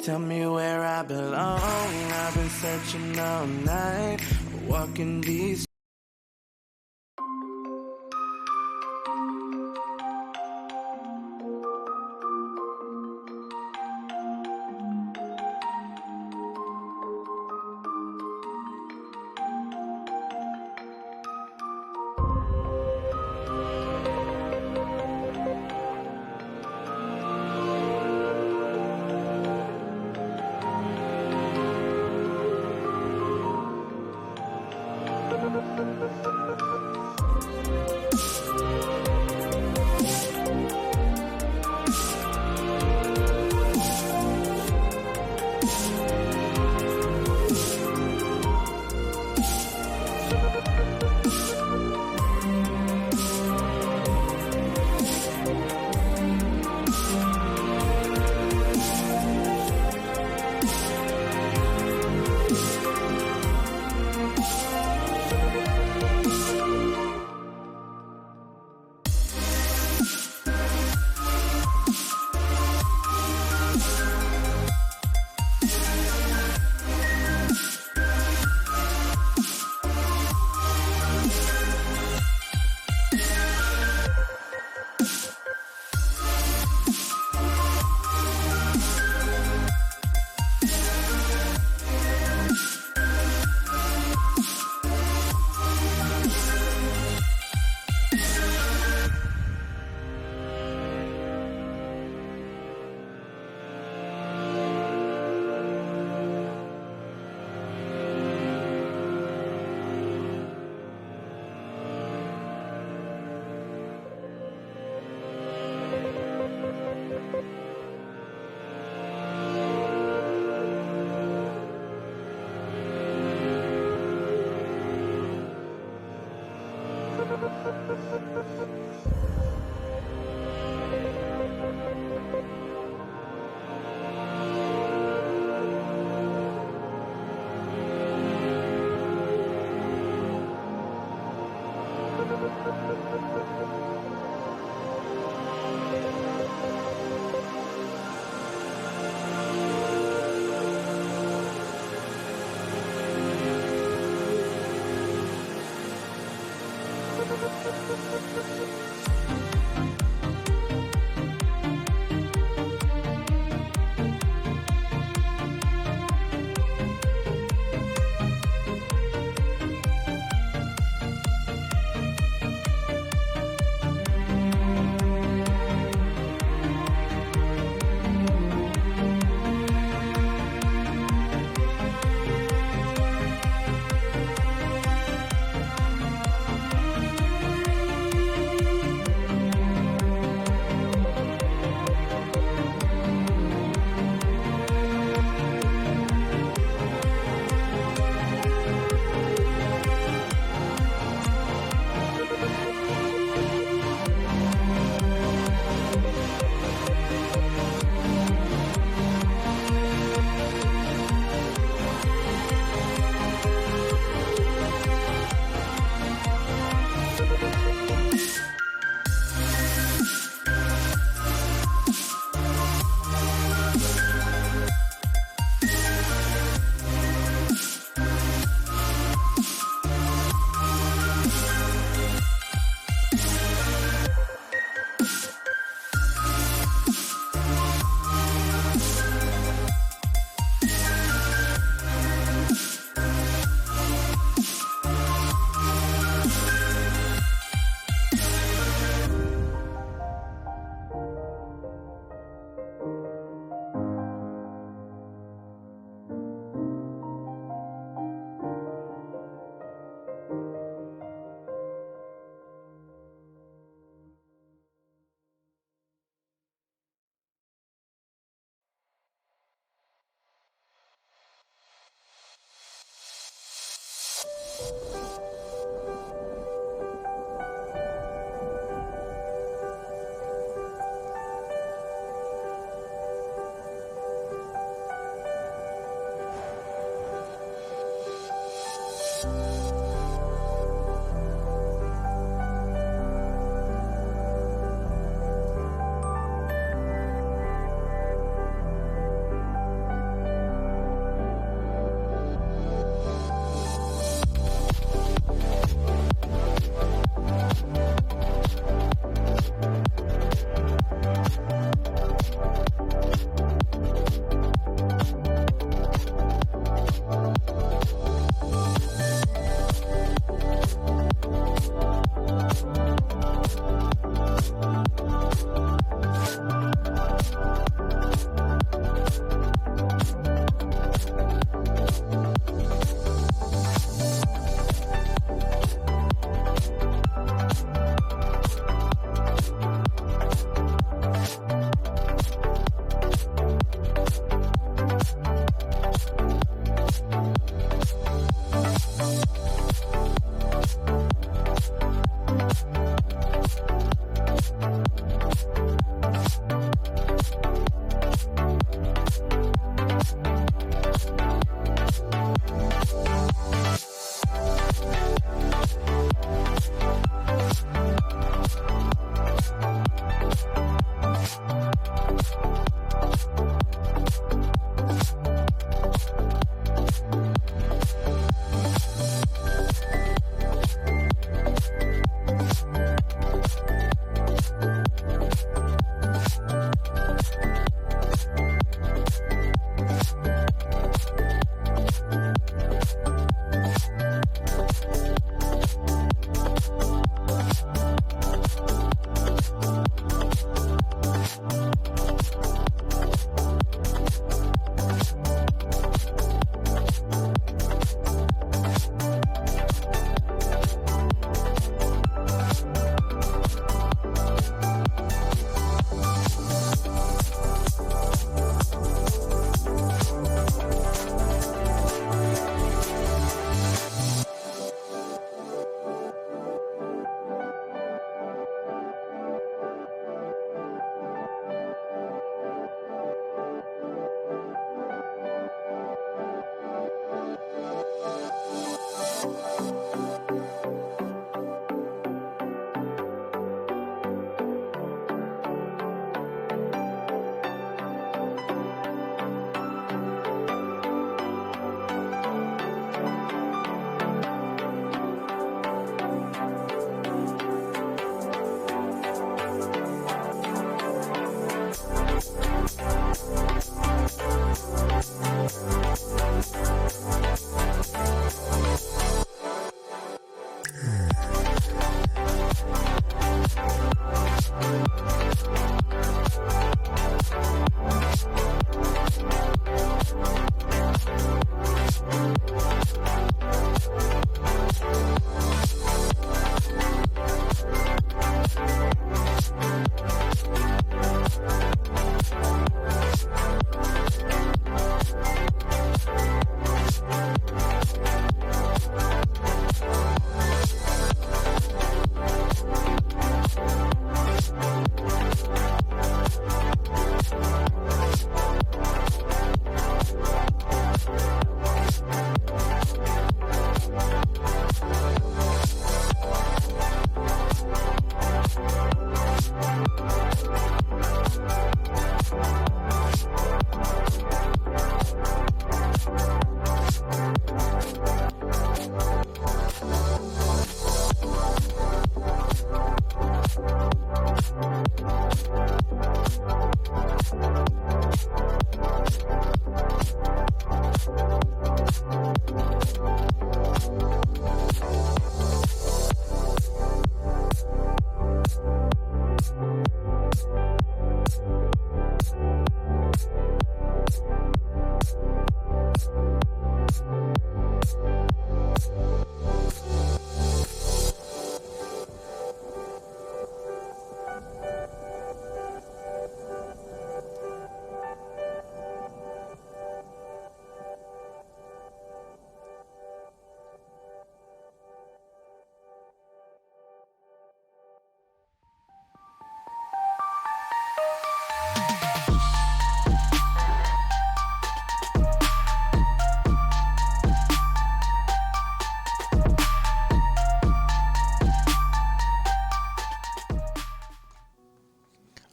Tell me where I belong. I've been searching all night, walking these.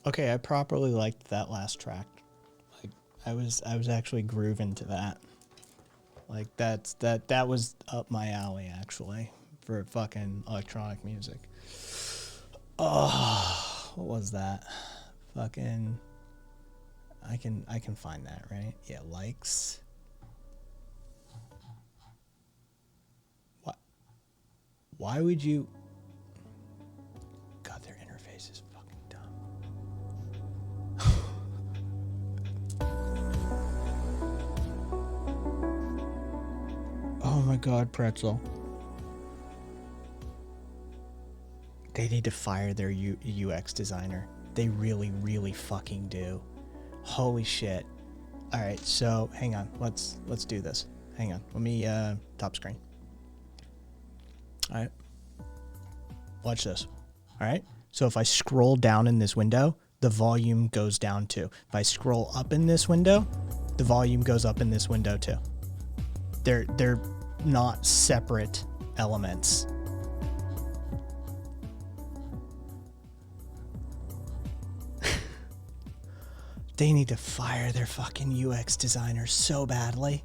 Okay, I properly liked that last track. Like, I was actually grooving to that. Like, that was up my alley, actually, for fucking electronic music. Oh, what was that? Fucking, I can find that, right? Yeah, likes. What? Why would you? God, their interface is fucking dumb. Oh my God, Pretzel. They need to fire their UX designer. They really, really fucking do. Holy shit. All right, so hang on. Let's do this. Hang on. Let me top screen. All right. Watch this. All right. So if I scroll down in this window, the volume goes down too. If I scroll up in this window, the volume goes up in this window too. They're not separate elements. They need to fire their fucking UX designer so badly.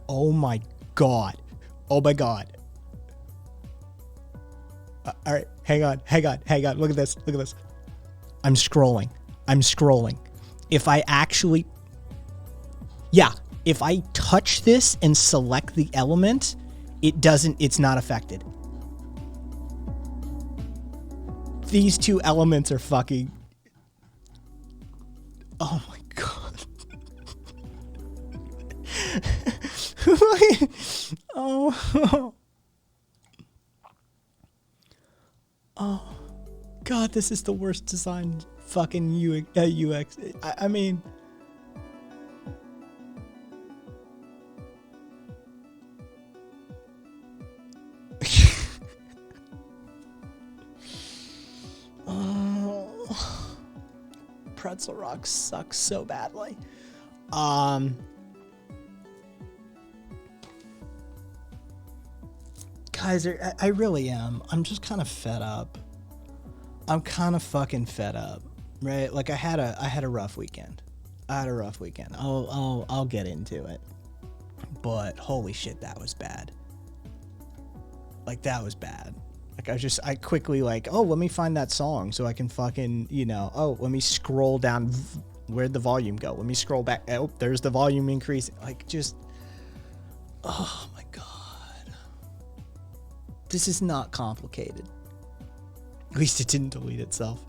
Oh my God. Oh my God. All right, hang on. Look at this. I'm scrolling. If I actually, if I touch this and select the element, it's not affected. These two elements are fucking, oh my God. Oh God, this is the worst designed fucking UX. I mean, Pretzel Rock sucks so badly. Guys, I really am. I'm just kind of fed up. I'm kind of fucking fed up, right? Like I had a rough weekend. I had a rough weekend. I'll get into it. But holy shit, that was bad. Like, that was bad. Like, I quickly, like, oh, let me find that song so I can fucking, you know, oh, let me scroll down. Where'd the volume go? Let me scroll back. Oh, there's the volume increase. Like, just, oh my God. This is not complicated. At least it didn't delete itself.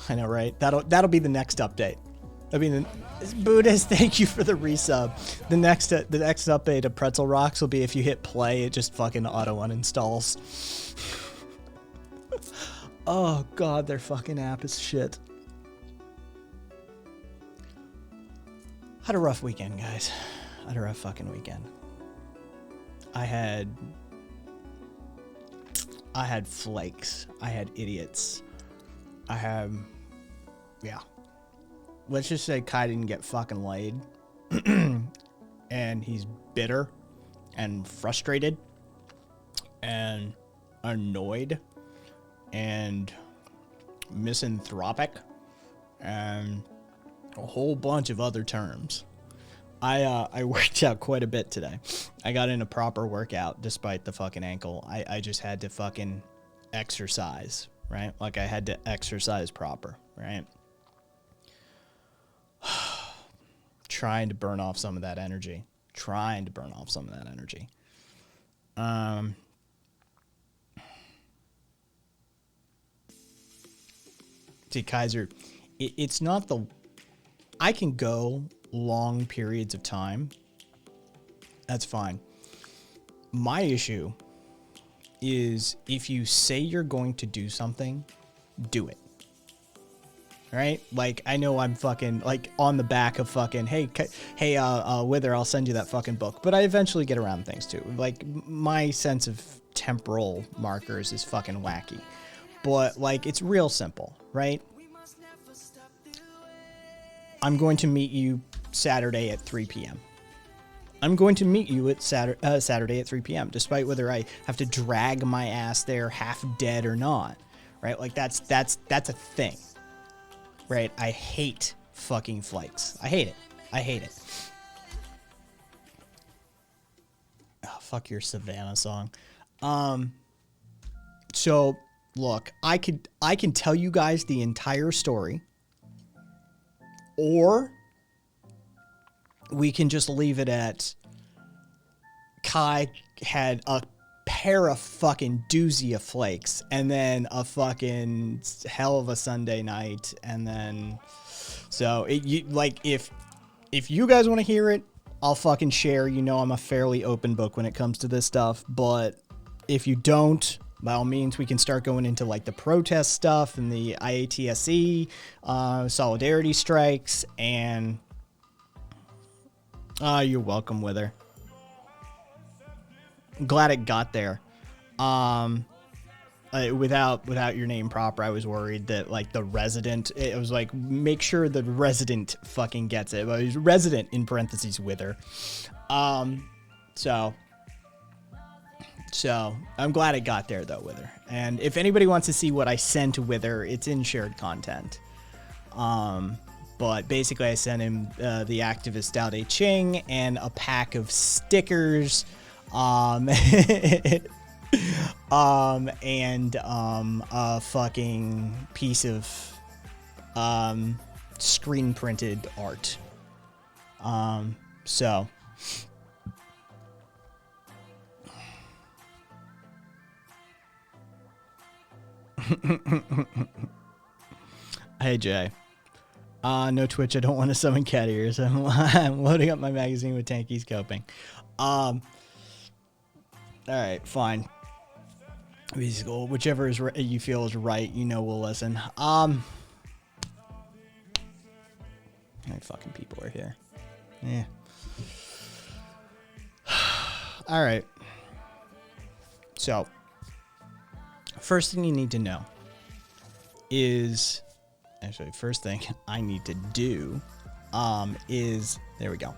I know, right? That'll be the next update. I mean, Buddhist, thank you for the resub. The next update of Pretzel Rocks will be if you hit play, it just fucking auto uninstalls. Oh God, their fucking app is shit. Had a rough weekend, guys. Had a rough fucking weekend. I had flakes. I had idiots. Yeah. Let's just say Kai didn't get fucking laid. And he's bitter and frustrated and annoyed and misanthropic and a whole bunch of other terms. I worked out quite a bit today. I got in a proper workout despite the fucking ankle. I just had to fucking exercise, right? Like, I had to exercise proper, right? Trying to burn off some of that energy. See, Kaiser, it's not the... I can go long periods of time. That's fine. My issue is if you say you're going to do something, do it. Right? Like, I know I'm fucking, like, on the back of fucking, hey, Wither, I'll send you that fucking book. But I eventually get around things, too. Like, my sense of temporal markers is fucking wacky. But, like, it's real simple, right? I'm going to meet you Saturday at 3 p.m. I'm going to meet you at Saturday at 3 p.m., despite whether I have to drag my ass there half dead or not, right? Like, that's a thing. Right? I hate fucking flakes. I hate it. Oh, fuck your Savannah song. So look, I can tell you guys the entire story, or we can just leave it at Kai had a pair of fucking doozy of flakes and then a fucking hell of a Sunday night, and then so if you guys want to hear it, I'll fucking share. You know, I'm a fairly open book when it comes to this stuff, but if you don't, by all means, we can start going into like the protest stuff and the IATSE solidarity strikes, and you're welcome, Wither. Glad it got there. Without your name proper, I was worried that like the resident, it was like, make sure the resident fucking gets it. But it was resident in parentheses Wither. So I'm glad it got there though, Wither. And if anybody wants to see what I sent Wither, it's in shared content. But basically I sent him the activist Dao De Ching and a pack of stickers. And a fucking piece of screen printed art. So hey Jay, no Twitch, I don't want to summon cat ears. I'm loading up my magazine with Tanky's coping. Alright, fine. Whichever is you feel is right, you know, we'll listen. How many fucking people are here? Yeah. Alright. So, first thing you need to know is... Actually, first thing I need to do is... There we go.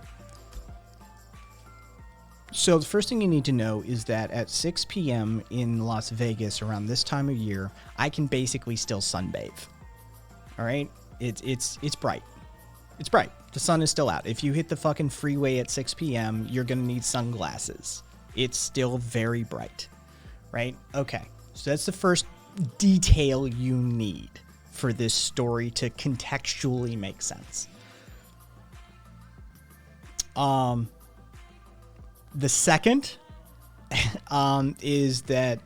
So the first thing you need to know is that at 6 p.m. in Las Vegas around this time of year, I can basically still sunbathe. All right? It's bright. It's bright. The sun is still out. If you hit the fucking freeway at 6 p.m., you're going to need sunglasses. It's still very bright, right? Okay. So that's the first detail you need for this story to contextually make sense. The second is that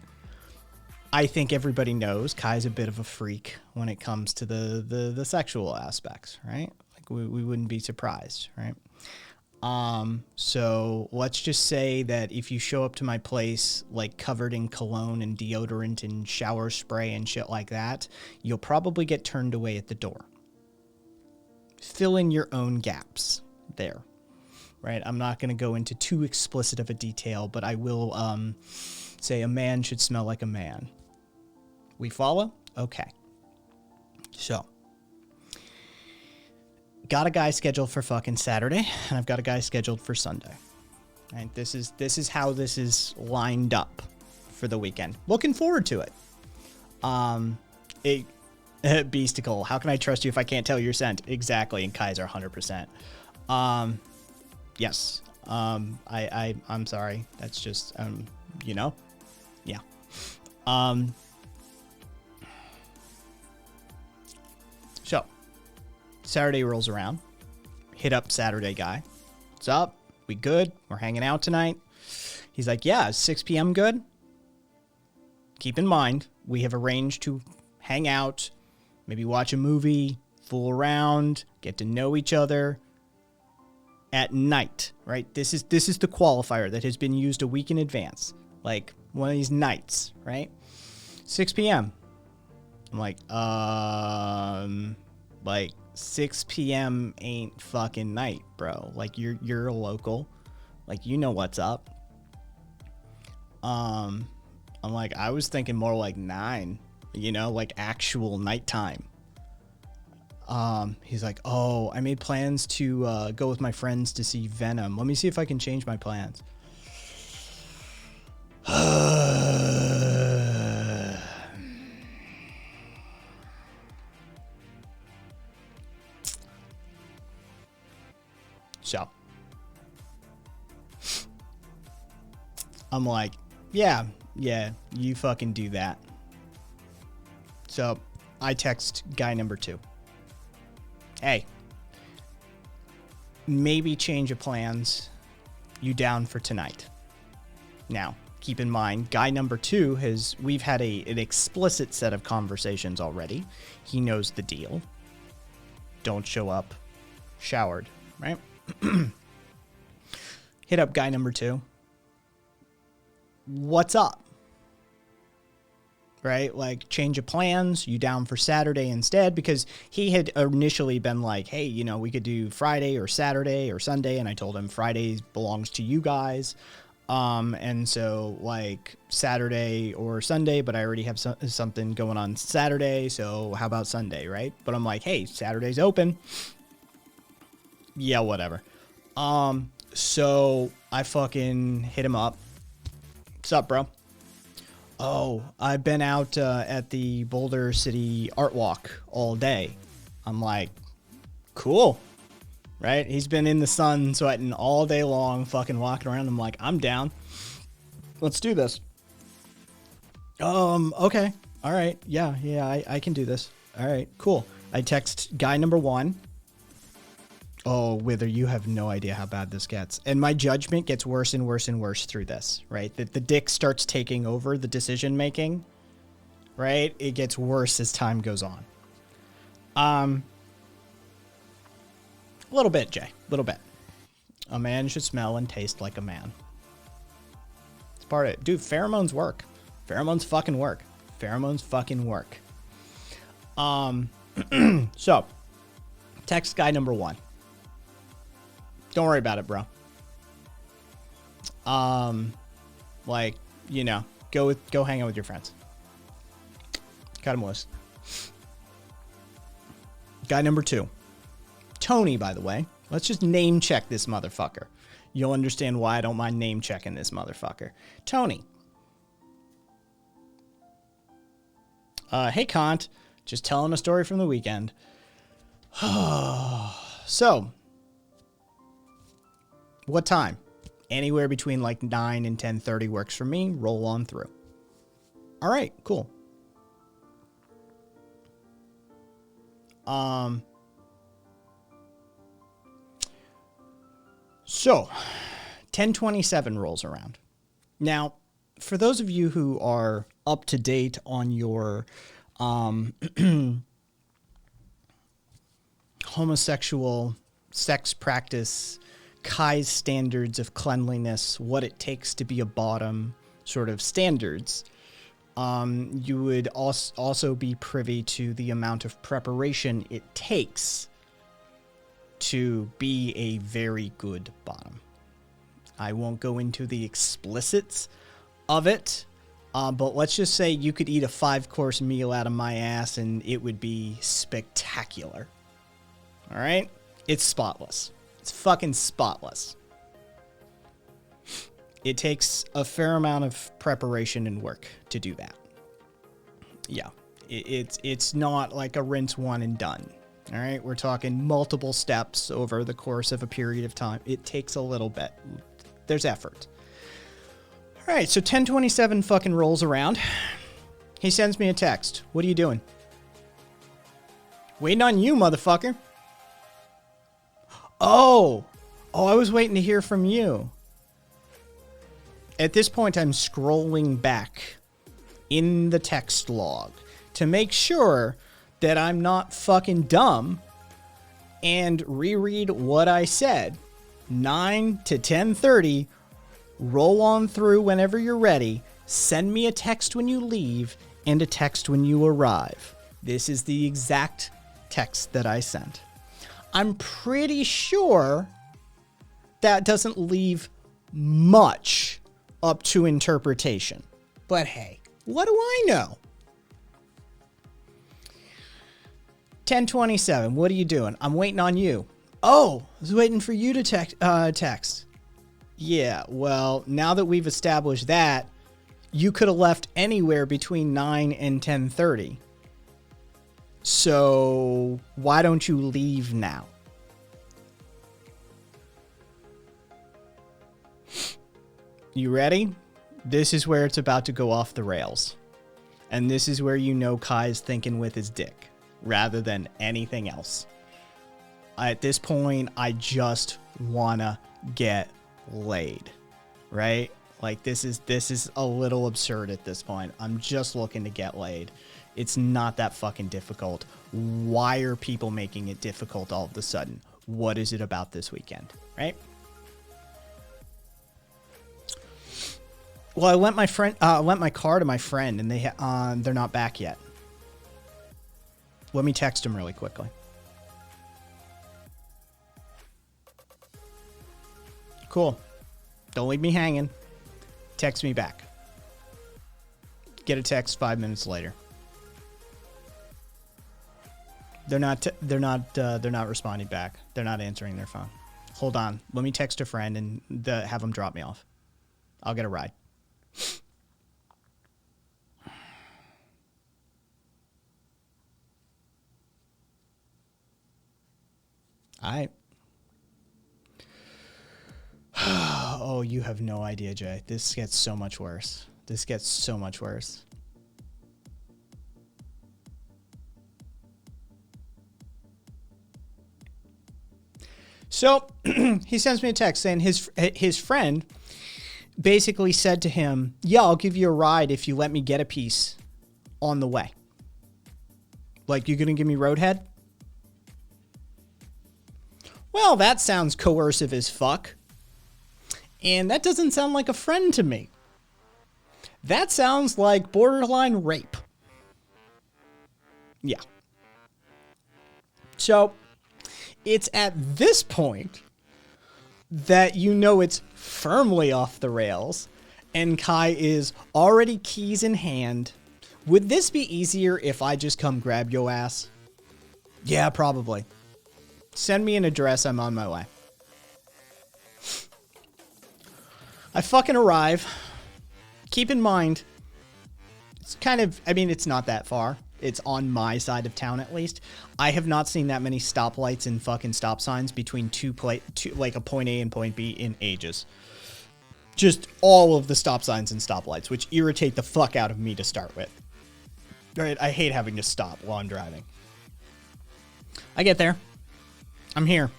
I think everybody knows Kai's a bit of a freak when it comes to the sexual aspects, right? Like we wouldn't be surprised, right? So let's just say that if you show up to my place like covered in cologne and deodorant and shower spray and shit like that, you'll probably get turned away at the door. Fill in your own gaps there, right? I'm not going to go into too explicit of a detail, but I will say a man should smell like a man. We follow? Okay. So, got a guy scheduled for fucking Saturday, and I've got a guy scheduled for Sunday. And this is how this is lined up for the weekend. Looking forward to it. Beasticle, how can I trust you if I can't tell your scent? Exactly, and Kaiser 100%. Yes. I'm sorry. That's just you know? Yeah. So, Saturday rolls around. Hit up Saturday guy. What's up? We good? We're hanging out tonight? He's like, yeah, is 6 p.m. good? Keep in mind, we have arranged to hang out, maybe watch a movie, fool around, get to know each other at night, right? This is the qualifier that has been used a week in advance. Like one of these nights, right? 6 p.m. I'm like 6 p.m. ain't fucking night, bro. Like you're a local. Like you know what's up. I'm like, I was thinking more like 9, like actual nighttime. He's like, oh, I made plans to go with my friends to see Venom. Let me see if I can change my plans. So, I'm like, yeah, you fucking do that. So, I text guy number 2. Hey, maybe change of plans. You down for tonight? Now, keep in mind, guy number 2 we've had an explicit set of conversations already. He knows the deal. Don't show up showered, right? Hit up guy number 2. What's up? Right? Like, change of plans. You down for Saturday instead? Because he had initially been like, hey, we could do Friday or Saturday or Sunday. And I told him Friday belongs to you guys. And so like Saturday or Sunday, but I already have something going on Saturday. So how about Sunday? Right? But I'm like, hey, Saturday's open. Yeah, whatever. So I fucking hit him up. What's up, bro? Oh, I've been out at the Boulder City Art Walk all day. I'm like, cool, right? He's been in the sun sweating all day long, fucking walking around. I'm like, I'm down. Let's do this. Okay. All right. Yeah, I can do this. All right, cool. I text guy number 1. Oh, Wither, you have no idea how bad this gets. And my judgment gets worse and worse and worse through this, right? The dick starts taking over the decision making, right? It gets worse as time goes on. A little bit, Jay. A little bit. A man should smell and taste like a man. It's part of it. Dude, pheromones work. Pheromones fucking work. Pheromones fucking work. So, text guy number 1. Don't worry about it, bro. Like, go hang out with your friends. Cut him loose. Guy number 2. Tony, by the way. Let's just name check this motherfucker. You'll understand why I don't mind name checking this motherfucker. Tony. Hey, Kant. Just telling a story from the weekend. So, what time? Anywhere between like 9 and 10:30 works for me. Roll on through. All right, cool. So, 10:27 rolls around. Now, for those of you who are up to date on your homosexual sex practice, Kai's standards of cleanliness, what it takes to be a bottom sort of standards, you would also be privy to the amount of preparation it takes to be a very good bottom. I won't go into the explicits of it, but let's just say you could eat a 5-course meal out of my ass and it would be spectacular. All right? It's spotless. It's fucking spotless. It takes a fair amount of preparation and work to do that. Yeah. It's not like a rinse one and done. All right? We're talking multiple steps over the course of a period of time. It takes a little bit. There's effort. All right, so 10:27 fucking rolls around. He sends me a text. What are you doing? Waiting on you, motherfucker. Oh, I was waiting to hear from you. At this point, I'm scrolling back in the text log to make sure that I'm not fucking dumb and reread what I said. 9 to 10:30, roll on through whenever you're ready. Send me a text when you leave and a text when you arrive. This is the exact text that I sent. I'm pretty sure that doesn't leave much up to interpretation. But hey, what do I know? 10:27, what are you doing? I'm waiting on you. Oh, I was waiting for you to text. Yeah, well, now that we've established that, you could have left anywhere between 9 and 10:30. So, why don't you leave now? You ready? This is where it's about to go off the rails. And this is where you know Kai's thinking with his dick, rather than anything else. At this point, I just wanna get laid, right? Like this is a little absurd at this point. I'm just looking to get laid. It's not that fucking difficult. Why are people making it difficult all of a sudden? What is it about this weekend, right? Well, I lent my car to my friend, and they're not back yet. Let me text him really quickly. Cool. Don't leave me hanging. Text me back. Get a text 5 minutes later. They're not responding back. They're not answering their phone. Hold on. Let me text a friend and have them drop me off. I'll get a ride. All right. Oh, you have no idea, Jay. This gets so much worse. This gets so much worse. So he sends me a text saying his friend basically said to him, yeah, I'll give you a ride if you let me get a piece on the way. Like, you're going to give me roadhead? Well, that sounds coercive as fuck. And that doesn't sound like a friend to me. That sounds like borderline rape. Yeah. So, it's at this point that you know it's firmly off the rails, and Kai is already keys in hand. Would this be easier if I just come grab your ass? Yeah, probably. Send me an address, I'm on my way. I fucking arrive. Keep in mind, it's kind of, I mean, it's not that far. It's on my side of town, at least. I have not seen that many stoplights and fucking stop signs between like a point A and point B in ages. Just all of the stop signs and stoplights, which irritate the fuck out of me to start with. Right? I hate having to stop while I'm driving. I get there. I'm here.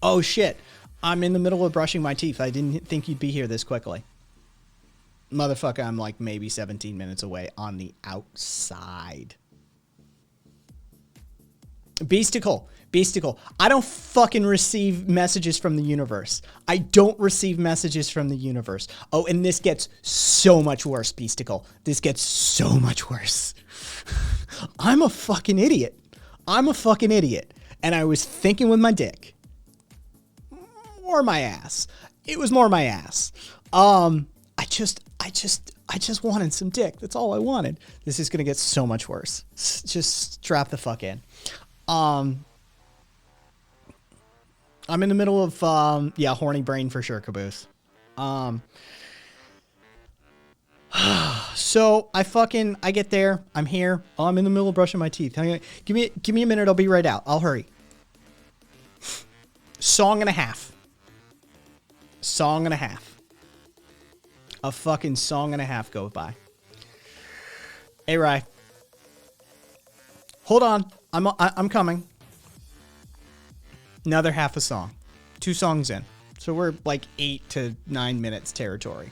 Oh shit. I'm in the middle of brushing my teeth. I didn't think you'd be here this quickly. Motherfucker, I'm like maybe 17 minutes away on the outside. Beasticle. I don't fucking receive messages from the universe. I don't receive messages from the universe. Oh, and this gets so much worse, Beasticle. This gets so much worse. I'm a fucking idiot. And I was thinking with my dick. Or my ass. It was more my ass. I just wanted some dick. That's all I wanted. This is going to get so much worse. Just strap the fuck in. I'm in the middle of, horny brain for sure, Caboose. So I get there. I'm here. Oh, I'm in the middle of brushing my teeth. Give me a minute. I'll be right out. I'll hurry. Song and a half. A fucking song and a half goes by. Hey, Rye. Hold on. I'm coming. Another half a song. 2 songs in. So we're like 8 to 9 minutes territory.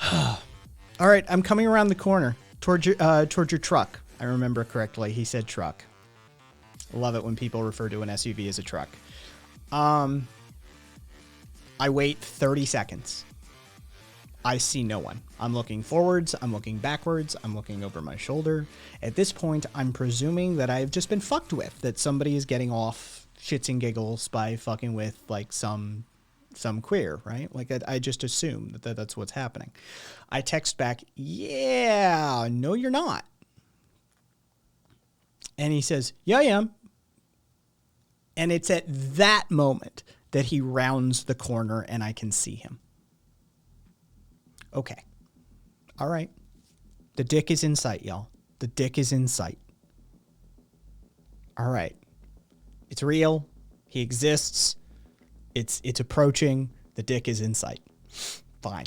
All right, I'm coming around the corner towards your truck. I remember correctly. He said truck. I love it when people refer to an SUV as a truck. I wait 30 seconds. I see no one. I'm looking forwards. I'm looking backwards. I'm looking over my shoulder. At this point, I'm presuming that I've just been fucked with, that somebody is getting off shits and giggles by fucking with like some queer, right? Like I just assume that that's what's happening. I text back, yeah, no, you're not. And he says, yeah, I am. And it's at that moment that he rounds the corner and I can see him. Okay. All right. The dick is in sight, y'all. The dick is in sight. All right. It's real. He exists. It's approaching. The dick is in sight. Fine.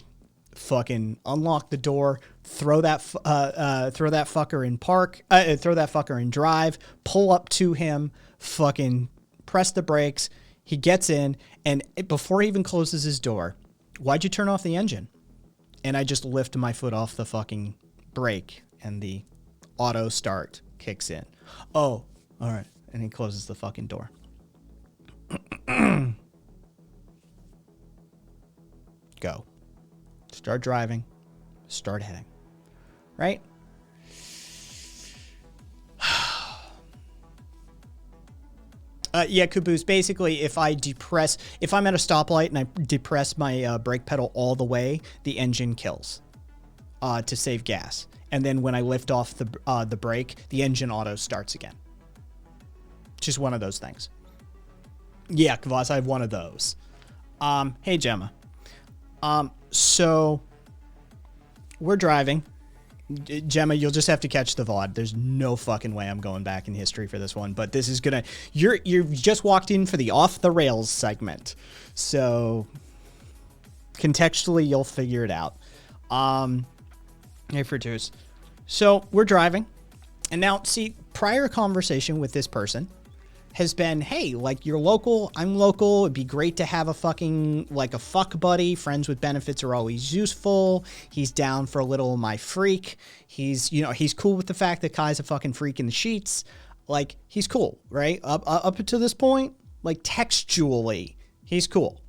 Fucking unlock the door. Throw that fucker in park. Throw that fucker in drive. Pull up to him. Fucking press the brakes. He gets in, and before he even closes his door, why'd you turn off the engine? And I just lift my foot off the fucking brake, and the auto start kicks in. Oh, all right. And he closes the fucking door. Go. Start driving. Start heading. Right? Yeah, Caboose, basically, if I'm at a stoplight and I depress my brake pedal all the way, the engine kills to save gas. And then when I lift off the brake, the engine auto starts again. Just one of those things. Yeah, Kvass, I have one of those. Hey, Gemma. So we're driving. Gemma, you'll just have to catch the VOD. There's no fucking way I'm going back in history for this one, but this is gonna, you've just walked in for the off the rails segment. So contextually, you'll figure it out. Hey, Frutus. So we're driving, and now see, prior conversation with this person has been, hey, like, you're local, I'm local, it'd be great to have a fucking, like, a fuck buddy, friends with benefits are always useful, he's down for a little of my freak, he's cool with the fact that Kai's a fucking freak in the sheets, like, he's cool, right? Up to this point, like, textually, he's cool.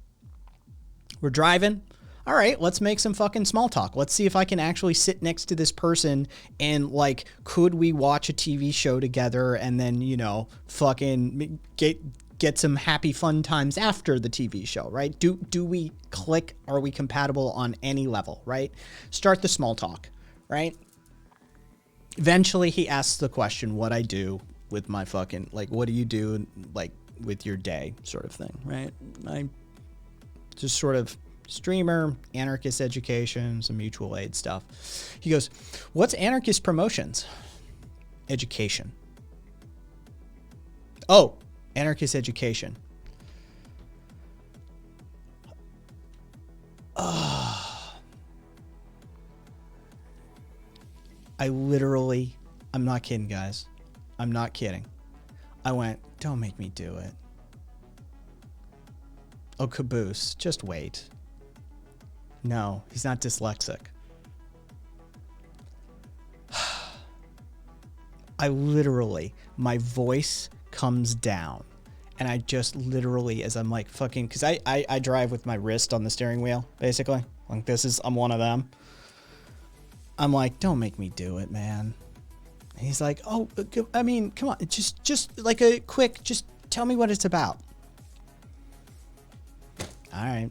We're driving. All right, let's make some fucking small talk. Let's see if I can actually sit next to this person and, like, could we watch a TV show together and then, fucking get some happy fun times after the TV show, right? Do we click? Are we compatible on any level, right? Start the small talk, right? Eventually he asks the question, what I do with my fucking, like, what do you do, like, with your day sort of thing, right? I just sort of streamer, anarchist education, some mutual aid stuff. He goes, what's anarchist promotions? Education. Oh, anarchist education. I'm not kidding, guys. I'm not kidding. I went, don't make me do it. Oh, Caboose, just wait. No, he's not dyslexic. I literally, my voice comes down. And I just literally, as I'm like fucking, because I drive with my wrist on the steering wheel, basically. Like I'm one of them. I'm like, don't make me do it, man. And he's like, oh, I mean, come on, just like a quick, just tell me what it's about. All right.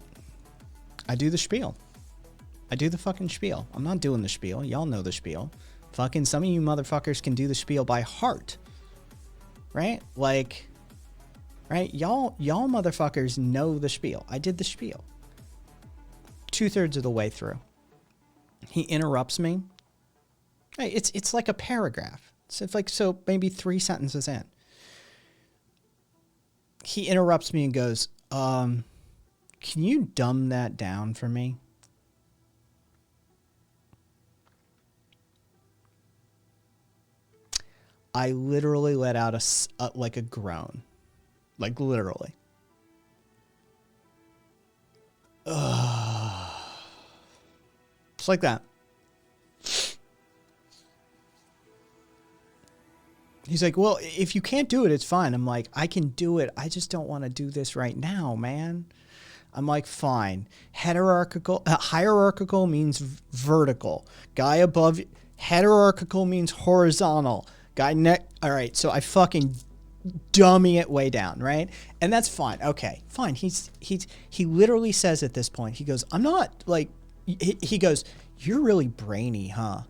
I do the spiel. I do the fucking spiel. I'm not doing the spiel. Y'all know the spiel. Fucking some of you motherfuckers can do the spiel by heart. Right? Like, right? Y'all motherfuckers know the spiel. I did the spiel. 2/3 of the way through. He interrupts me. Hey, it's like a paragraph. So maybe 3 sentences in. He interrupts me and goes, can you dumb that down for me? I literally let out like a groan. Like literally. Just like that. He's like, well, if you can't do it, it's fine. I'm like, I can do it. I just don't want to do this right now, man. I'm like, fine. Hierarchical means vertical. Guy above, hierarchical means horizontal. Guy neck. All right. So I fucking dummy it way down. Right. And that's fine. Okay, fine. He literally says at this point, he goes, I'm not like, he goes, you're really brainy, huh?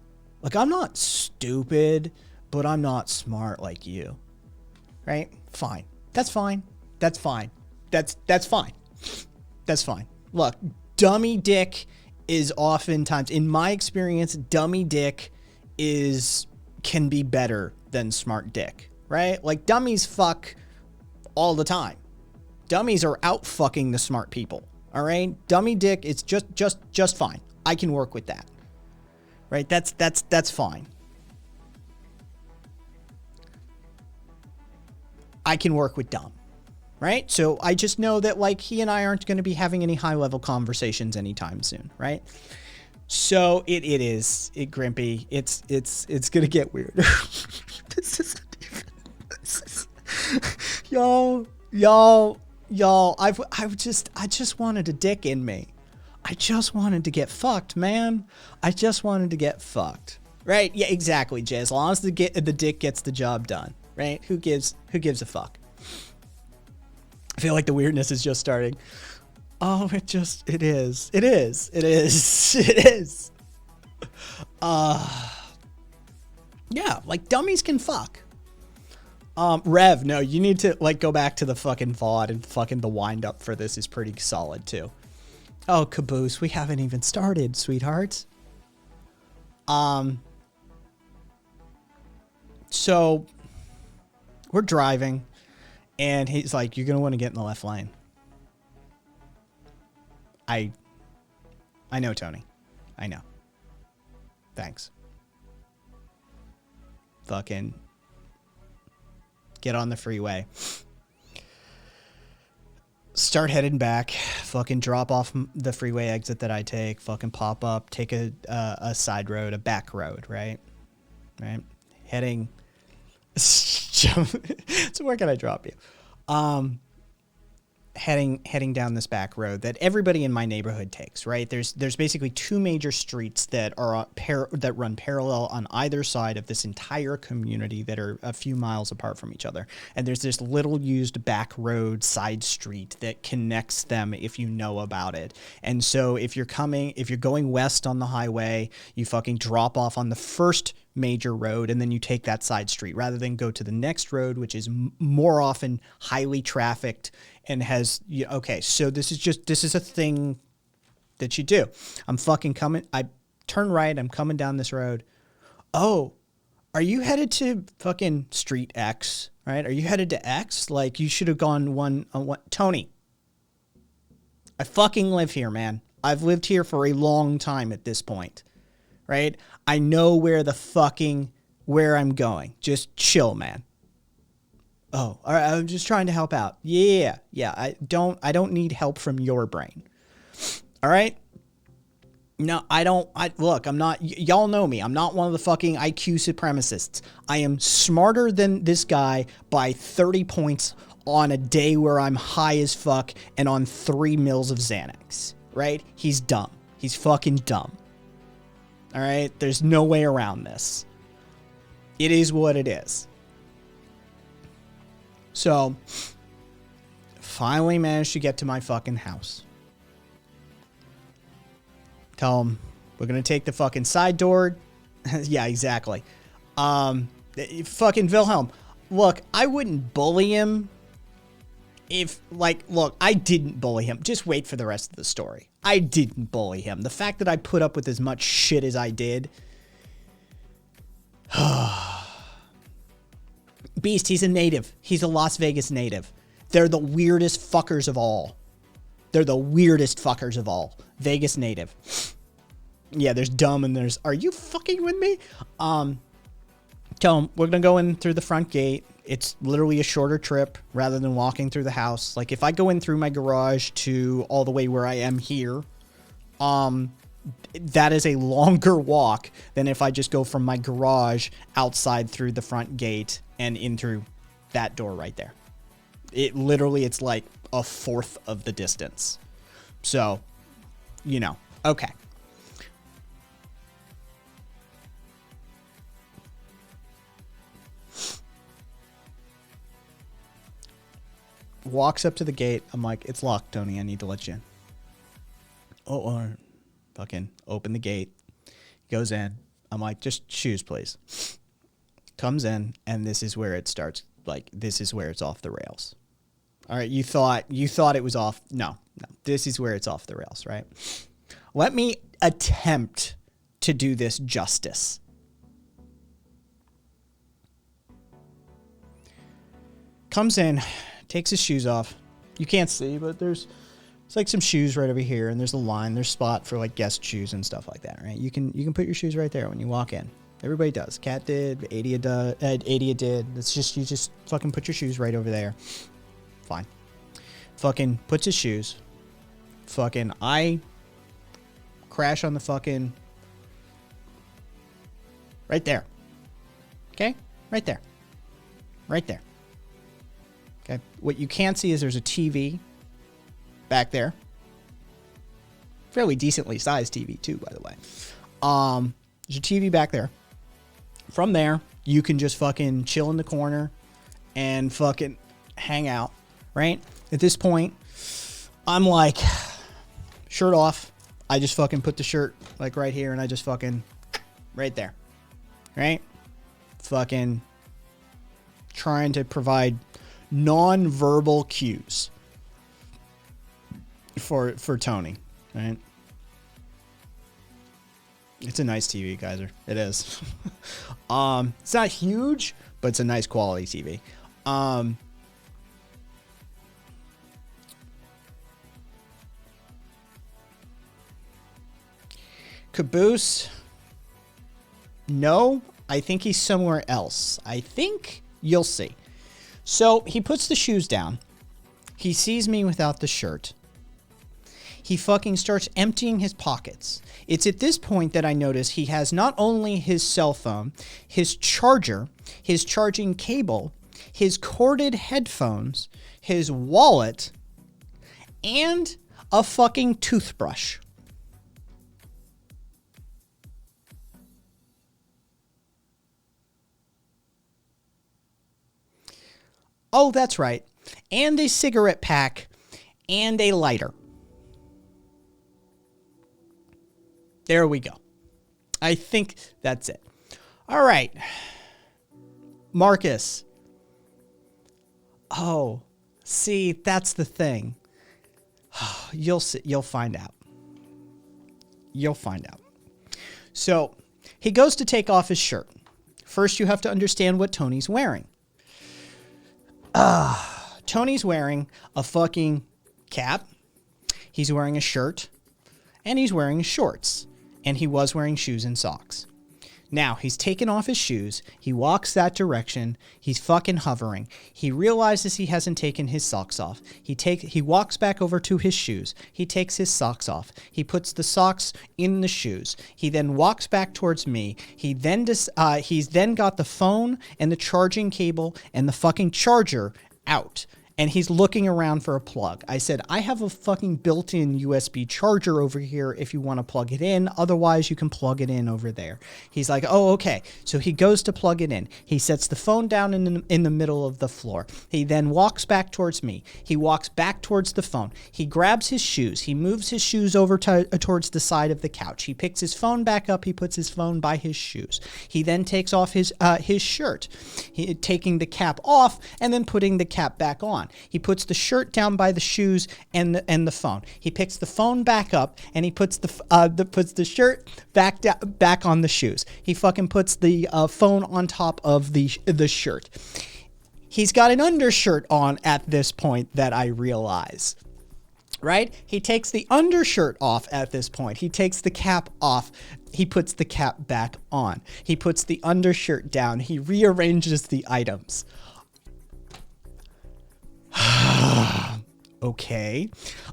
Like, I'm not stupid, but I'm not smart like you. Right? Fine. That's fine. That's fine. That's fine. That's fine. Look, dummy dick is oftentimes, in my experience, dummy dick can be better than smart dick, right? Like, dummies fuck all the time. Dummies are out fucking the smart people, all right? Dummy dick is just fine. I can work with that, right? That's fine. I can work with dumb, right? So I just know that, like, he and I aren't going to be having any high-level conversations anytime soon, right? So it is Grimpy. It's going to get weird. Y'all. I just wanted a dick in me. I just wanted to get fucked, man. I just wanted to get fucked. Right? Yeah, exactly, Jay. As long as the dick gets the job done. Right? Who gives a fuck? I feel like the weirdness is just starting. Oh, it is. Yeah, like, dummies can fuck. Rev, no, you need to, like, go back to the fucking VOD, and fucking the wind up for this is pretty solid too. Oh, Caboose, we haven't even started, sweetheart. So we're driving, and he's like, you're going to want to get in the left lane. I know, Tony. I know. Thanks. Fucking get on the freeway. Start heading back. Fucking drop off the freeway exit that I take. Fucking pop up. Take a side road, a back road, right? Right? Heading... So where can I drop you? Heading down this back road that everybody in my neighborhood takes, right? There's basically 2 major streets that are that run parallel on either side of this entire community that are a few miles apart from each other. And there's this little used back road side street that connects them if you know about it. And so if you're going west on the highway, you fucking drop off on the first major road, and then you take that side street rather than go to the next road, which is more often highly trafficked and has, okay, so this is a thing that you do. I'm fucking coming. I turn right. I'm coming down this road. Oh, are you headed to fucking Street X, right? Are you headed to X? Like, you should have gone one. Tony, I fucking live here, man. I've lived here for a long time at this point, right? I know where I'm going. Just chill, man. Oh, all right, I'm just trying to help out. Yeah. I don't need help from your brain. All right? No, look, I'm not, y'all know me. I'm not one of the fucking IQ supremacists. I am smarter than this guy by 30 points on a day where I'm high as fuck and on 3 mils of Xanax, right? He's dumb. He's fucking dumb. All right? There's no way around this. It is what it is. So, finally managed to get to my fucking house. Tell him we're going to take the fucking side door. Yeah, exactly. Fucking Wilhelm. Look, I wouldn't bully him look, I didn't bully him. Just wait for the rest of the story. I didn't bully him. The fact that I put up with as much shit as I did. Beast, he's a native. He's a Las Vegas native. They're the weirdest fuckers of all. Vegas native. Yeah, there's dumb and there's, are you fucking with me? Tell him we're going to go in through the front gate. It's literally a shorter trip rather than walking through the house. Like, if I go in through my garage to all the way where I am here, that is a longer walk than if I just go from my garage outside through the front gate and in through that door right there. It's like a fourth of the distance. So, okay. Walks up to the gate. I'm like, it's locked, Tony. I need to let you in. Oh, fucking open the gate. Goes in. I'm like, just shoes, please. Comes in, and this is where it starts. Like, this is where it's off the rails. All right, you thought it was off. No. This is where it's off the rails, right? Let me attempt to do this justice. Comes in, takes his shoes off. You can't see, but it's like some shoes right over here, and there's a line, there's a spot for like guest shoes and stuff like that, right? You can put your shoes right there when you walk in. Everybody does. Cat did, Adia did. It's just, you just fucking put your shoes right over there. Fine. Fucking puts his shoes. Fucking I crash on the fucking right there. Okay? Right there. Right there. Okay. What you can't see is there's a TV back there. Fairly decently sized TV too, by the way. There's a TV back there. From there, you can just fucking chill in the corner and fucking hang out, right? At this point, I'm like, shirt off. I just fucking put the shirt like right here and I just fucking right there, right? Fucking trying to provide non-verbal cues for Tony, right? It's a nice TV, Kaiser. It is. It's not huge, but it's a nice quality TV. Caboose. No, I think he's somewhere else. I think you'll see. So he puts the shoes down. He sees me without the shirt. He fucking starts emptying his pockets. It's at this point that I notice he has not only his cell phone, his charger, his charging cable, his corded headphones, his wallet, and a fucking toothbrush. Oh, that's right. And a cigarette pack and a lighter. There we go. I think that's it. All right. Marcus. Oh, see, that's the thing. You'll see, you'll find out. You'll find out. So he goes to take off his shirt. First, you have to understand what Tony's wearing. Tony's wearing a fucking cap. He's wearing a shirt. And he's wearing shorts. And he was wearing shoes and socks. Now, he's taken off his shoes. He walks that direction. He's fucking hovering. He realizes he hasn't taken his socks off. He walks back over to his shoes. He takes his socks off. He puts the socks in the shoes. He then walks back towards me. He's then got the phone and the charging cable and the fucking charger out. And he's looking around for a plug. I said, I have a fucking built-in USB charger over here if you want to plug it in. Otherwise, you can plug it in over there. He's like, oh, okay. So he goes to plug it in. He sets the phone down in the middle of the floor. He then walks back towards me. He walks back towards the phone. He grabs his shoes. He moves his shoes over towards the side of the couch. He picks his phone back up. He puts his phone by his shoes. He then takes off his shirt, taking the cap off and then putting the cap back on. He puts the shirt down by the shoes and the phone. He picks the phone back up and he puts the shirt back on the shoes. He fucking puts the phone on top of the shirt. He's got an undershirt on at this point that I realize. Right? He takes the undershirt off at this point. He takes the cap off. He puts the cap back on. He puts the undershirt down. He rearranges the items. Okay.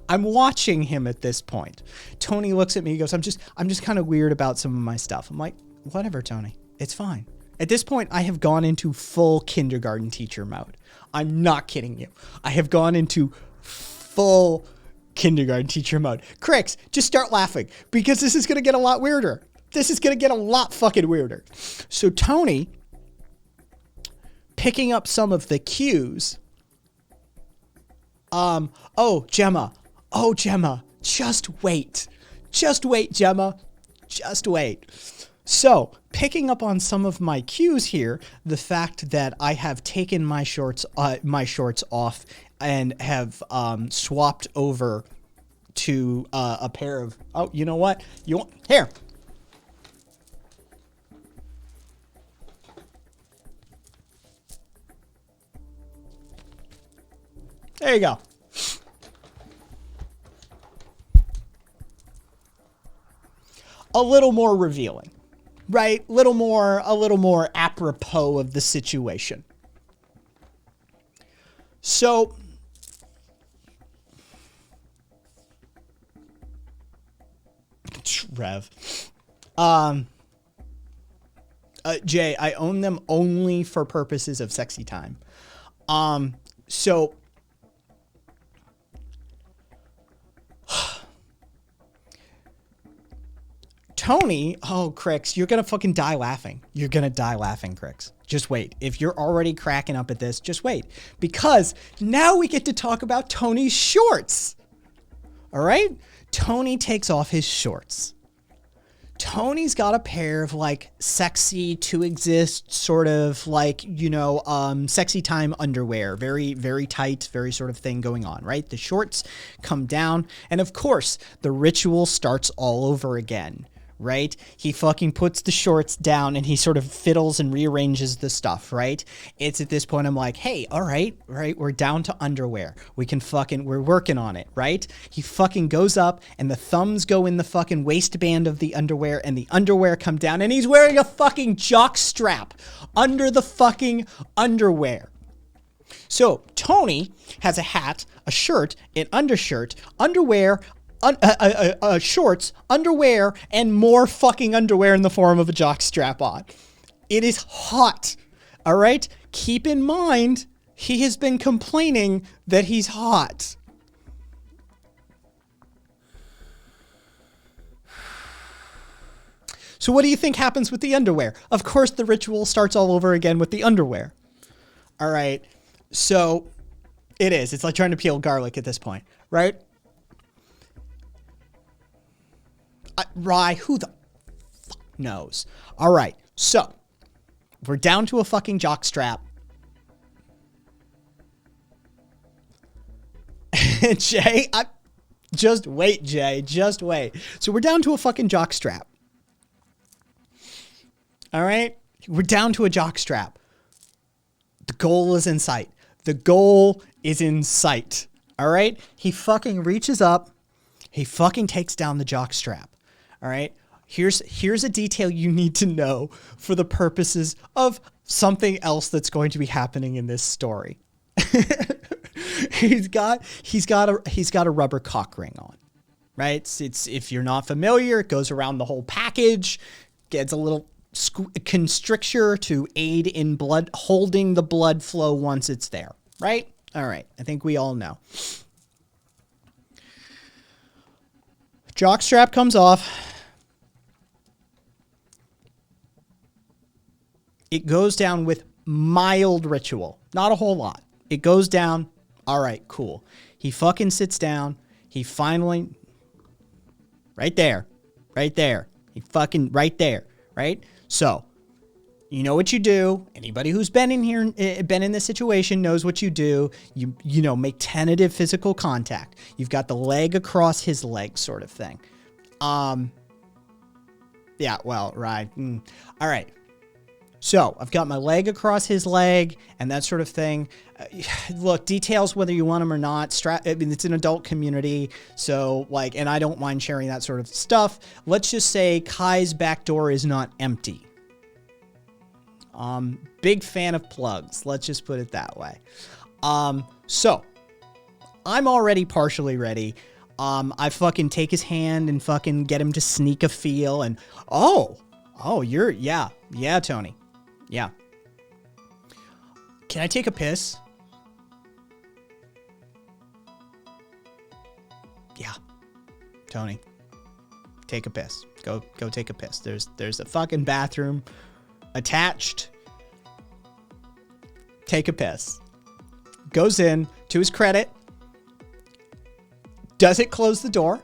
I'm watching him at this point. Tony looks at me. He goes, I'm just kind of weird about some of my stuff. I'm like, whatever, Tony. It's fine. At this point, I have gone into full kindergarten teacher mode. I'm not kidding you. I have gone into full kindergarten teacher mode. Crix, just start laughing because this is going to get a lot weirder. This is going to get a lot fucking weirder. So Tony, picking up some of the cues. Oh, Gemma, just wait, Gemma, just wait. So, picking up on some of my cues here, the fact that I have taken my shorts off and have swapped over to a pair of, oh, you know what? Here. There you go. A little more revealing, right? A little more apropos of the situation. So, Rev, Jay, I own them only for purposes of sexy time. So. Tony, oh, Crix, you're going to fucking die laughing. You're going to die laughing, Crix. Just wait. If you're already cracking up at this, just wait. Because now we get to talk about Tony's shorts. All right? Tony takes off his shorts. Tony's got a pair of like sexy to exist sort of like, sexy time underwear. Very, very tight, very sort of thing going on, right? The shorts come down. And of course, the ritual starts all over again. Right? He fucking puts the shorts down and he sort of fiddles and rearranges the stuff, right? It's at this point I'm like, hey, all right, we're down to underwear. We're working on it, right? He fucking goes up and the thumbs go in the fucking waistband of the underwear and the underwear come down and he's wearing a fucking jock strap under the fucking underwear. So Tony has a hat, a shirt, an undershirt, underwear, shorts, underwear, and more fucking underwear in the form of a jock strap on. It is hot. All right? Keep in mind, he has been complaining that he's hot. So what do you think happens with the underwear? Of course, the ritual starts all over again with the underwear. All right. So it is. It's like trying to peel garlic at this point, right? Rye, who the fuck knows? All right, so we're down to a fucking jock strap. Jay, Just wait, Jay. Just wait. So we're down to a fucking jock strap. All right? We're down to a jock strap. The goal is in sight. The goal is in sight. All right? He fucking reaches up. He fucking takes down the jock strap. All right? Here's a detail you need to know for the purposes of something else that's going to be happening in this story. he's got a rubber cock ring on, right? It's if you're not familiar, it goes around the whole package, gets a little constricture to aid in blood holding the blood flow once it's there, right? All right, I think we all know. Jock strap comes off. It goes down with mild ritual, not a whole lot. It goes down. All right, cool. He fucking sits down. He finally, right there. He fucking right there, right? So, you know what you do. Anybody who's been in here, been in this situation knows what you do. You know, make tentative physical contact. You've got the leg across his leg sort of thing. Yeah, well, right. All right. So I've got my leg across his leg and that sort of thing. Look, details whether you want them or not. I mean, it's an adult community, so like, and I don't mind sharing that sort of stuff. Let's just say Kai's back door is not empty. Big fan of plugs. Let's just put it that way. So I'm already partially ready. I fucking take his hand and fucking get him to sneak a feel and yeah, Tony. Yeah. Can I take a piss? Yeah. Tony, take a piss. Go take a piss. There's a fucking bathroom attached. Take a piss. Goes in, to his credit, doesn't close the door,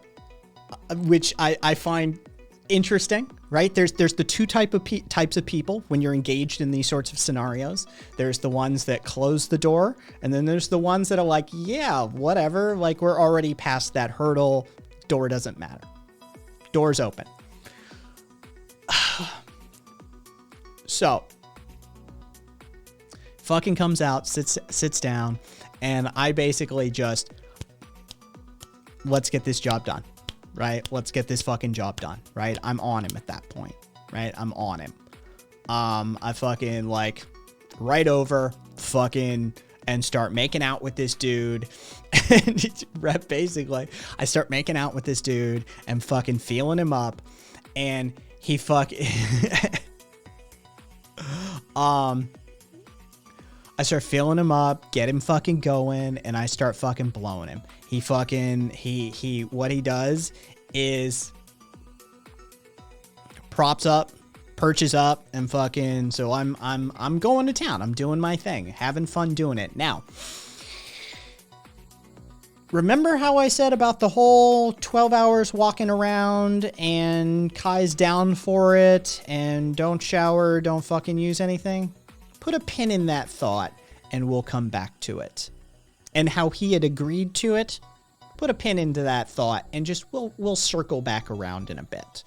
which I find interesting, right? There's the two types of people when you're engaged in these sorts of scenarios. There's the ones that close the door, and then there's the ones that are like, yeah, whatever, like we're already past that hurdle. Door doesn't matter. Door's open. So, fucking comes out, sits down, and I basically just, let's get this job done. Right? Let's get this fucking job done. Right? I'm on him at that point. Right? I'm on him. I fucking like right over fucking and start making out with this dude. And basically, I start making out with this dude and fucking feeling him up. And he fucking I start feeling him up, get him fucking going, and I start fucking blowing him. He fucking, what he does is props up, perches up, and fucking, so I'm going to town. I'm doing my thing, having fun doing it. Now, remember how I said about the whole 12 hours walking around and Kai's down for it and don't shower, don't fucking use anything? Put a pin in that thought and we'll come back to it. And how he had agreed to it, put a pin into that thought and just we'll circle back around in a bit.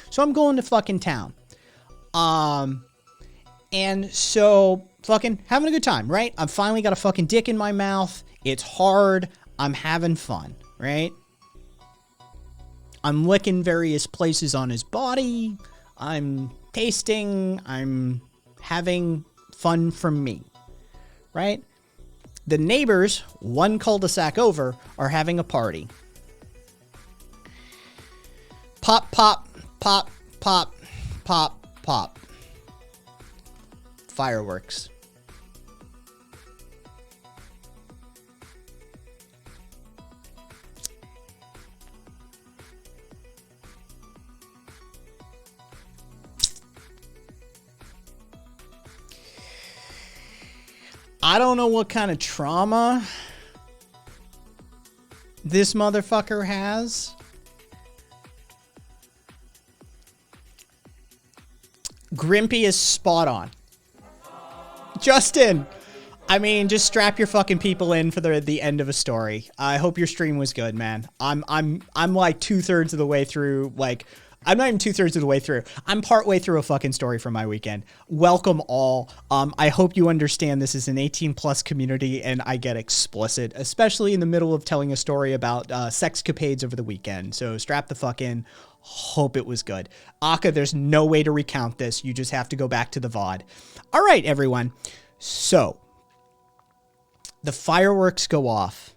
So I'm going to fucking town. And so fucking having a good time, right? I've finally got a fucking dick in my mouth. It's hard. I'm having fun, right? I'm licking various places on his body. I'm tasting. I'm having fun from me, right? The neighbors, one cul-de-sac over, are having a party. Pop, pop, pop, pop, pop, pop. Fireworks. I don't know what kind of trauma this motherfucker has. Grimpy is spot on. Justin, I mean, just strap your fucking people in for the end of a story. I hope your stream was good, man. I'm like 2/3 of the way through. Like, I'm not even 2/3 of the way through. I'm partway through a fucking story from my weekend. Welcome all. I hope you understand this is an 18+ community and I get explicit, especially in the middle of telling a story about sexcapades over the weekend. So strap the fuck in. Hope it was good. Aka, there's no way to recount this. You just have to go back to the VOD. All right, everyone. So the fireworks go off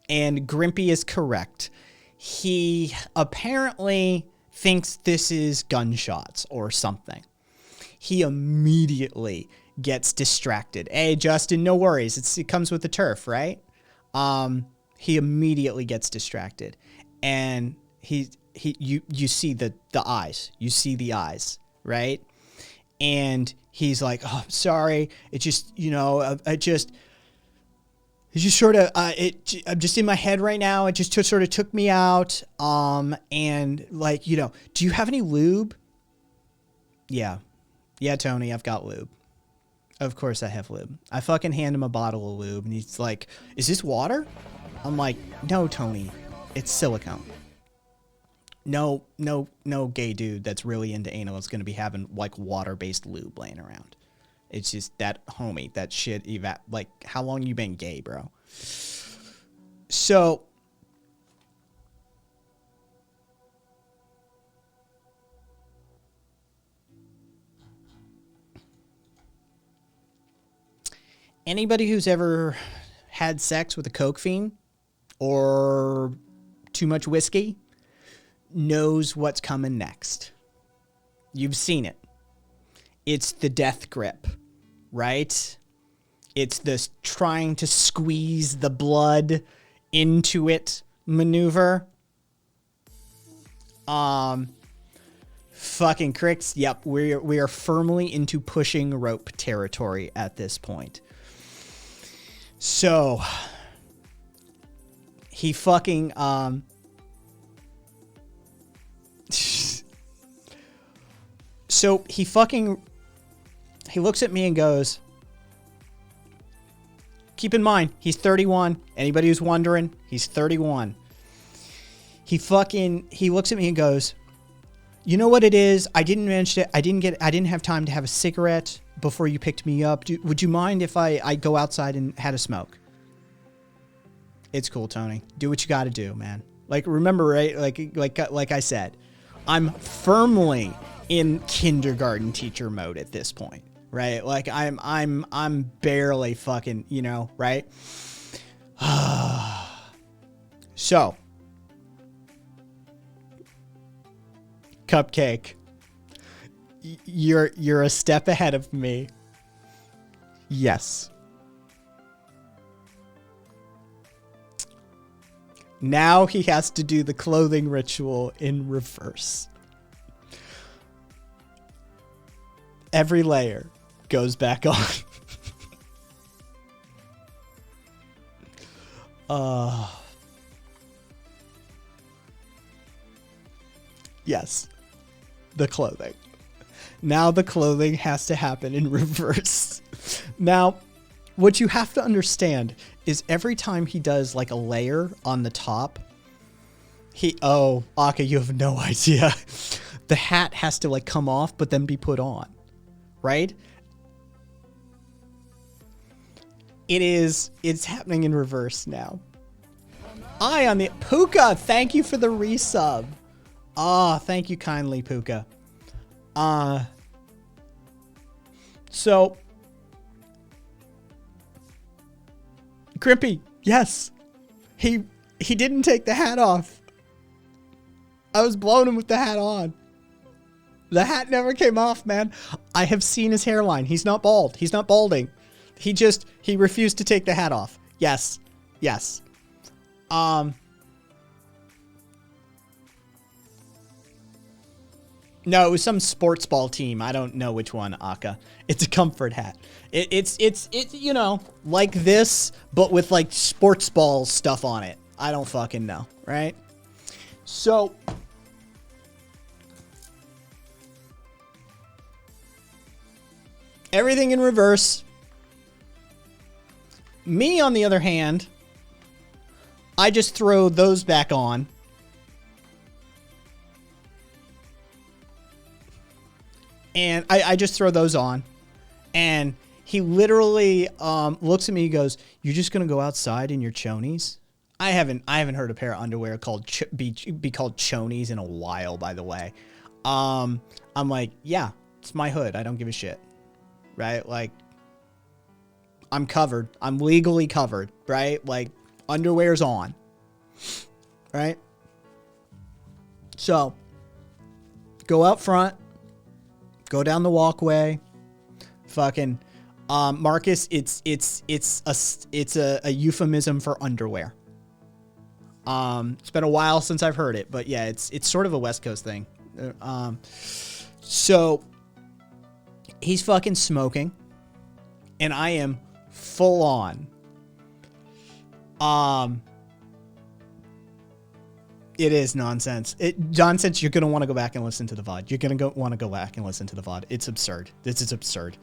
and Grimpy is correct. He apparently thinks this is gunshots or something. He immediately gets distracted. Hey, Justin, no worries. It comes with the turf, right? He immediately gets distracted and you see the eyes. You see the eyes, right? And he's like, "Oh, I'm sorry. It just, you know, it's just sort of, I'm just in my head right now. It just sort of took me out. And like, you know, do you have any lube?" Yeah. Yeah, Tony, I've got lube. Of course I have lube. I fucking hand him a bottle of lube and he's like, "Is this water?" I'm like, "No, Tony, it's silicone." No gay dude that's really into anal is going to be having like water-based lube laying around. It's just that, homie, that shit, like, how long you been gay, bro? So, anybody who's ever had sex with a coke fiend or too much whiskey knows what's coming next. You've seen it. It's the death grip, right? It's this trying to squeeze the blood into it maneuver. Fucking cricks. Yep, we are firmly into pushing rope territory at this point. So he fucking so he looks at me and goes, keep in mind, he's 31. Anybody who's wondering, he's 31. He looks at me and goes, "You know what it is? I didn't mention it. I didn't have time to have a cigarette before you picked me up. Would you mind if I go outside and had a smoke?" It's cool, Tony. Do what you got to do, man. Like, remember, right? Like I said, I'm firmly in kindergarten teacher mode at this point, right? Like I'm barely fucking, you know, right? So, Cupcake, you're a step ahead of me. Yes. Now he has to do the clothing ritual in reverse. Every layer goes back on. Yes. The clothing. Now the clothing has to happen in reverse. Now, what you have to understand is every time he does like a layer on the top, Aka, you have no idea. The hat has to like come off, but then be put on, right? It's happening in reverse now. On the Puka, thank you for the resub. Thank you kindly, Puka. So Grimpy, yes. He didn't take the hat off. I was blowing him with the hat on. The hat never came off, man. I have seen his hairline. He's not bald. He's not balding. He refused to take the hat off. Yes. Yes. No, it was some sports ball team. I don't know which one, Aka. It's a comfort hat. It's you know, like this, but with like sports ball stuff on it. I don't fucking know, right? So everything in reverse. Me, on the other hand, I just throw those back on. And I just throw those on. And he literally looks at me and goes, "You're just going to go outside in your chonies?" I haven't heard a pair of underwear called be called chonies in a while, by the way. I'm like, yeah, it's my hood. I don't give a shit. Right? Like, I'm covered. I'm legally covered, right? Like, underwear's on. Right? So, go out front. Go down the walkway. Fucking Marcus, it's a euphemism for underwear. It's been a while since I've heard it, but yeah, it's sort of a West Coast thing. So he's fucking smoking, and I am full on. It is nonsense. Nonsense. You're gonna want to go back and listen to the VOD. You're gonna want to go back and listen to the VOD. It's absurd. This is absurd.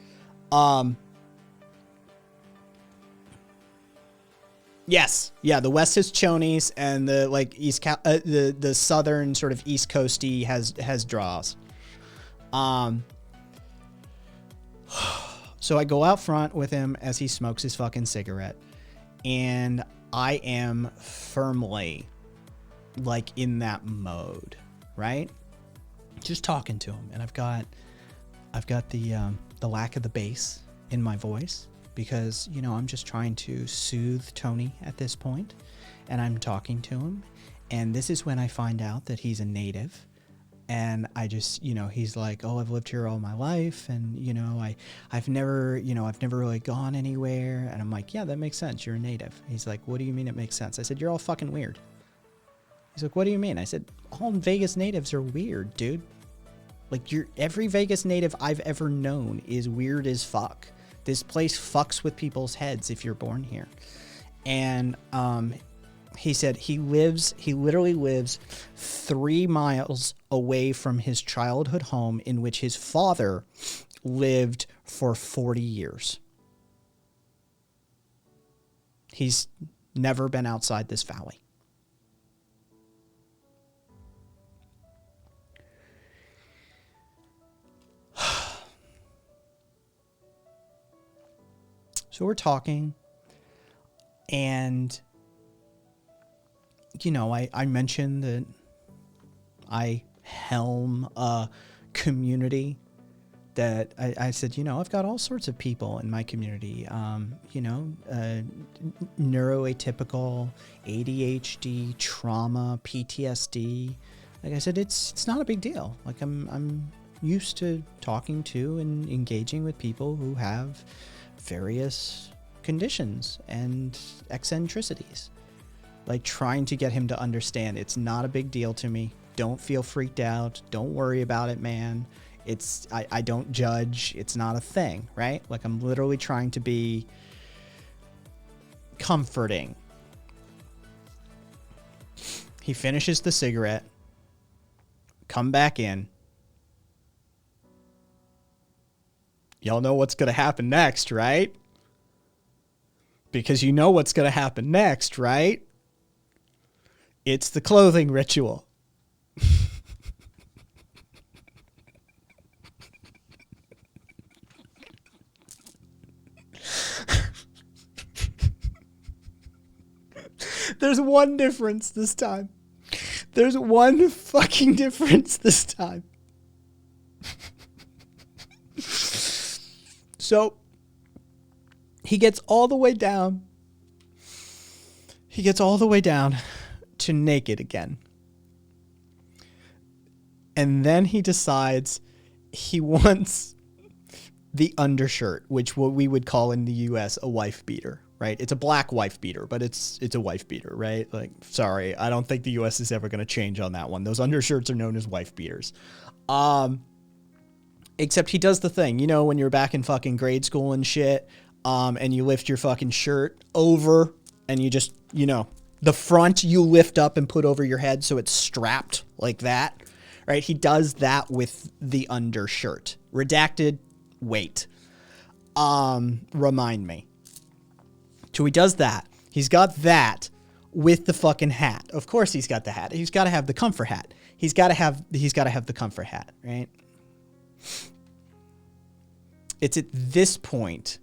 Yes. Yeah, the West has chonies, and the like the southern sort of East Coasty has draws. So I go out front with him as he smokes his fucking cigarette, and I am firmly like in that mode, right? Just talking to him, and I've got the lack of the bass in my voice, because, you know, I'm just trying to soothe Tony at this point, and I'm talking to him, and this is when I find out that he's a native, and I just, you know, he's like, "Oh, I've lived here all my life, and, you know, I've never really gone anywhere," and I'm like, "Yeah, that makes sense. You're a native." He's like, "What do you mean it makes sense?" I said, "You're all fucking weird." He's like, "What do you mean?" I said, "All Vegas natives are weird, dude. Like, every Vegas native I've ever known is weird as fuck. This place fucks with people's heads if you're born here." And he said he literally lives 3 miles away from his childhood home, in which his father lived for 40 years. He's never been outside this valley. So we're talking, and, you know, I mentioned that I helm a community that I said, you know, I've got all sorts of people in my community, you know, neuroatypical, ADHD, trauma, PTSD. Like I said, it's not a big deal. Like, I'm used to talking to and engaging with people who have various conditions and eccentricities. Like, trying to get him to understand it's not a big deal to me. Don't feel freaked out. Don't worry about it, man. I don't judge. It's not a thing, right? Like, I'm literally trying to be comforting. He finishes the cigarette, come back in. Y'all know what's going to happen next, right? Because you know what's going to happen next, right? It's the clothing ritual. There's one difference this time. There's one fucking difference this time. So he gets all the way down. He gets all the way down to naked again. And then he decides he wants the undershirt, which what we would call in the US a wife beater, right? It's a black wife beater, but it's a wife beater, right? Like, sorry, I don't think the US is ever going to change on that one. Those undershirts are known as wife beaters. Except he does the thing, you know, when you're back in fucking grade school and shit, and you lift your fucking shirt over, and you just, you know, the front you lift up and put over your head so it's strapped like that, right? He does that with the undershirt. Redacted, wait. Remind me. So he does that. He's got that with the fucking hat. Of course he's got the hat. He's got to have the comfort hat. He's got to have the comfort hat, right? It's at this point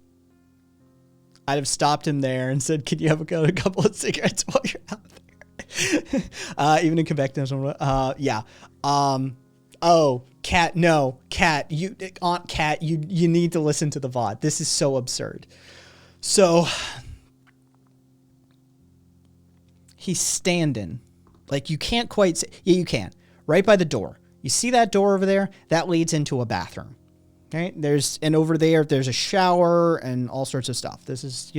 I'd have stopped him there and said, "Can you have a couple of cigarettes while you're out there?" Even in Quebec, yeah. Oh, Kat, no, Kat, Aunt Kat, you need to listen to the VOD. This is so absurd. So he's standing, like you can't quite see. Yeah, you can. Right by the door. You see that door over there? That leads into a bathroom. Right? And over there's a shower and all sorts of stuff. This is,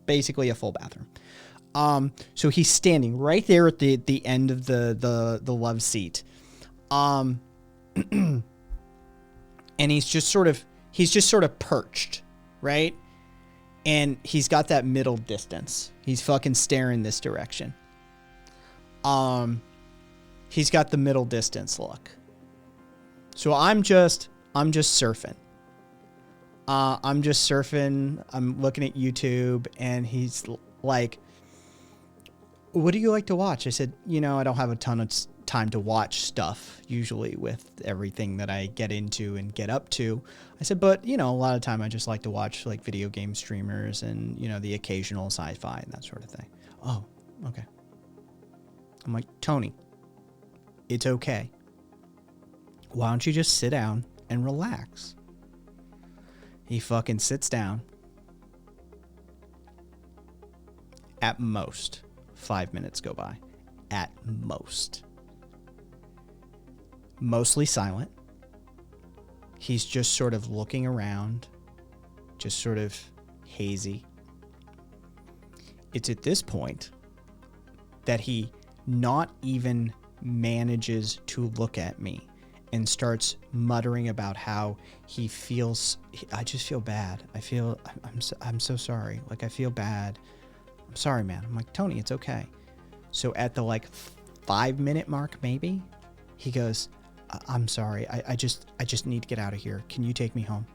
basically a full bathroom. So he's standing right there at the end of the love seat. And he's just sort of perched, right? And he's got that middle distance. He's fucking staring this direction. He's got the middle distance look. So I'm just surfing. I'm just surfing. I'm looking at YouTube, and he's like, "What do you like to watch?" I said, I don't have a ton of time to watch stuff usually with everything that I get into and get up to. I said, but a lot of time I just like to watch like video game streamers and, the occasional sci-fi and that sort of thing. Oh, okay. I'm like, Tony, it's okay. Why don't you just sit down and relax? He fucking sits down. At most, 5 minutes go by. At most. Mostly silent. He's just sort of looking around, just sort of hazy. It's at this point that he not even manages to look at me and starts muttering about how he feels. I just feel bad. I'm so sorry. Like, I feel bad. I'm sorry, man. I'm like, Tony, it's okay. So at the 5 minute mark, maybe, he goes, I'm sorry. I just need to get out of here. Can you take me home?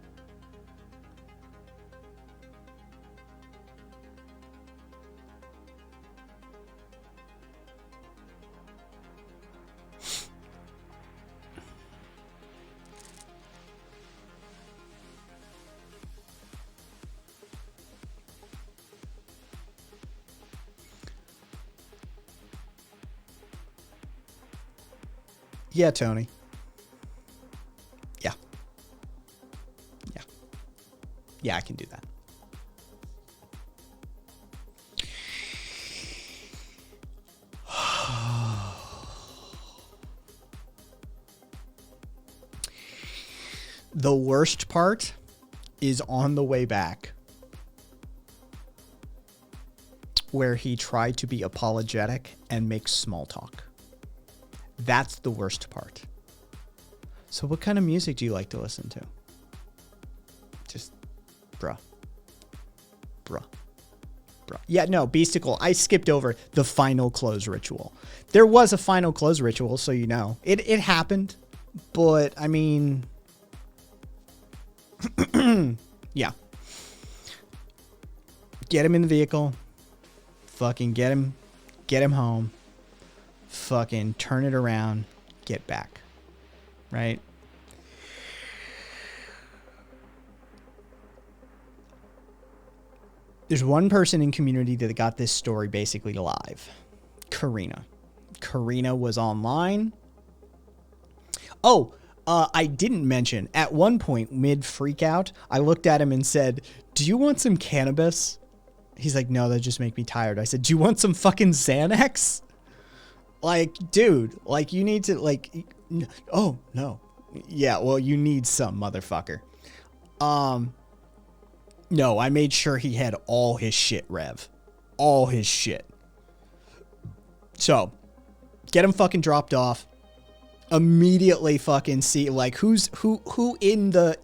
Yeah, Tony. Yeah. Yeah. Yeah, I can do that. The worst part is on the way back, where he tried to be apologetic and make small talk. That's the worst part. So what kind of music do you like to listen to? Just, bruh. Yeah, no, Beasticle, I skipped over the final close ritual. There was a final close ritual, so you know. It happened, but, I mean... yeah. Get him in the vehicle. Fucking get him home. Fucking turn it around, get back, right? There's one person in community that got this story basically live. Karina. Karina was online. Oh, I didn't mention, at one point, mid freak out, I looked at him and said, "Do you want some cannabis?" He's like, "No, that just make me tired." I said, "Do you want some fucking Xanax?" Like, dude, like, you need to, like, oh, no. Yeah, well, you need some, motherfucker. No, I made sure he had all his shit, Rev. All his shit. So, get him fucking dropped off. Immediately fucking see, like, who in the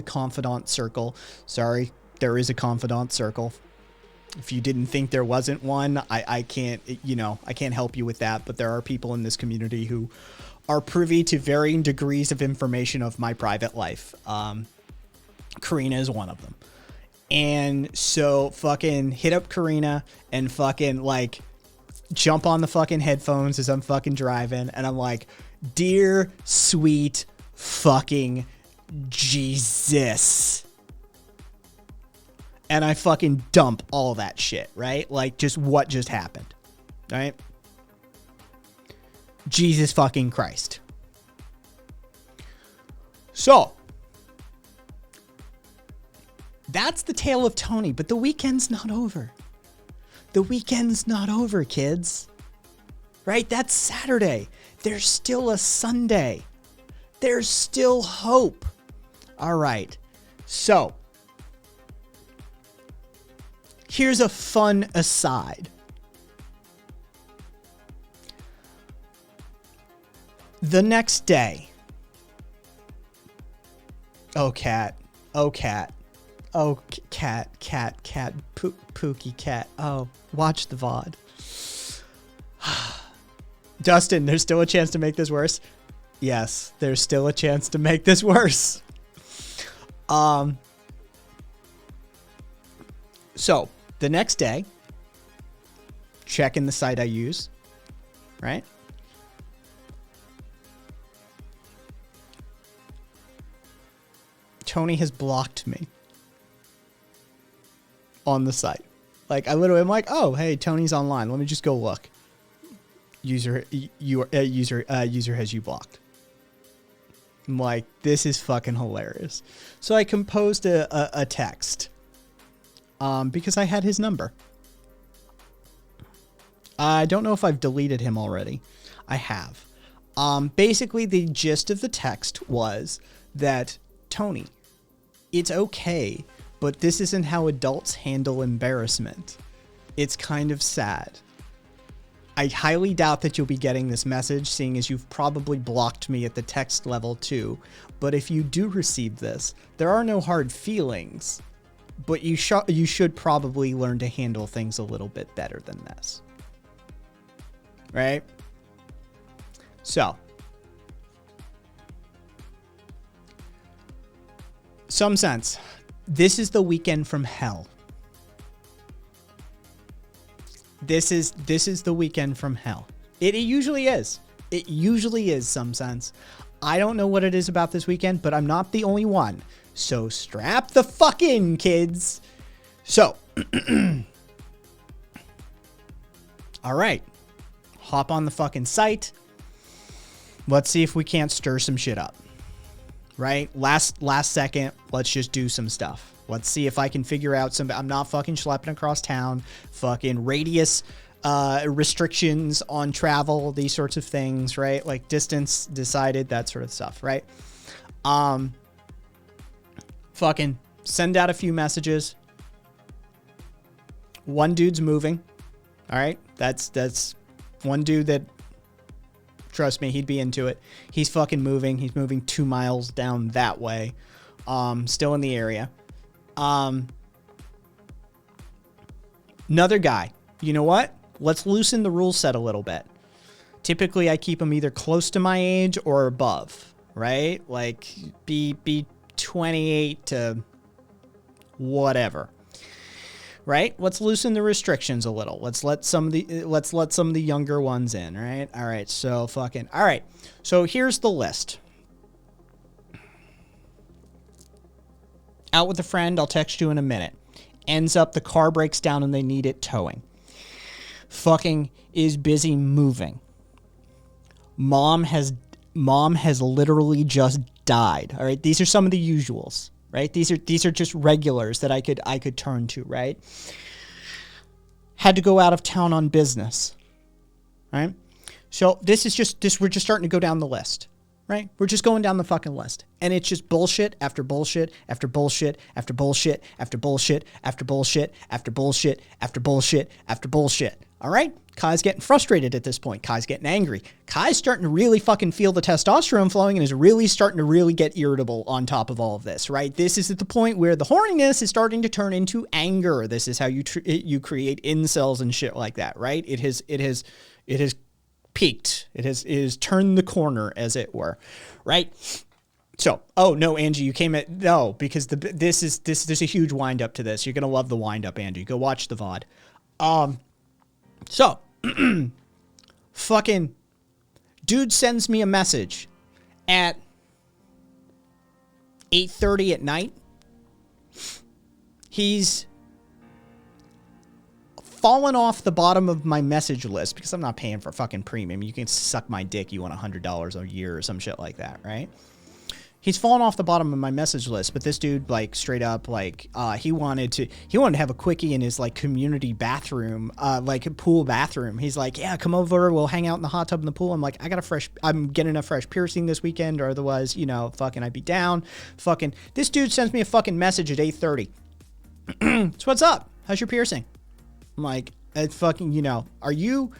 confidant circle. Sorry, there is a confidant circle. If you didn't think there wasn't one, I can't help you with that. But there are people in this community who are privy to varying degrees of information of my private life. Karina is one of them. And so fucking hit up Karina and fucking like jump on the fucking headphones as I'm fucking driving. And I'm like, dear sweet fucking Jesus. And I fucking dump all that shit, right? Like just what just happened, right? Jesus fucking Christ. So that's the tale of Tony, but the weekend's not over. The weekend's not over, kids. Right? That's Saturday. There's still a Sunday. There's still hope. All right. So, here's a fun aside. The next day. Oh, cat. Oh, cat. Oh, cat, Pookie cat. Oh, watch the VOD. Dustin, there's still a chance to make this worse. Yes, there's still a chance to make this worse. So the next day, checking the site I use, right? Tony has blocked me on the site. Like I'm like, oh, hey, Tony's online. Let me just go look. User has you blocked. I'm like, this is fucking hilarious. So I composed a text, because I had his number. I don't know if I've deleted him already. I have. Basically the gist of the text was that, Tony, it's okay, but this isn't how adults handle embarrassment. It's kind of sad. I highly doubt that you'll be getting this message, seeing as you've probably blocked me at the text level too. But if you do receive this, there are no hard feelings, but you should probably learn to handle things a little bit better than this. Right? So, some sense. This is the weekend from hell. This is the weekend from hell. It usually is. It usually is, some sense. I don't know what it is about this weekend, but I'm not the only one. So strap the fuck in, kids. So, all right. Hop on the fucking site. Let's see if we can't stir some shit up. Right? Last second, let's just do some stuff. Let's see if I can figure out some. I'm not fucking schlepping across town. Fucking radius restrictions on travel, these sorts of things, right? Like distance decided, that sort of stuff, right? Fucking send out a few messages. One dude's moving. All right? That's one dude that, trust me, he'd be into it. He's fucking moving. He's moving 2 miles down that way. Still in the area. Another guy, you know what? Let's loosen the rule set a little bit. Typically, I keep them either close to my age or above, right? Like be 28 to whatever, right? Let's loosen the restrictions a little. Let's let some of the younger ones in, right? All right. So fucking, all right. So here's the list. Out with a friend, I'll text you in a minute. Ends up the car breaks down and they need it towing. Fucking is busy moving. Mom has literally just died. All right, these are some of the usuals, right? These are just regulars that I could turn to, right? Had to go out of town on business. Right? So we're just starting to go down the list. Right? We're just going down the fucking list. And it's just bullshit after bullshit after bullshit after bullshit after bullshit after bullshit after bullshit after bullshit after bullshit. All right? Kai's getting frustrated at this point. Kai's getting angry. Kai's starting to really fucking feel the testosterone flowing and is really starting to really get irritable on top of all of this, right? This is at the point where the horniness is starting to turn into anger. This is how you create incels and shit like that, right? It has peaked. It has turned the corner, as it were, right? So, oh no, Angie, you came at no, because there's a huge wind up to this. You're gonna love the wind up, Angie. Go watch the VOD. So fucking dude sends me a message at 8:30 at night. He's fallen off the bottom of my message list because I'm not paying for fucking premium. You can suck my dick. You want $100 a year or some shit like that, right? He's fallen off the bottom of my message list, but this dude, like, straight up, like, he wanted to have a quickie in his, like, community bathroom, like, pool bathroom. He's like, yeah, come over, we'll hang out in the hot tub in the pool. I'm like, I'm getting a fresh piercing this weekend, or otherwise, you know, fucking I'd be down. Fucking, this dude sends me a fucking message at 8:30. So what's up? How's your piercing? I'm like, it's fucking, you know, are you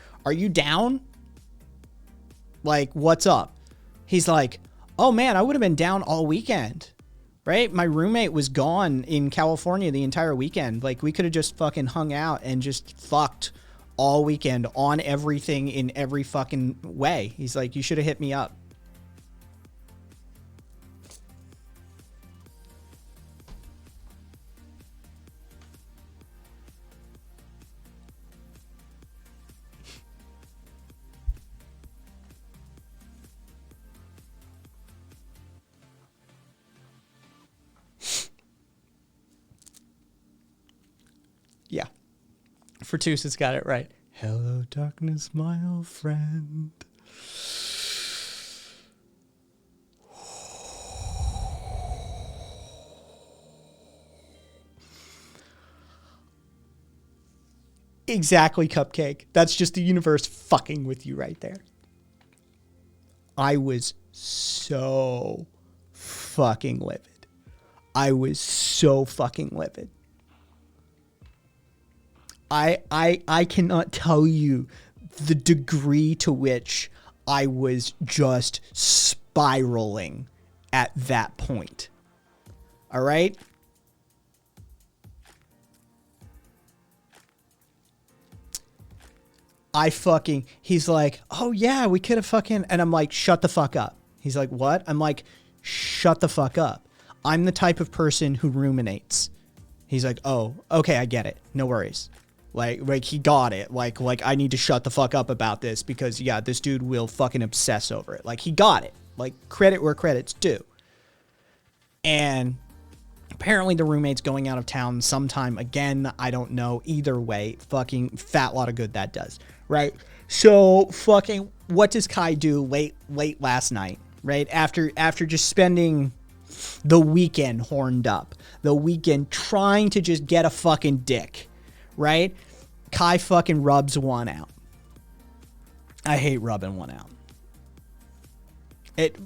down? Like, what's up? He's like, oh man, I would have been down all weekend, right? My roommate was gone in California the entire weekend. Like, we could have just fucking hung out and just fucked all weekend on everything in every fucking way. He's like, you should have hit me up. Yeah. Fertus has got it right. Hello, darkness, my old friend. Exactly, Cupcake. That's just the universe fucking with you right there. I was so fucking livid. I was so fucking livid. I cannot tell you the degree to which I was just spiraling at that point. All right? He's like, oh yeah, we could have fucking, and I'm like, shut the fuck up. He's like, what? I'm like, shut the fuck up. I'm the type of person who ruminates. He's like, oh, okay, I get it. No worries. Like he got it. Like I need to shut the fuck up about this because, yeah, this dude will fucking obsess over it. Like, he got it. Like, credit where credit's due. And apparently the roommate's going out of town sometime again. I don't know. Either way, fucking fat lot of good that does. Right? So fucking what does Kai do late last night? Right? After just spending the weekend horned up. The weekend trying to just get a fucking dick. Right? Kai fucking rubs one out. I hate rubbing one out.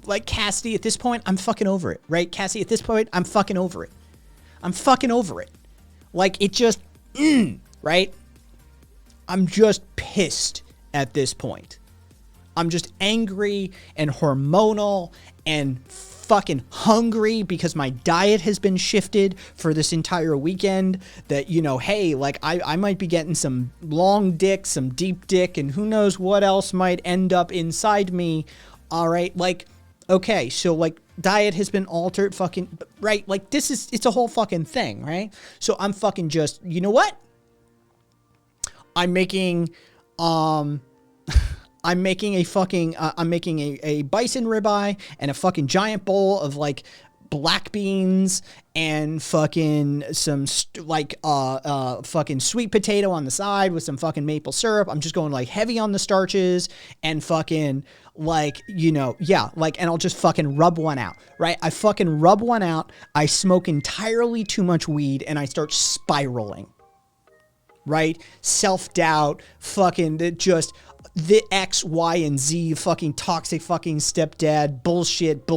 Like, Cassidy, at this point, I'm fucking over it, right? Cassidy, at this point, I'm fucking over it. I'm fucking over it. Like, it just, right? I'm just pissed at this point. I'm just angry and hormonal and fucking hungry because my diet has been shifted for this entire weekend. That, you know, hey, like, I might be getting some long dick, some deep dick, and who knows what else might end up inside me. All right, like, okay, so, like, diet has been altered, fucking, right? Like, it's a whole fucking thing, right? So I'm fucking just, you know what? I'm making a bison ribeye and a fucking giant bowl of, like, black beans and fucking some fucking sweet potato on the side with some fucking maple syrup. I'm just going, like, heavy on the starches and fucking, like, you know, yeah, like, and I'll just fucking rub one out, right? I fucking rub one out. I smoke entirely too much weed and I start spiraling, right? Self-doubt, fucking just the X, Y, and Z fucking toxic fucking stepdad bullshit,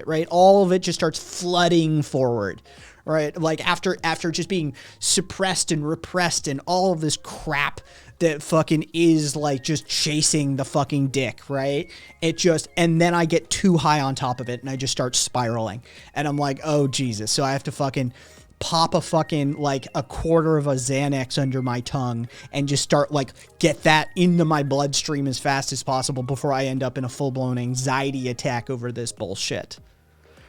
right? All of it just starts flooding forward, right? Like, after just being suppressed and repressed and all of this crap that fucking is, like, just chasing the fucking dick, right? It just, and then I get too high on top of it and I just start spiraling and I'm like, oh Jesus. So I have to fucking pop a fucking like a quarter of a Xanax under my tongue and just start like get that into my bloodstream as fast as possible before I end up in a full-blown anxiety attack over this bullshit.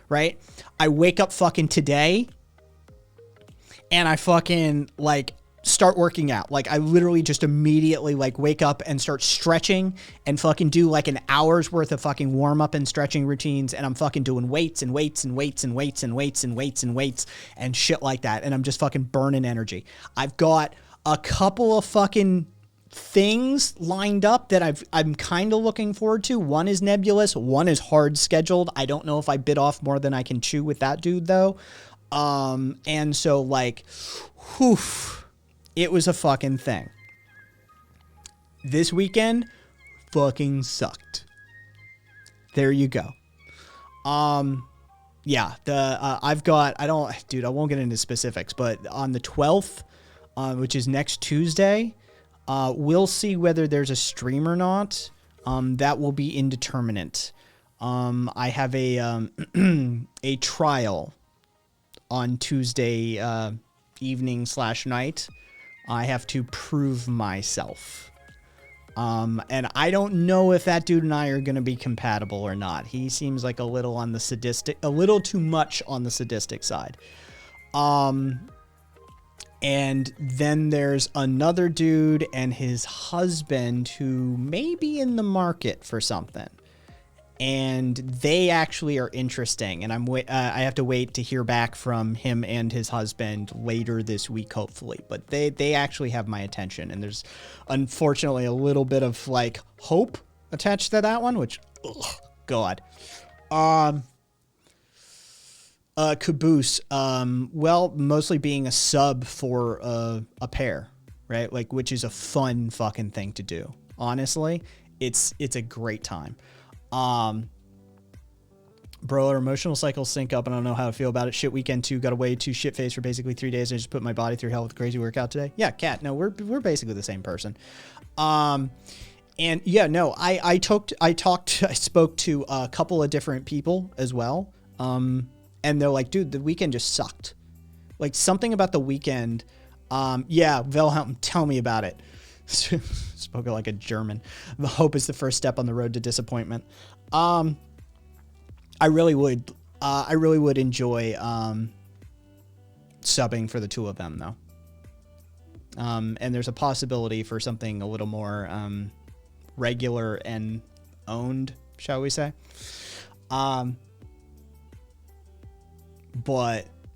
Right? I wake up fucking today and I fucking like start working out. Like I literally just immediately like wake up and start stretching and fucking do like an hour's worth of fucking warm up and stretching routines. And I'm fucking doing weights and weights and weights and weights and weights and weights and weights and shit like that. And I'm just fucking burning energy. I've got a couple of fucking things lined up that I'm kind of looking forward to. One is nebulous. One is hard scheduled. I don't know if I bit off more than I can chew with that dude though. And so like, whew. It was a fucking thing. This weekend fucking sucked. There you go. Yeah, I won't get into specifics, but on the 12th, which is next Tuesday, we'll see whether there's a stream or not. That will be indeterminate. I have a a trial on Tuesday evening/night. I have to prove myself. And I don't know if that dude and I are going to be compatible or not. He seems like a little too much on the sadistic side. And then there's another dude and his husband who may be in the market for something. And they actually are interesting, and I have to wait to hear back from him and his husband later this week, hopefully. But they actually have my attention, and there's unfortunately a little bit of like hope attached to that one, which, God. Caboose, well, mostly being a sub for a pair, right? Like, which is a fun fucking thing to do. Honestly, it's a great time. Bro, our emotional cycles sync up and I don't know how to feel about it. Shit weekend 2, got away to shit face for basically 3 days. I just put my body through hell with a crazy workout today. Yeah, Kat, no, we're basically the same person. And yeah, no, I spoke to a couple of different people as well. And they're like, dude, the weekend just sucked. Like something about the weekend. Yeah, Wilhelm, tell me about it. Spoke like a German. The hope is the first step on the road to disappointment. I really would enjoy subbing for the two of them though. And there's a possibility for something a little more regular and owned, shall we say? But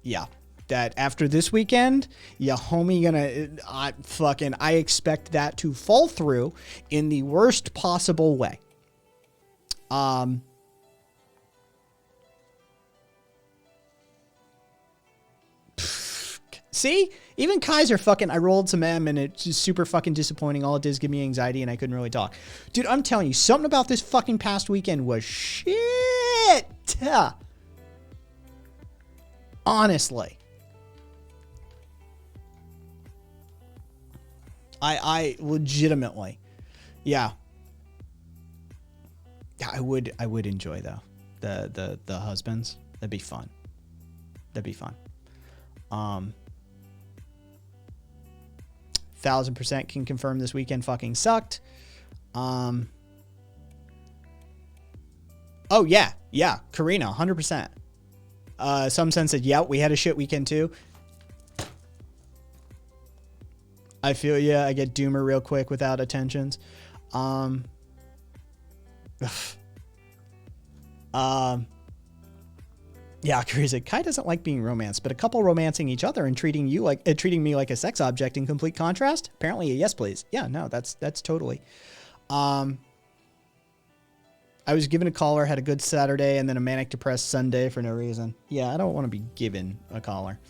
yeah. That after this weekend, yeah, homie, I expect that to fall through in the worst possible way. See, even Kaiser I rolled some M and it's just super fucking disappointing. All it did is give me anxiety and I couldn't really talk. Dude, I'm telling you, something about this fucking past weekend was shit. Honestly. I legitimately, yeah, I would enjoy though the husbands. That'd be fun. 1000% can confirm this weekend fucking sucked. Oh yeah, Karina, 100%. Some sense said, yeah, we had a shit weekend too. I feel, yeah, I get doomer real quick without attentions. Yeah, Crazy. Kai doesn't like being romanced, but a couple romancing each other and treating me like a sex object in complete contrast. Apparently, a yes, please. Yeah, no, that's totally. I was given a collar, had a good Saturday, and then a manic depressed Sunday for no reason. Yeah, I don't want to be given a collar.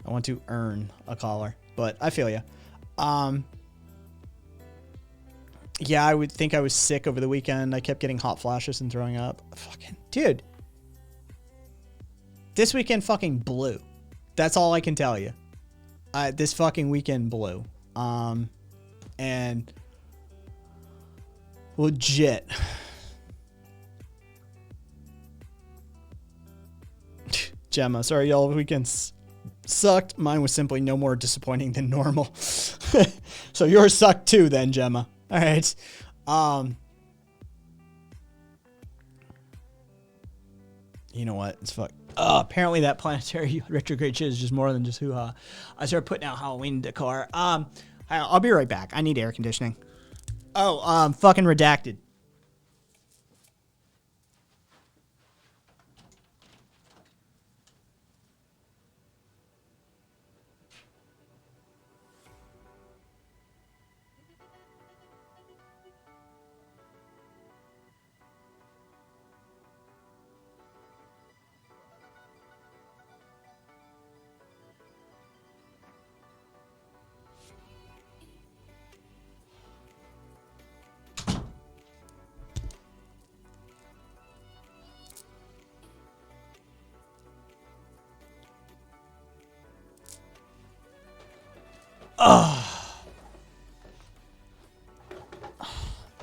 I want to earn a collar, but I feel you. Yeah, I would think I was sick over the weekend. I kept getting hot flashes and throwing up. Fucking dude. This weekend fucking blew. That's all I can tell you. This fucking weekend blew. And legit. Gemma, sorry, y'all weekends sucked. Mine was simply no more disappointing than normal. So yours sucked too then, Gemma. All right. You know what? It's fuck. Apparently that planetary retrograde shit is just more than just hoo-ha. I started putting out Halloween decor. I'll be right back. I need air conditioning. Oh, fucking redacted.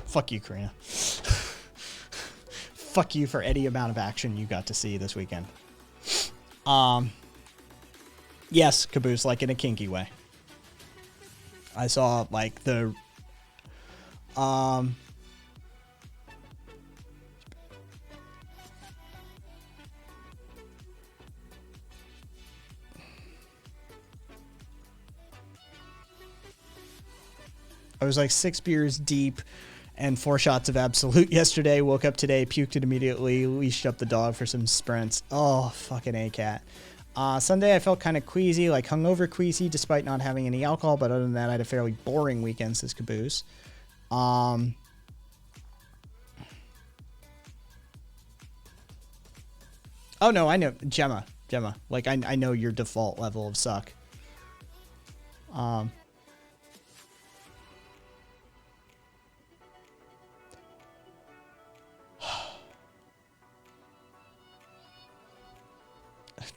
Fuck you, Karina. Fuck you for any amount of action you got to see this weekend. Yes, Caboose, like in a kinky way. I saw like the I was like 6 beers deep and 4 shots of Absolute yesterday. Woke up today, puked it immediately, leashed up the dog for some sprints. Oh, fucking A-cat. Sunday, I felt kind of queasy, like hungover queasy, despite not having any alcohol. But other than that, I had a fairly boring weekend, says Caboose. Oh, no, I know. Gemma. Like, I know your default level of suck.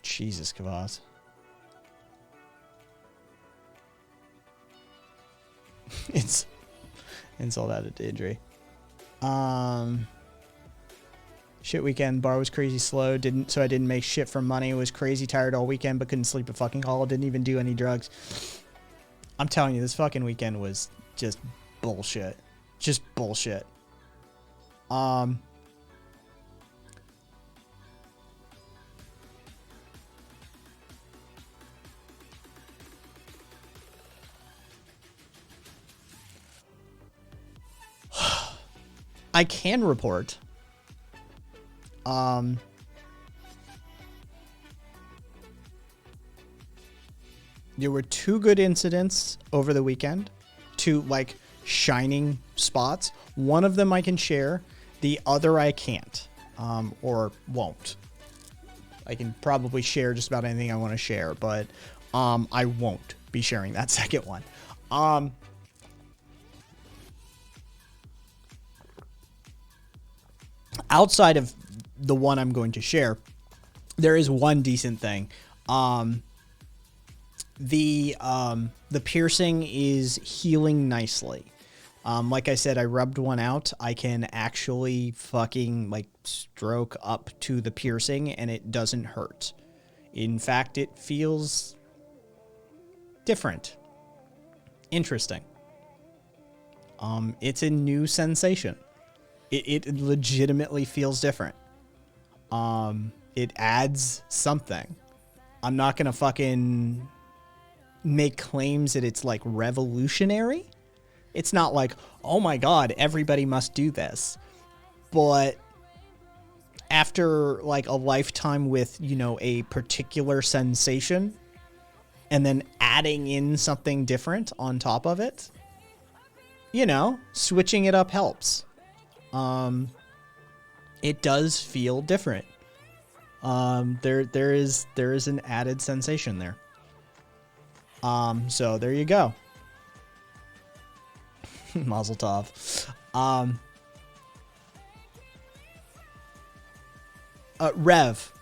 Jesus, Kavaz. It's all out of injury. Shit weekend. Bar was crazy slow. So I didn't make shit for money. Was crazy tired all weekend, but couldn't sleep a fucking all. Didn't even do any drugs. I'm telling you, this fucking weekend was just bullshit. Just bullshit. I can report. There were 2 good incidents over the weekend. 2 like shining spots. One of them I can share. The other I can't. Or won't. I can probably share just about anything I want to share, but I won't be sharing that second one. Outside of the one I'm going to share, there is one decent thing. The piercing is healing nicely. Like I said, I rubbed one out. I can actually fucking like stroke up to the piercing and it doesn't hurt. In fact, it feels different. Interesting. It's a new sensation. It legitimately feels different. It adds something. I'm not gonna fucking make claims that it's like revolutionary. It's not like, oh my god, everybody must do this. But after like a lifetime with, you know, a particular sensation and then adding in something different on top of it, you know, switching it up helps. It does feel different. There is an added sensation there. So there you go. Mazel tov. Rev.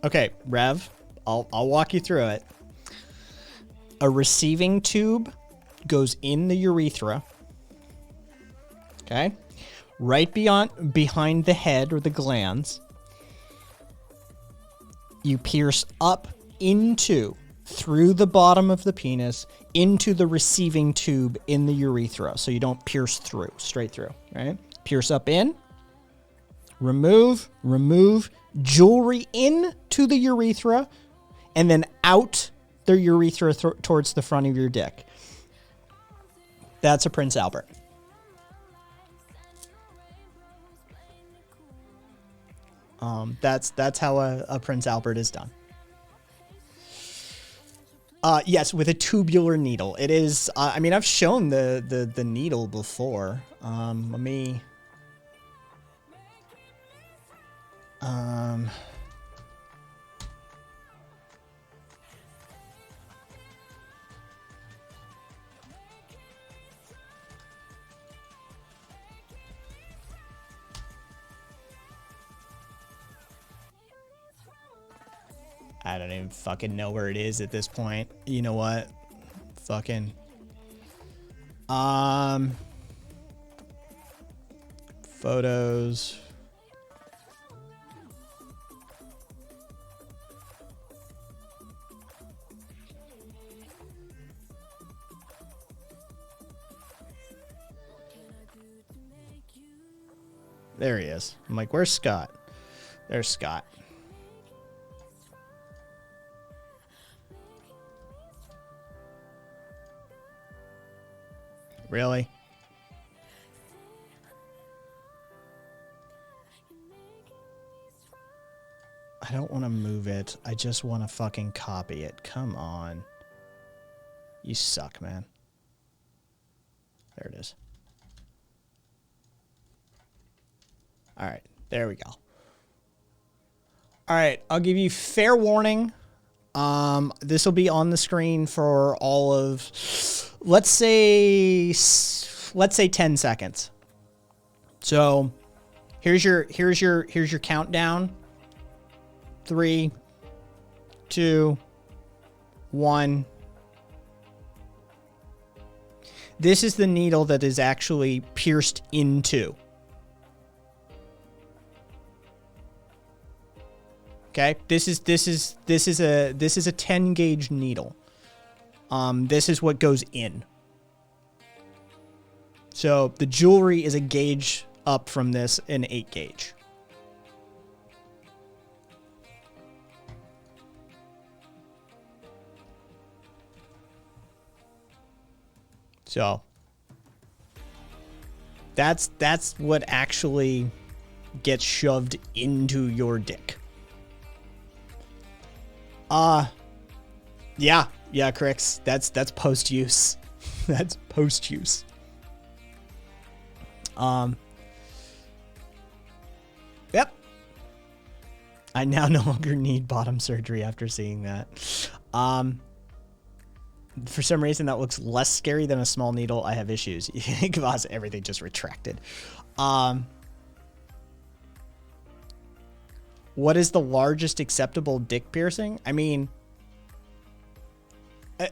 Okay, Rev. I'll walk you through it. A receiving tube goes in the urethra. Okay? Right behind the head or the glands. you pierce up into, through the bottom of the penis, into the receiving tube in the urethra. So you don't pierce through, straight through, right? Pierce up in, remove, jewelry into the urethra, and then out the urethra towards the front of your dick. That's a Prince Albert. That's how a Prince Albert is done. Yes, with a tubular needle. It is. I mean, I've shown the needle before. Let me. I don't even fucking know where it is at this point. You know what? Fucking. Photos. There he is. I'm like, where's Scott? There's Scott. Really? I don't want to move it. I just want to fucking copy it. Come on. You suck, man. There it is. All right. There we go. All right. I'll give you fair warning. This will be on the screen for all of, let's say 10 seconds. So here's your countdown. 3, 2, 1. This is the needle that is actually pierced into. Okay, this is a 10 gauge needle. This is what goes in. So the jewelry is a gauge up from this, an 8 gauge. So that's what actually gets shoved into your dick. Yeah, Crix. That's post-use. That's post-use. Yep. I now no longer need bottom surgery after seeing that. For some reason that looks less scary than a small needle. I have issues. Everything just retracted. What is the largest acceptable dick piercing? I mean,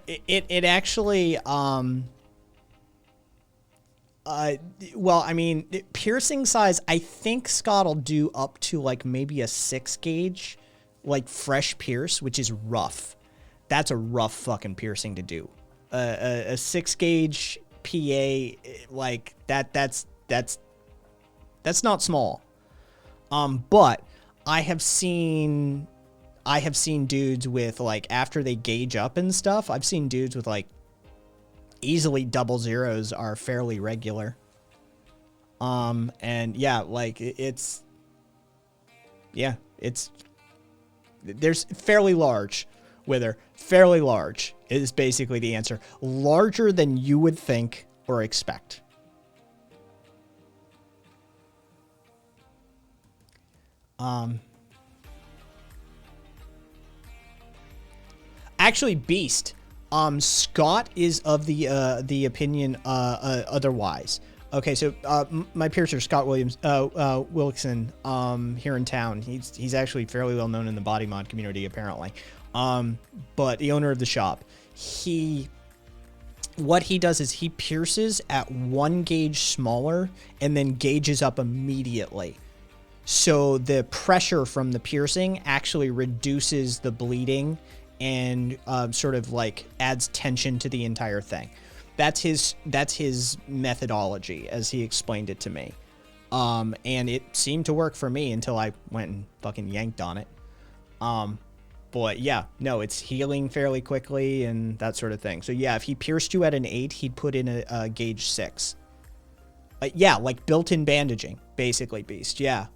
it actually, well, I mean, piercing size, I think Scott will do up to like maybe a 6 gauge, like fresh pierce, which is rough. That's a rough fucking piercing to do. A 6 gauge PA, like that's not small. But I have seen dudes with like, after they gauge up and stuff, I've seen dudes with like easily double zeros are fairly regular. And yeah, like there's fairly large with her. Fairly large is basically the answer. Larger than you would think or expect. Actually, Beast. Scott is of the opinion otherwise. Okay, so my piercer, Scott Wilson, here in town. He's actually fairly well known in the body mod community, apparently. But the owner of the shop, what he does is he pierces at 1 gauge smaller and then gauges up immediately. So the pressure from the piercing actually reduces the bleeding and sort of like adds tension to the entire thing. That's his methodology as he explained it to me. And it seemed to work for me until I went and fucking yanked on it. But yeah, no, it's healing fairly quickly and that sort of thing. So yeah, if he pierced you at an 8, he'd put in a gauge 6. Yeah, like built-in bandaging, basically, Beast. Yeah.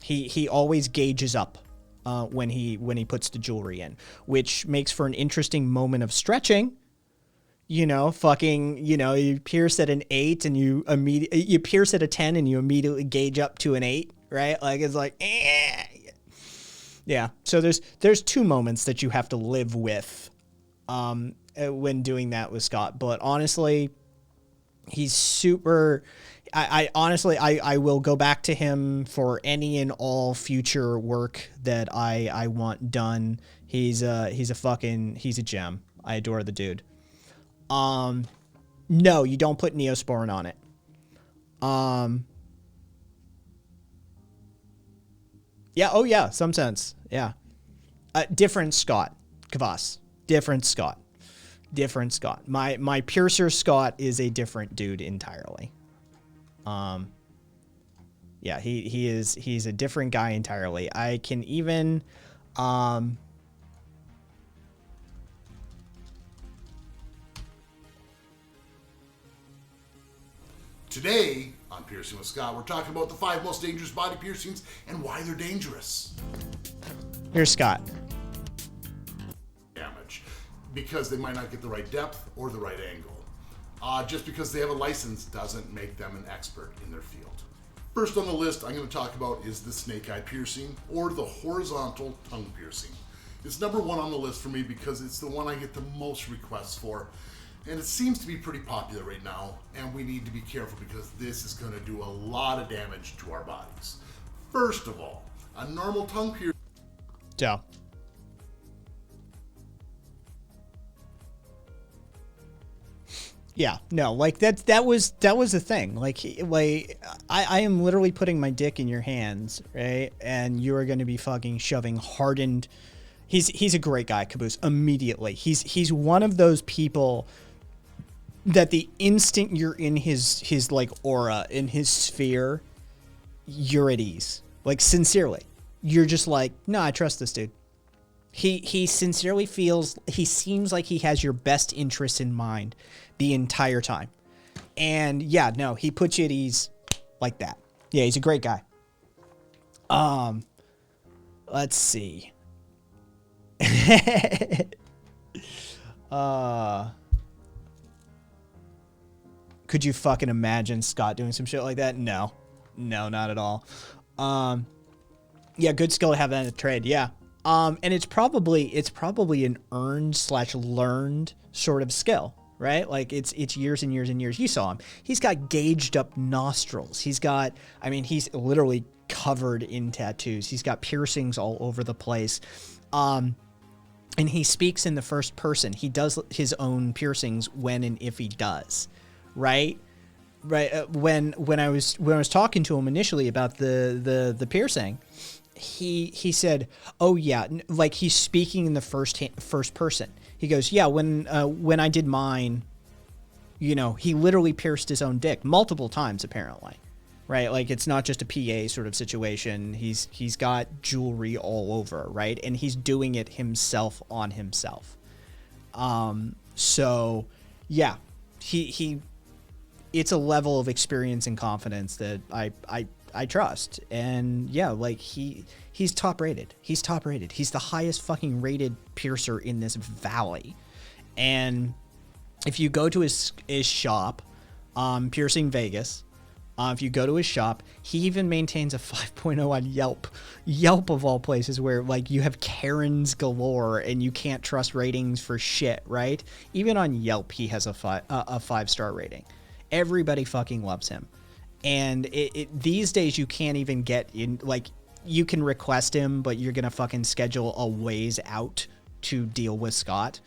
He always gauges up when he puts the jewelry in, which makes for an interesting moment of stretching. You know, fucking, you know, you pierce at an 8 and you pierce at a 10 and you immediately gauge up to an 8, right? Like it's like, eh. Yeah. So there's 2 moments that you have to live with when doing that with Scott. But honestly, he's super. I honestly will go back to him for any and all future work that I want done. He's a gem. I adore the dude. No, you don't put Neosporin on it. Yeah, oh yeah, some sense. Yeah. Different Scott. Kvass. Different Scott. My piercer Scott is a different dude entirely. Yeah, he's a different guy entirely. I can even Today on Piercing with Scott, we're talking about the 5 most dangerous body piercings and why they're dangerous. Here's Scott. Damage. Because they might not get the right depth or the right angle. Just because they have a license doesn't make them an expert in their field. First on the list I'm going to talk about is the snake eye piercing, or the horizontal tongue piercing. It's number 1 on the list for me because it's the one I get the most requests for. And it seems to be pretty popular right now, and we need to be careful because this is going to do a lot of damage to our bodies. First of all, a normal tongue piercing. Yeah. Yeah, no, like that was the thing. Like I am literally putting my dick in your hands, right? And you are going to be fucking shoving hardened. He's a great guy, Caboose. Immediately, he's one of those people that the instant you're in his like aura, in his sphere, you're at ease. Like sincerely, you're just like, no, I trust this dude. He sincerely he seems like he has your best interests in mind the entire time. And yeah, no, he puts you at ease like that. Yeah, he's a great guy. Let's see. Could you fucking imagine Scott doing some shit like that? No, not at all. Yeah, good skill to have that in a trade. Yeah. And it's probably an earned/learned sort of skill, right? Like it's years and years and years. You saw him. He's got gauged up nostrils. He's literally covered in tattoos. He's got piercings all over the place. And he speaks in the first person. He does his own piercings when and if he does, right? Right. When I was talking to him initially about the piercing, he said, "Oh yeah," like he's speaking in the first person. He goes, "Yeah, when I did mine, you know, he literally pierced his own dick multiple times apparently." Right? Like it's not just a PA sort of situation. He's got jewelry all over, right? And he's doing it himself on himself. So yeah, he it's a level of experience and confidence that I trust. And yeah, like he's top rated. He's top rated. He's the highest fucking rated piercer in this valley. And if you go to his shop, Piercing Vegas, if you go to his shop, he even maintains a 5.0 on Yelp. Yelp of all places, where like you have Karens galore and you can't trust ratings for shit, right? Even on Yelp, he has a 5-star rating. Everybody fucking loves him. And these days you can't even get in, like you can request him, but you're going to fucking schedule a ways out to deal with Scott.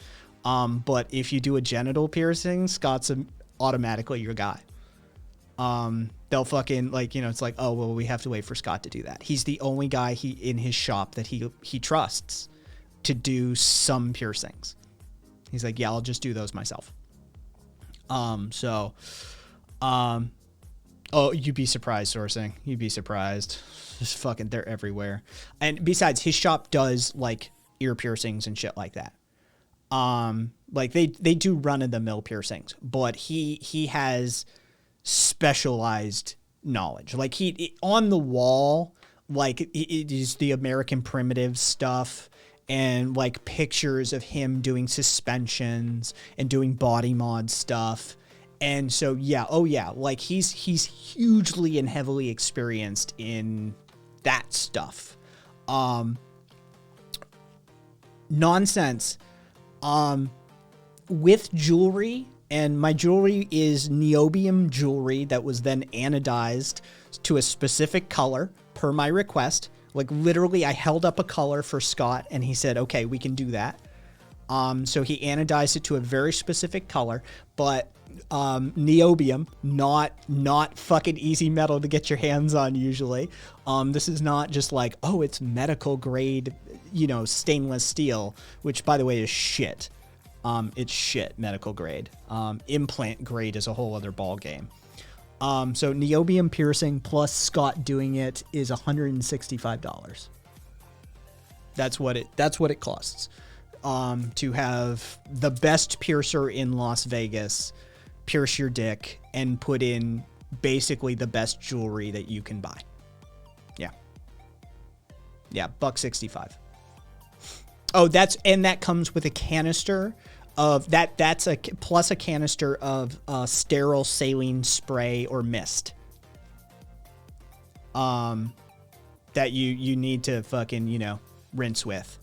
But if you do a genital piercing, Scott's automatically your guy. They'll fucking like, you know, it's like, oh, well, we have to wait for Scott to do that. He's the only guy in his shop that he trusts to do some piercings. He's like, yeah, I'll just do those myself. Oh, you'd be surprised, sourcing. You'd be surprised. Just fucking, they're everywhere. And besides, his shop does like ear piercings and shit like that. Like they do run of the mill piercings, but he has specialized knowledge. Like on the wall, like it is the American Primitive stuff and like pictures of him doing suspensions and doing body mod stuff. And so, yeah, like he's hugely and heavily experienced in that stuff. Nonsense. With jewelry, and my jewelry is niobium jewelry that was then anodized to a specific color per my request. Like literally I held up a color for Scott and he said, okay, we can do that. So he anodized it to a very specific color, but niobium, not fucking easy metal to get your hands on usually. This is not just like, oh, it's medical grade, you know, stainless steel, which by the way is shit. It's shit, medical grade. Implant grade is a whole other ball game. So niobium piercing plus Scott doing it is $165. That's what it costs. To have the best piercer in Las Vegas pierce your dick and put in basically the best jewelry that you can buy. Yeah, $165. Oh, that comes with a canister of that's a plus a canister of sterile saline spray or mist. That you need to fucking, you know, rinse with.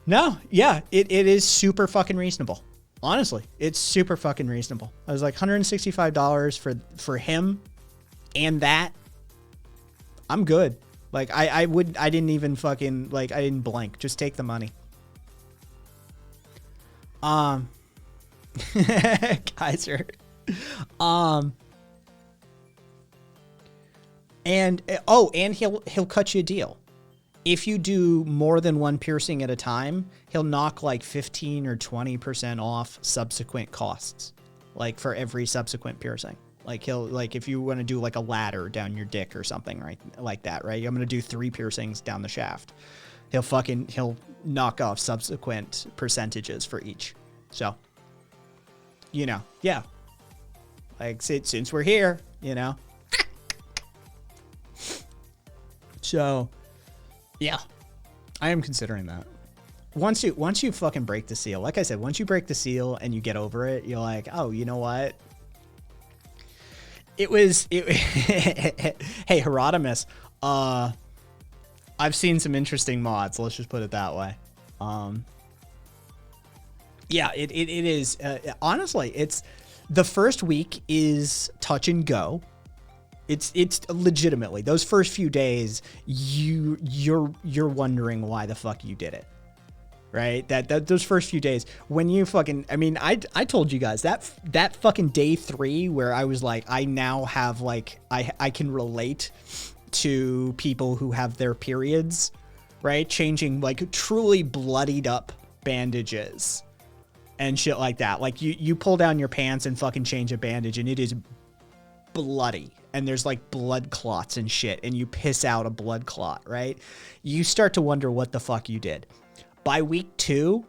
No, yeah, it is super fucking reasonable. Honestly, it's super fucking reasonable. I was like $165 for him and that. I'm good. Like I didn't even fucking like I didn't blink. Just take the money. Kaiser. And he'll cut you a deal. If you do more than one piercing at a time, he'll knock like 15 or 20% off subsequent costs, like for every subsequent piercing. Like if you want to do like a ladder down your dick or something, right? Like that, right? I'm going to do 3 piercings down the shaft. He'll knock off subsequent percentages for each. So, you know, yeah. Like since we're here, you know. So, yeah, I am considering that. Once you fucking break the seal, like I said, once you break the seal and you get over it, you're like, oh, you know what? Hey, Herodomus, I've seen some interesting mods. Let's just put it that way. Yeah, it is. Honestly, it's the first week is touch and go. It's legitimately those first few days you're wondering why the fuck you did it, right? That those first few days when you fucking, I mean, I told you guys that fucking day 3 where I was like, I now have like I can relate to people who have their periods, right? Changing like truly bloodied up bandages and shit like that. Like you pull down your pants and fucking change a bandage and it is bloody. And there's like blood clots and shit, and you piss out a blood clot, right? You start to wonder what the fuck you did. By week 2,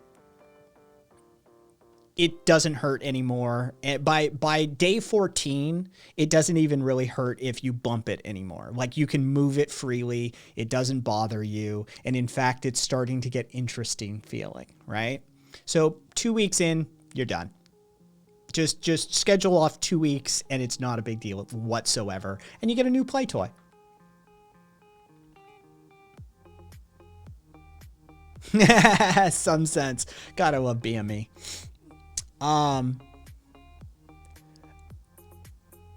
it doesn't hurt anymore. And by day 14, it doesn't even really hurt if you bump it anymore. Like you can move it freely. It doesn't bother you. And in fact, it's starting to get interesting feeling, right? So 2 weeks in, you're done. Just schedule off 2 weeks and it's not a big deal whatsoever. And you get a new play toy. Some sense. God, I love BME.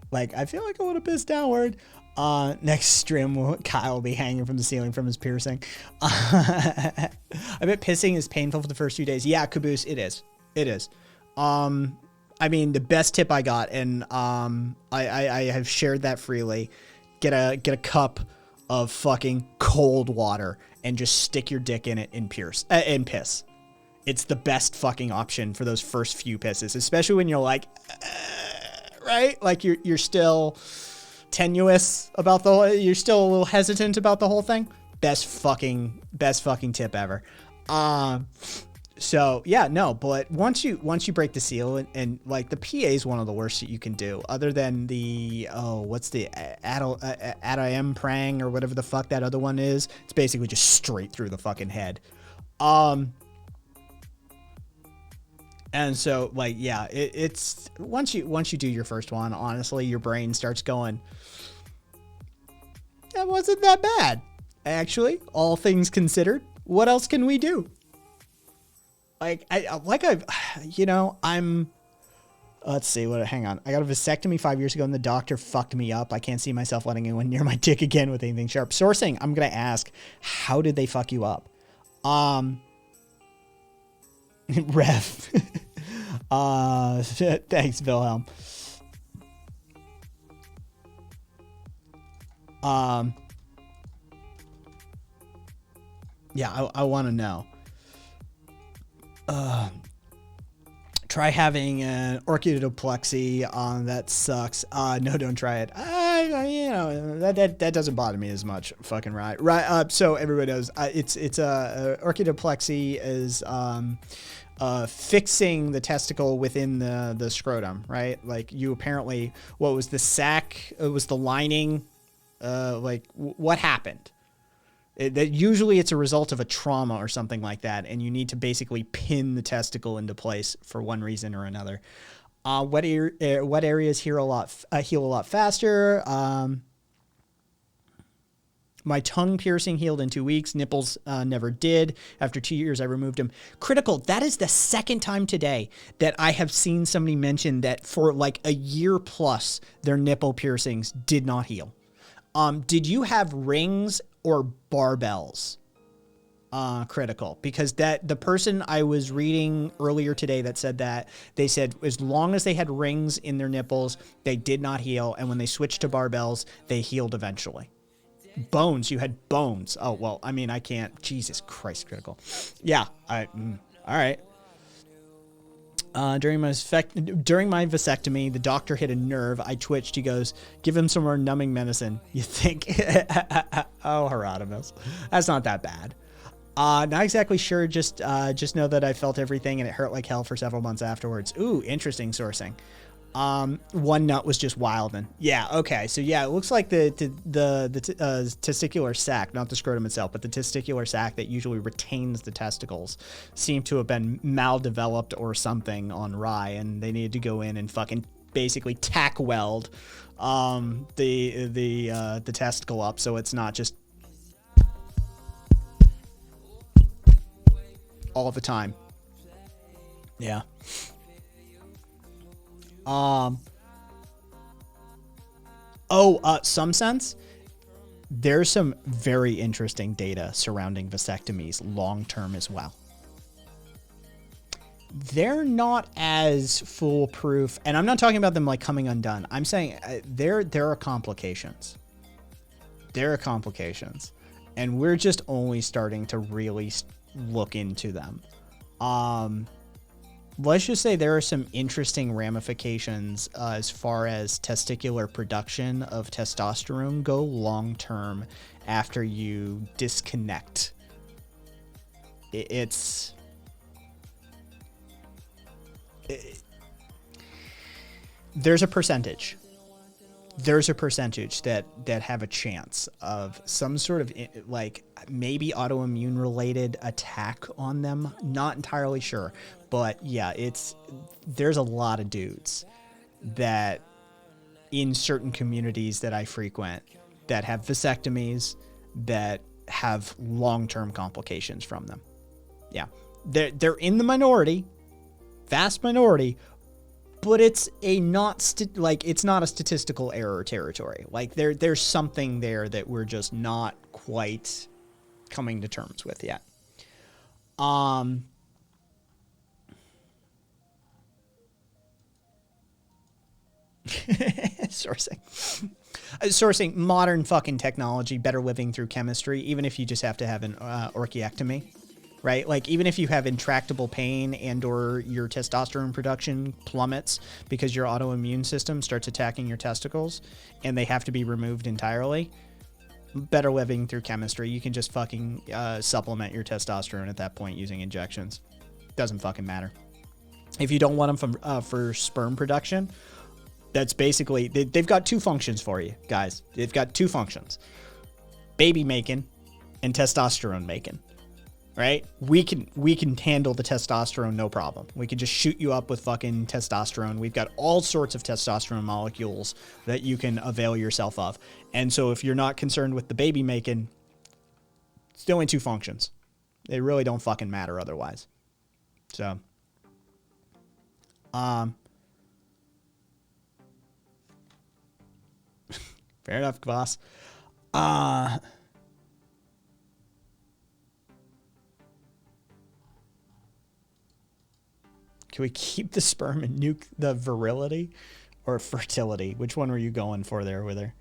Like, I feel like I want to piss downward. Next stream, Kyle will be hanging from the ceiling from his piercing. I bet pissing is painful for the first few days. Yeah, Caboose, it is. It is. I mean, the best tip I got, and I have shared that freely. Get a cup of fucking cold water and just stick your dick in it and piss. It's the best fucking option for those first few pisses, especially when you're like, right? Like you're still tenuous about you're still a little hesitant about the whole thing. Best fucking tip ever. So yeah, no, but once you break the seal and like the PA is one of the worst that you can do, other than the what's the Adam Prang or whatever the fuck that other one is. It's basically just straight through the fucking head. And so like yeah, it's once you do your first one, honestly, your brain starts going, that wasn't that bad, actually. All things considered, what else can we do? Let's see hang on. I got a vasectomy 5 years ago and the doctor fucked me up. I can't see myself letting anyone near my dick again with anything sharp. Sourcing, I'm going to ask, how did they fuck you up? Rev. Thanks, Wilhelm. Yeah, I want to know. Try having an orchidoplexy. That sucks. No, don't try it. That doesn't bother me as much. Fucking right. So everybody knows. It's orchidoplexy is fixing the testicle within the scrotum, right? Like you apparently, what was the sac? It was the lining. What happened? That usually it's a result of a trauma or something like that, and you need to basically pin the testicle into place for one reason or another. What areas heal a lot faster? My tongue piercing healed in 2 weeks. Nipples never did. After 2 years, I removed them. Critical. That is the second time today that I have seen somebody mention that for like a year plus, their nipple piercings did not heal. Did you have rings or barbells? Critical, because the person I was reading earlier today that said that, they said as long as they had rings in their nipples, they did not heal. And when they switched to barbells, they healed eventually. Bones, you had bones. Oh, well, I mean, I can't. Jesus Christ, Critical. Yeah, all right. During my vasectomy, the doctor hit a nerve. I twitched. He goes, give him some more numbing medicine. You think? Oh, Hieronymus. That's not that bad. Not exactly sure. Just know that I felt everything and it hurt like hell for several months afterwards. Ooh, interesting sourcing. One nut was just wildin'. Yeah, okay. So yeah, it looks like the testicular sac, not the scrotum itself, but the testicular sac that usually retains the testicles, seemed to have been maldeveloped or something on Rye, and they needed to go in and fucking basically tack weld the testicle up so it's not just all the time. Yeah. Some sense. There's some very interesting data surrounding vasectomies long-term as well. They're not as foolproof, and I'm not talking about them like coming undone. I'm saying there are complications. There are complications, and we're just only starting to really look into them. Let's just say there are some interesting ramifications as far as testicular production of testosterone go long-term after you disconnect. There's a percentage. There's a percentage that have a chance of some sort of like maybe autoimmune related attack on them. Not entirely sure, but yeah, there's a lot of dudes that in certain communities that I frequent that have vasectomies that have long-term complications from them. Yeah, they're in the minority, vast minority, but it's a it's not a statistical error territory. Like there's something there that we're just not quite coming to terms with yet. Sourcing modern fucking technology, better living through chemistry, even if you just have to have an orchiectomy, right? Like even if you have intractable pain and or your testosterone production plummets because your autoimmune system starts attacking your testicles and they have to be removed entirely, better living through chemistry. You can just fucking supplement your testosterone at that point using injections. Doesn't fucking matter. If you don't want them for sperm production, that's basically, they've got two functions for you, guys. They've got two functions. Baby making and testosterone making, right? We can handle the testosterone, no problem. We can just shoot you up with fucking testosterone. We've got all sorts of testosterone molecules that you can avail yourself of. And so if you're not concerned with the baby making, it's the only two functions. They really don't fucking matter otherwise. So, fair enough, boss. Can we keep the sperm and nuke the virility or fertility? Which one were you going for there with her?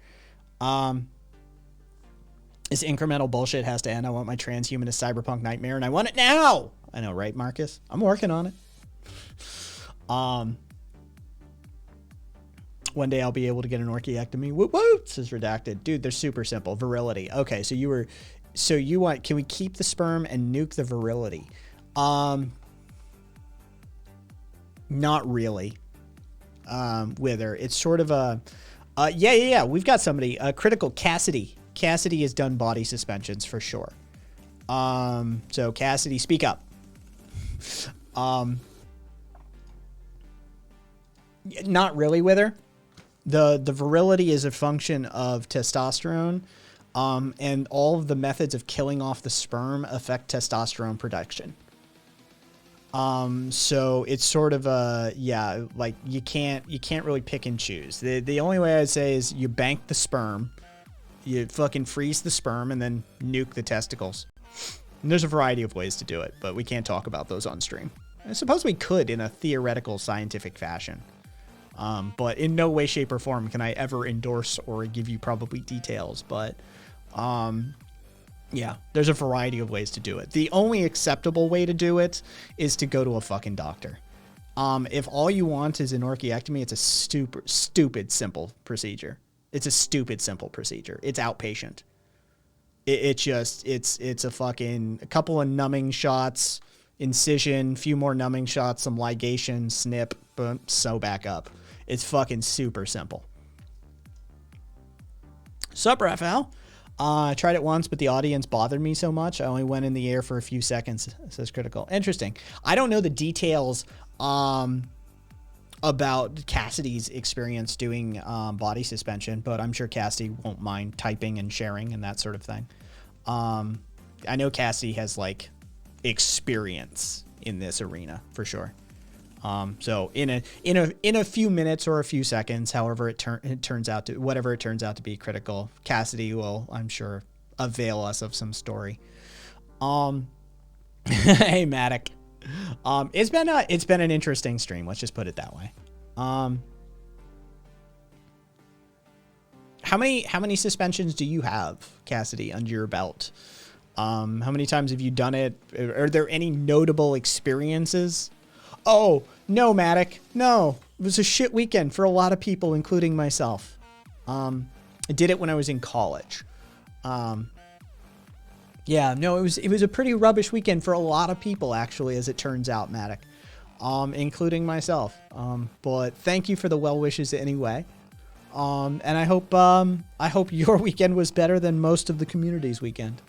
This incremental bullshit has to end. I want my transhumanist cyberpunk nightmare and I want it now. I know, right, Marcus? I'm working on it. One day I'll be able to get an orchiectomy. Whoop whoop, says Redacted. Dude, they're super simple. Virility. Okay, so you want, can we keep the sperm and nuke the virility? Not really. With her. It's sort of a, yeah. We've got somebody, Critical Cassidy. Cassidy has done body suspensions for sure. So Cassidy, speak up. Not really with her. The virility is a function of testosterone, and all of the methods of killing off the sperm affect testosterone production. So it's sort of a, yeah, like you can't really pick and choose. The only way I'd say is you bank the sperm, you fucking freeze the sperm, and then nuke the testicles. And there's a variety of ways to do it, but we can't talk about those on stream. I suppose we could in a theoretical scientific fashion. But in no way, shape, or form can I ever endorse or give you probably details. But, yeah, there's a variety of ways to do it. The only acceptable way to do it is to go to a fucking doctor. If all you want is an orchiectomy, it's a stupid, simple procedure. It's a stupid, simple procedure. It's outpatient. It's a fucking, a couple of numbing shots, incision, few more numbing shots, some ligation, snip, boom, sew back up. It's fucking super simple. Sup, Raphael? I tried it once, but the audience bothered me so much. I only went in the air for a few seconds, says Critical. Interesting. I don't know the details about Cassidy's experience doing body suspension, but I'm sure Cassidy won't mind typing and sharing and that sort of thing. I know Cassidy has like experience in this arena for sure. So in a few minutes or a few seconds, however it turns out to, whatever it turns out to be, Critical, Cassidy will, I'm sure, avail us of some story. Hey Matic. It's been an interesting stream. Let's just put it that way. How many suspensions do you have, Cassidy, under your belt? How many times have you done it? Are there any notable experiences? Oh, no, Matic. No. It was a shit weekend for a lot of people, including myself. I did it when I was in college. Yeah, no, it was a pretty rubbish weekend for a lot of people, actually, as it turns out, Matic. Including myself. But thank you for the well wishes anyway. And I hope your weekend was better than most of the community's weekend.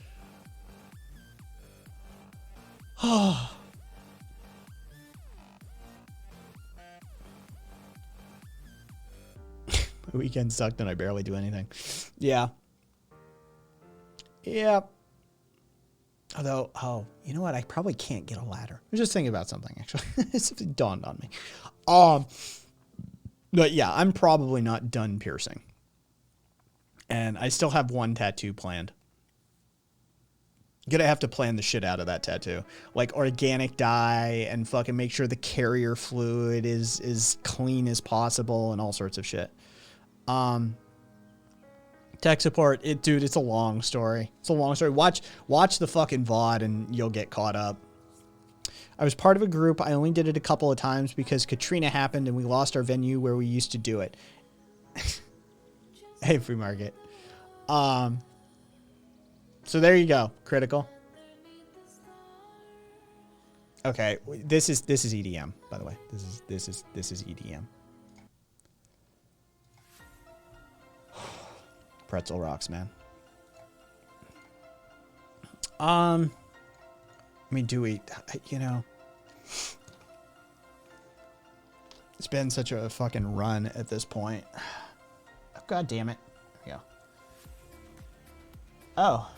Oh. My weekend sucked and I barely do anything. Yeah. Yeah. Although, you know what? I probably can't get a ladder. I was just thinking about something, actually. It dawned on me. But yeah, I'm probably not done piercing. And I still have one tattoo planned. Gonna have to plan the shit out of that tattoo. Like organic dye and fucking make sure the carrier fluid is clean as possible and all sorts of shit. Tech support, dude, it's a long story. It's a long story. Watch the fucking VOD and you'll get caught up. I was part of a group. I only did it a couple of times because Katrina happened and we lost our venue where we used to do it. Hey, Free Market. So there you go, Critical. Okay, this is EDM, by the way. This is EDM. Pretzel rocks, man. I mean, do we, you know, it's been such a fucking run at this point. Oh, God damn it. There we go. Oh.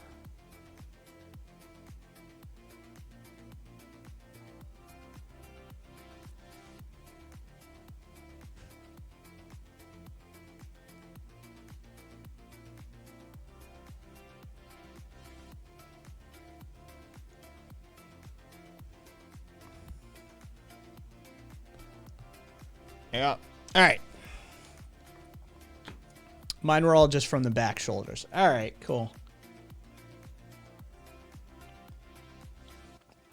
Yeah. All right. Mine were all just from the back shoulders. All right, cool.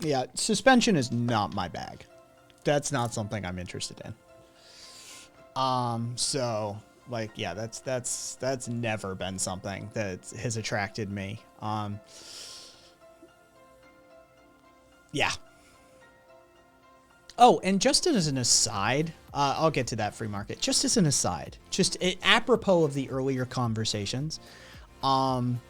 Yeah, suspension is not my bag. That's not something I'm interested in. So like, yeah, that's never been something that has attracted me. Yeah. Oh, and just as an aside, I'll get to that, Free Market. Just as an aside, just apropos of the earlier conversations, I'm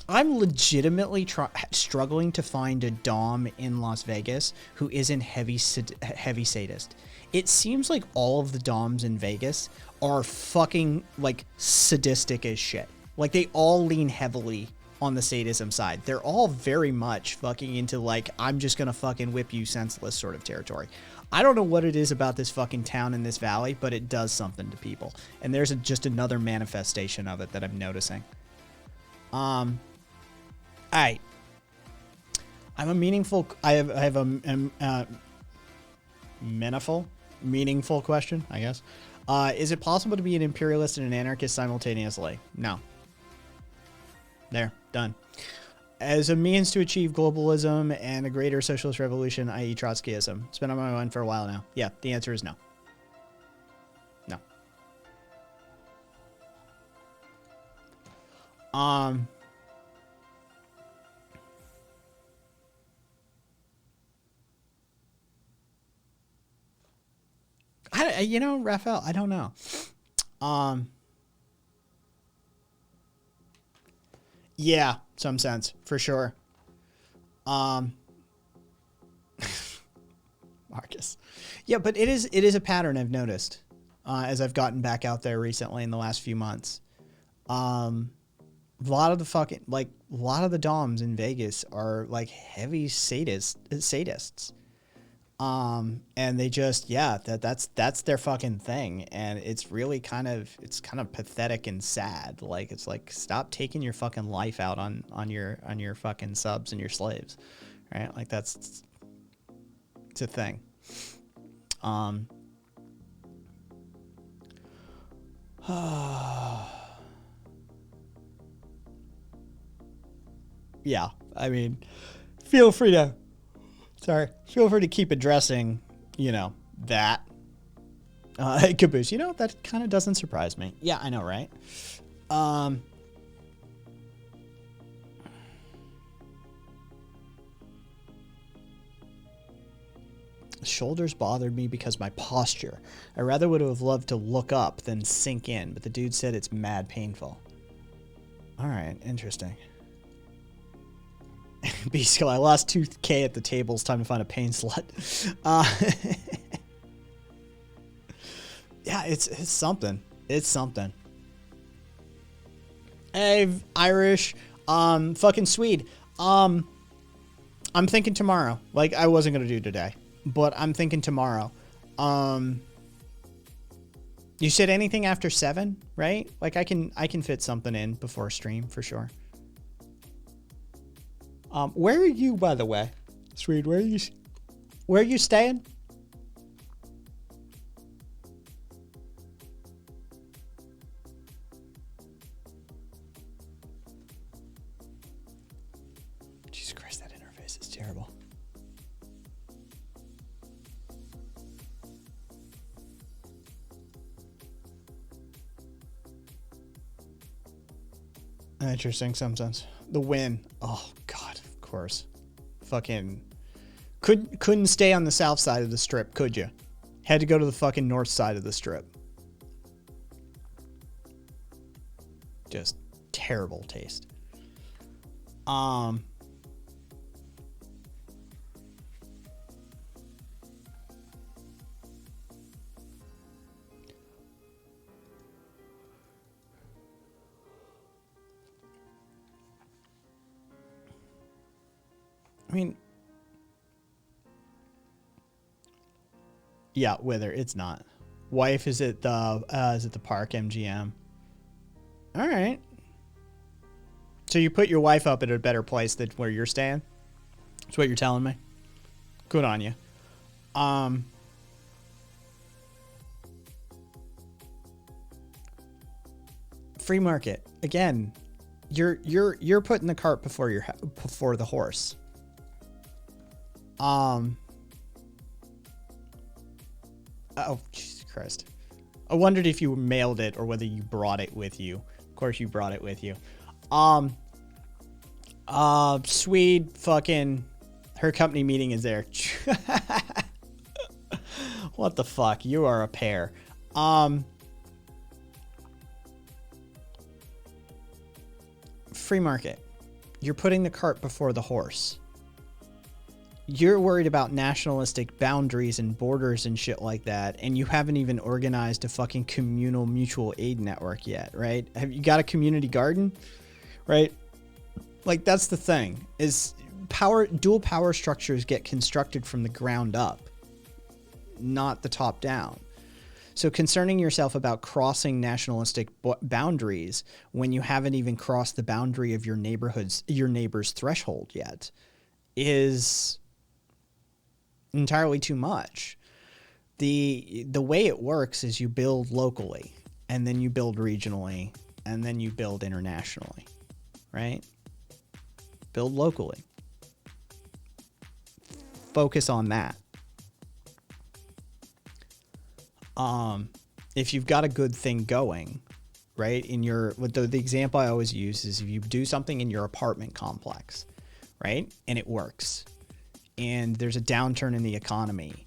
legitimately struggling to find a dom in Las Vegas who isn't heavy sadist. It seems like all of the doms in Vegas are fucking like sadistic as shit. Like they all lean heavily on the sadism side. They're all very much fucking into like, I'm just gonna fucking whip you senseless sort of territory. I don't know what it is about this fucking town in this valley, but it does something to people. And there's just another manifestation of it that I'm noticing. All right. I'm a meaningful, I have a meaningful question, I guess. Is it possible to be an imperialist and an anarchist simultaneously? No. There, done. As a means to achieve globalism and a greater socialist revolution, i.e. Trotskyism. It's been on my mind for a while now. Yeah, the answer is no. No. You know, Raphael, I don't know. Yeah, some sense, for sure. Marcus. Yeah, but it is a pattern I've noticed as I've gotten back out there recently in the last few months. A lot of the doms in Vegas are like heavy sadists. And they just, yeah, that's their fucking thing. And it's really kind of pathetic and sad. Like, it's like, stop taking your fucking life out on your fucking subs and your slaves. Right? Like it's a thing. Yeah, I mean, feel free to keep addressing, you know, that. Caboose, you know, that kind of doesn't surprise me. Yeah, I know, right? Shoulders bothered me because my posture. I rather would have loved to look up than sink in, but the dude said it's mad painful. All right, interesting. B-Skill, I lost 2K at the table. It's time to find a pain slut. Yeah, it's something. It's something. Hey, Irish, fucking Swede. I'm thinking tomorrow. Like, I wasn't gonna do today, but I'm thinking tomorrow. You said anything after 7, right? Like I can fit something in before stream for sure. Where are you, by the way? Sweet, where are you staying? Jesus Christ, that interface is terrible. Interesting sometimes. The win. Oh God, of course. Fucking couldn't stay on the south side of the strip, could you? Had to go to the fucking north side of the strip. Just terrible taste. I mean, yeah, Wither, it's not. Wife is at the park MGM. All right. So you put your wife up at a better place than where you're staying? That's what you're telling me? Good on you. Free market. Again, you're putting the cart before the horse. Oh, Jesus Christ. I wondered if you mailed it or whether you brought it with you. Of course you brought it with you. Swede fucking, her company meeting is there. What the fuck? You are a pair. Free market. You're putting the cart before the horse. You're worried about nationalistic boundaries and borders and shit like that, and you haven't even organized a fucking communal mutual aid network yet, right? Have you got a community garden? Right? Like, that's the thing, is dual power structures get constructed from the ground up, not the top down. So concerning yourself about crossing nationalistic boundaries when you haven't even crossed the boundary of your neighbor's threshold yet is entirely too much. The way it works is you build locally, and then you build regionally, and then you build internationally, right? Build locally. Focus on that. If you've got a good thing going, right, the example I always use is if you do something in your apartment complex, right, and it works, and there's a downturn in the economy,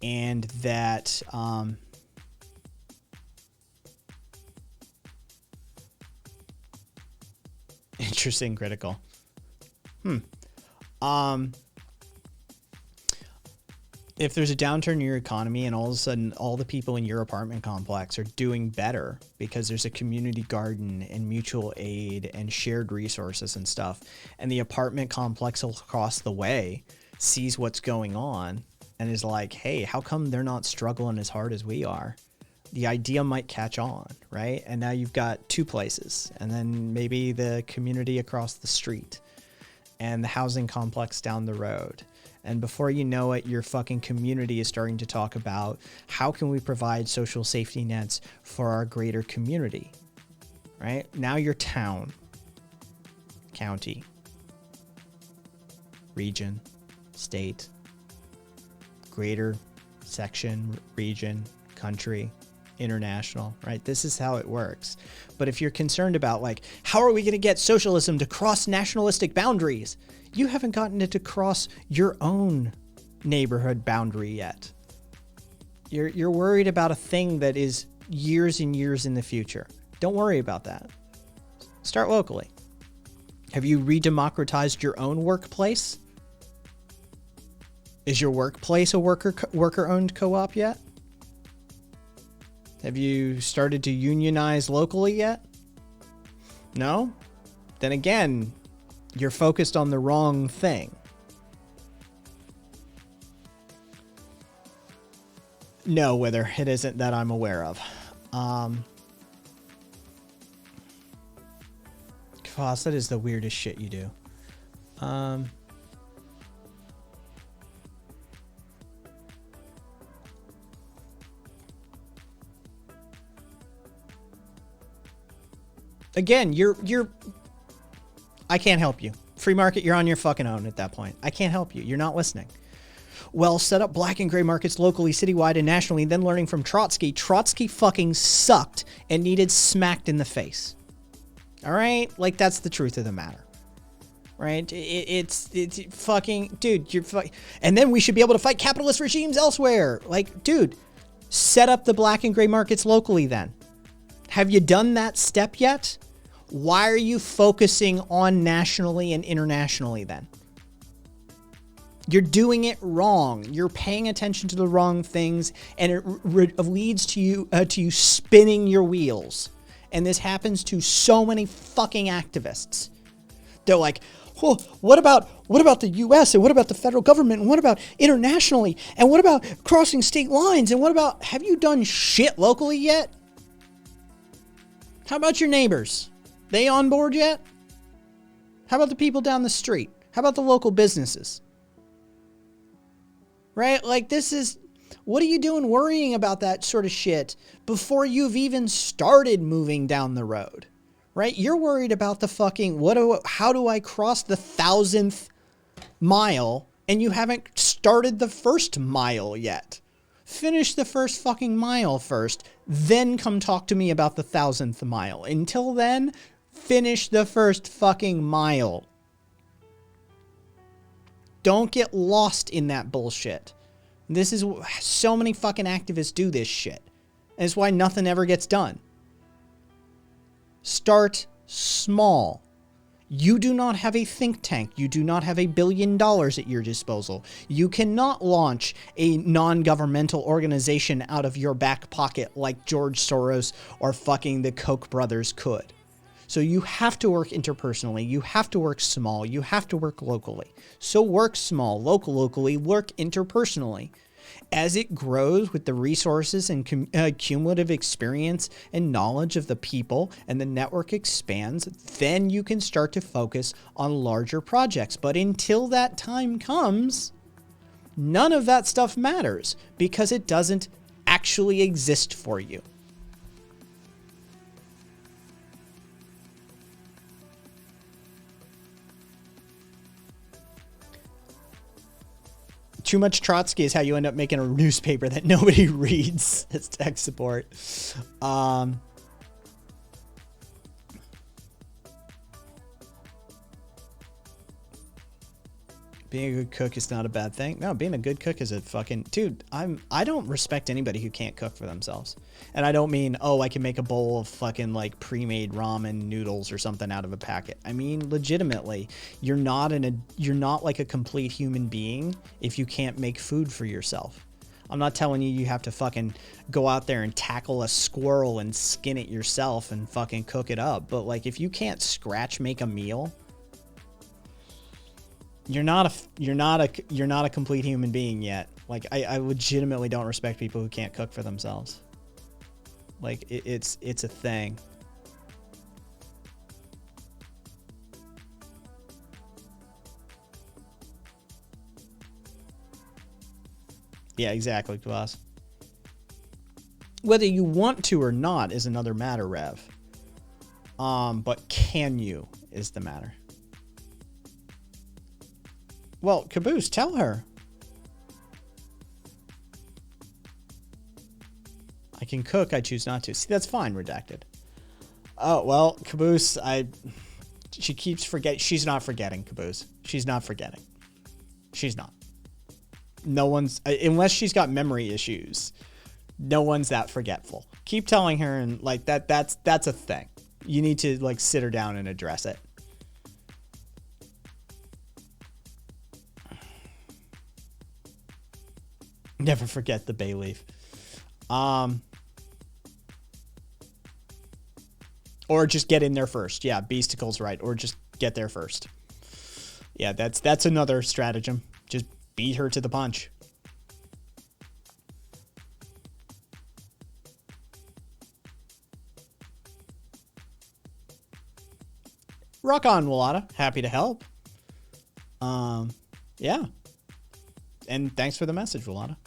and that interesting critical. If there's a downturn in your economy and all of a sudden all the people in your apartment complex are doing better because there's a community garden and mutual aid and shared resources and stuff, and the apartment complex across the way sees what's going on and is like, hey, how come they're not struggling as hard as we are? The idea might catch on, right? And now you've got two places, and then maybe the community across the street and the housing complex down the road. And before you know it, your fucking community is starting to talk about how can we provide social safety nets for our greater community, right? Now your town, county, region, state, greater section, region, country, international, right? This is how it works. But if you're concerned about, like, how are we going to get socialism to cross nationalistic boundaries? You haven't gotten it to cross your own neighborhood boundary yet. You're worried about a thing that is years and years in the future. Don't worry about that. Start locally. Have you redemocratized your own workplace? Is your workplace a worker-owned co-op yet? Have you started to unionize locally yet? No? Then again, you're focused on the wrong thing. No, Wither, it isn't that I'm aware of. Kvass, that is the weirdest shit you do. Again, you're I can't help you. Free market, you're on your fucking own at that point. I can't help you. You're not listening. Well, set up black and gray markets locally, citywide, and nationally, then learning from Trotsky. Trotsky fucking sucked and needed smacked in the face. All right? Like, that's the truth of the matter. Right? It's fucking, dude, you're fucking, and then we should be able to fight capitalist regimes elsewhere. Like, dude, set up the black and gray markets locally then. Have you done that step yet? Why are you focusing on nationally and internationally then? You're doing it wrong. You're paying attention to the wrong things, and it leads to you spinning your wheels. And this happens to so many fucking activists. They're like, well, what about the U.S. and what about the federal government and what about internationally and what about crossing state lines and what about, have you done shit locally yet? How about your neighbors? They on board yet? How about the people down the street? How about the local businesses? Right? Like, this is, what are you doing worrying about that sort of shit before you've even started moving down the road? Right? You're worried about the fucking, how do I cross the 1,000th mile and you haven't started the first mile yet? Finish the first fucking mile first, then come talk to me about the 1,000th mile. Until then, finish the first fucking mile. Don't get lost in that bullshit. This is, so many fucking activists do this shit. And it's why nothing ever gets done. Start small. You do not have a think tank. You do not have $1 billion at your disposal. You cannot launch a non-governmental organization out of your back pocket like George Soros or fucking the Koch brothers could. So you have to work interpersonally. You have to work small. You have to work locally. So work small, locally, work interpersonally. As it grows with the resources and cumulative experience and knowledge of the people and the network expands, then you can start to focus on larger projects. But until that time comes, none of that stuff matters because it doesn't actually exist for you. Too much Trotsky is how you end up making a newspaper that nobody reads. It's tech support. Being a good cook is not a bad thing. No, being a good cook is a fucking... Dude, I don't respect anybody who can't cook for themselves. And I don't mean, oh, I can make a bowl of fucking like pre-made ramen noodles or something out of a packet. I mean, legitimately, you're not like a complete human being if you can't make food for yourself. I'm not telling you have to fucking go out there and tackle a squirrel and skin it yourself and fucking cook it up. But like, if you can't scratch make a meal, you're not a complete human being yet. Like, I legitimately don't respect people who can't cook for themselves. Like, it's a thing. Yeah, exactly, Kvass. Whether you want to or not is another matter, Rev. But can you is the matter. Well, Caboose, tell her. I can cook, I choose not to. See, that's fine, redacted. Oh, well, Caboose, she keeps forgetting. She's not forgetting, Caboose. She's not forgetting. She's not. No one's, unless she's got memory issues, no one's that forgetful. Keep telling her, and like that's a thing. You need to like sit her down and address it. Never forget the bay leaf. Or just get in there first. Yeah, Beasticle's right. Or just get there first. Yeah, that's another stratagem. Just beat her to the punch. Rock on, Walata. Happy to help. Yeah. And thanks for the message, Walata.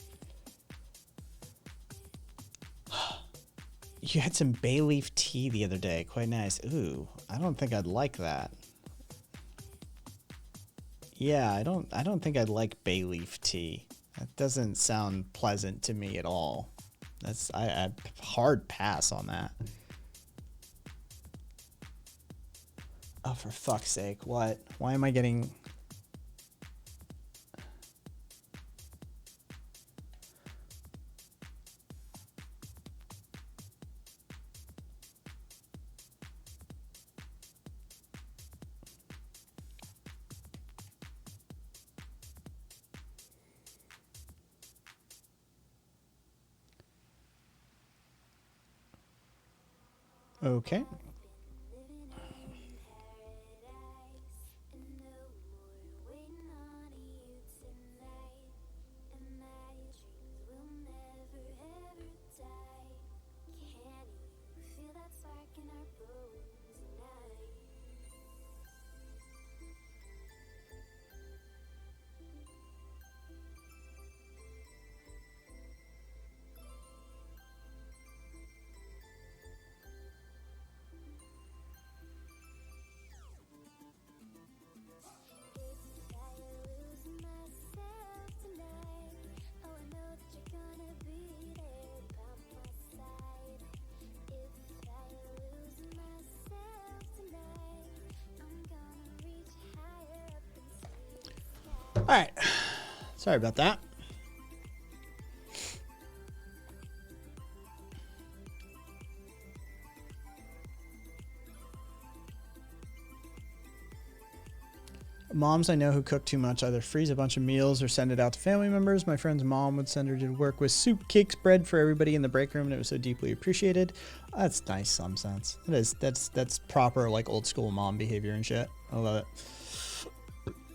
You had some bay leaf tea the other day. Quite nice. Ooh, I don't think I'd like that. Yeah, I don't think I'd like bay leaf tea. That doesn't sound pleasant to me at all. That's I hard pass on that. Oh, for fuck's sake. What? Why am I getting... Okay. All right. Sorry about that. Moms I know who cook too much either freeze a bunch of meals or send it out to family members. My friend's mom would send her to work with soup, cakes, bread for everybody in the break room, and it was so deeply appreciated. That's nice, some sense. It is. That's proper like old school mom behavior and shit. I love it.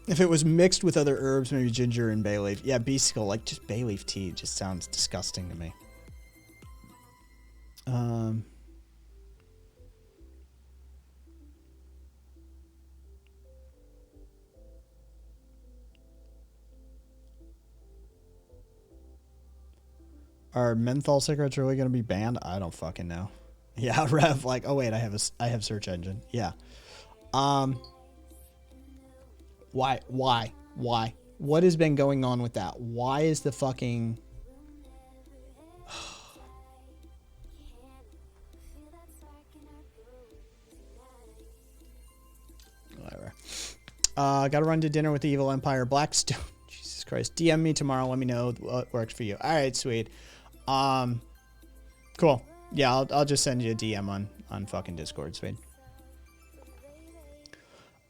If it was mixed with other herbs, maybe ginger and bay leaf. Yeah, bee skull, like just bay leaf tea just sounds disgusting to me. Are menthol cigarettes really going to be banned? I don't fucking know. Yeah, Rev, like, oh wait, I have search engine. Yeah. Why? What has been going on with that? Why is the fucking... Whatever. Gotta run to dinner with the Evil Empire Blackstone. Jesus Christ. DM me tomorrow. Let me know what works for you. All right, sweet. Cool. Yeah, I'll just send you a DM on fucking Discord, sweet.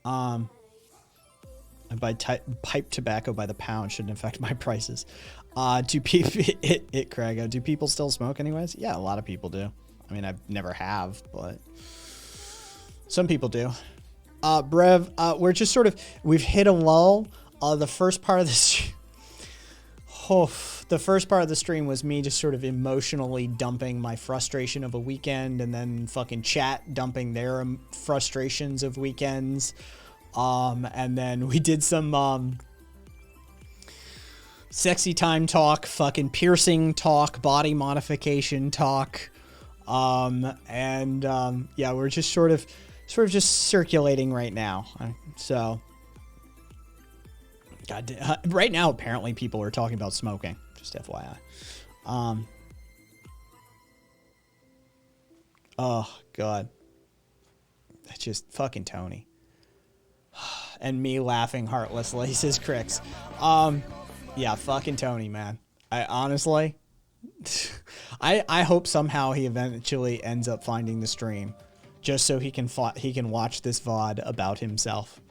I buy pipe tobacco by the pound. Shouldn't affect my prices. Do people still smoke anyways? Yeah, a lot of people do. I mean, I've never have, but some people do. Brev, we're just sort of, we've hit a lull. The first part of the stream was me just sort of emotionally dumping my frustration of a weekend, and then fucking chat dumping their frustrations of weekends. And then we did some sexy time talk, fucking piercing talk, body modification talk. Yeah, we're just sort of just circulating right now. So right now apparently people are talking about smoking, just FYI. Oh god. That's just fucking Tony. And me laughing heartlessly, says Crix. Yeah, fucking Tony, man. I honestly, I hope somehow he eventually ends up finding the stream, just so he can watch this VOD about himself,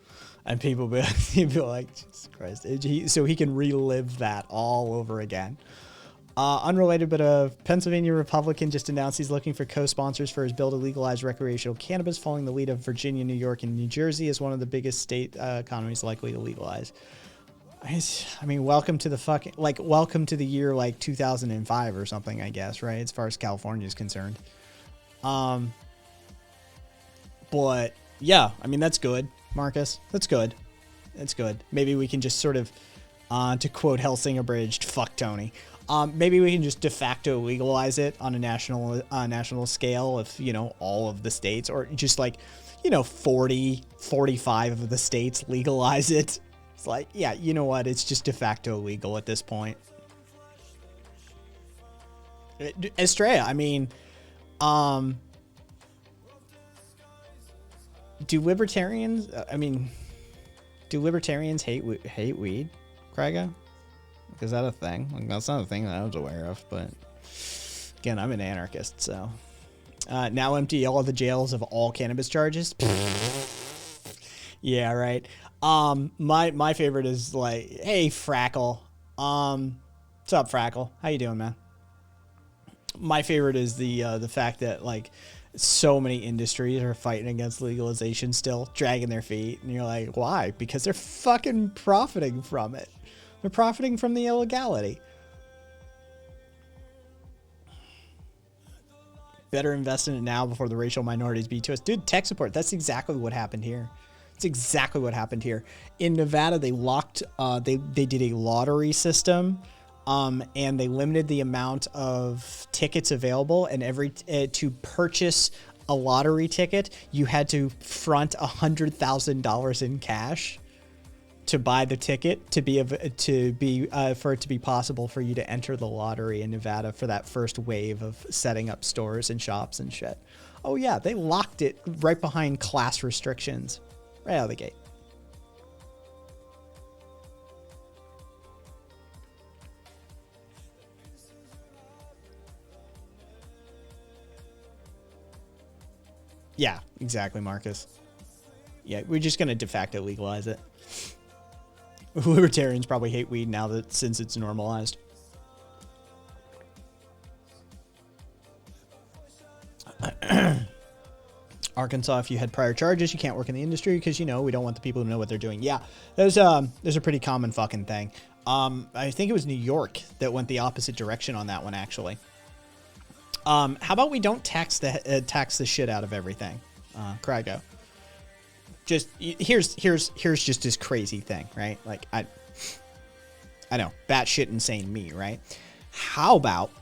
and people be like, Jesus Christ, so he can relive that all over again. Unrelated, but a Pennsylvania Republican just announced he's looking for co-sponsors for his bill to legalize recreational cannabis, following the lead of Virginia, New York, and New Jersey as one of the biggest state economies likely to legalize. I mean, welcome to the year like 2005 or something, I guess, right? As far as California is concerned. But Yeah, I mean, that's good, Marcus. That's good. That's good. Maybe we can just sort of, to quote Helsing Abridged, fuck Tony. Maybe we can just de facto legalize it on a national scale of, all of the states, or just like, 40, 45 of the states legalize it. It's like, yeah, you know what? It's just de facto legal at this point. Estrella, I mean, do libertarians hate weed, Craiga? Is that a thing? Like, that's not a thing that I was aware of, but again, I'm an anarchist, so. Now empty all of the jails of all cannabis charges. Yeah, right. My favorite is like, hey, Frackle. What's up, Frackle? How you doing, man? My favorite is the fact that like so many industries are fighting against legalization still, dragging their feet, and you're like, why? Because they're fucking profiting from it. They're profiting from the illegality. Better invest in it now before the racial minorities beat to us. Dude, tech support, that's exactly what happened here. It's exactly what happened here. In Nevada, they locked, they did a lottery system, and they limited the amount of tickets available, and to purchase a lottery ticket, you had to front $100,000 in cash to buy the ticket for it to be possible for you to enter the lottery in Nevada for that first wave of setting up stores and shops and shit. Oh yeah, they locked it right behind class restrictions, right out of the gate. Yeah, exactly, Marcus. Yeah, we're just gonna de facto legalize it. Libertarians probably hate weed now since it's normalized. Arkansas, if you had prior charges, you can't work in the industry because, we don't want the people to know what they're doing. Yeah, there's a pretty common fucking thing. I think it was New York that went the opposite direction on that one, actually. How about we don't tax the shit out of everything, Craigo? Just here's just this crazy thing, right? Like I know, batshit insane me, right? How about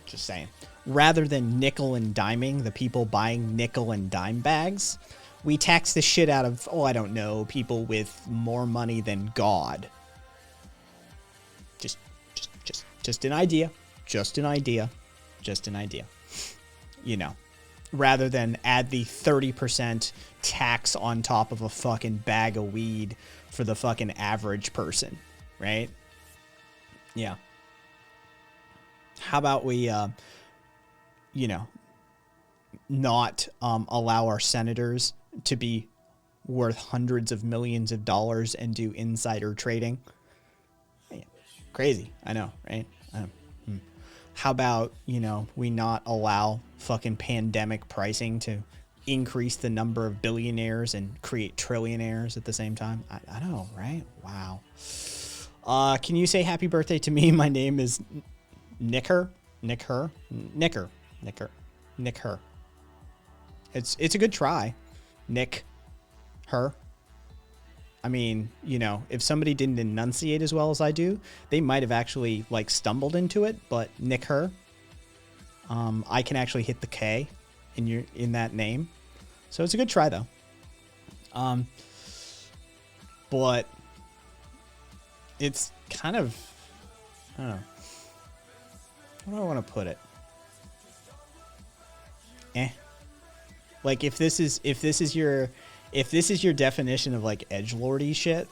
just saying, rather than nickel and diming the people buying nickel and dime bags, we tax the shit out of, I don't know, people with more money than God. Just an idea. Rather than add the 30% tax on top of a fucking bag of weed for the fucking average person, right? Yeah. How about we, not allow our senators to be worth hundreds of millions of dollars and do insider trading? Yeah. Crazy, I know, right? How about, we not allow fucking pandemic pricing to increase the number of billionaires and create trillionaires at the same time? I know, right? Wow. Can you say happy birthday to me? My name is Nicker. Nicker. It's a good try. Nick her. I mean, if somebody didn't enunciate as well as I do, they might have actually stumbled into it, but Nick her. I can actually hit the K in that name. So it's a good try though. But it's kind of, I don't know. How do I want to put it? Like if this is your definition of edgelordy shit,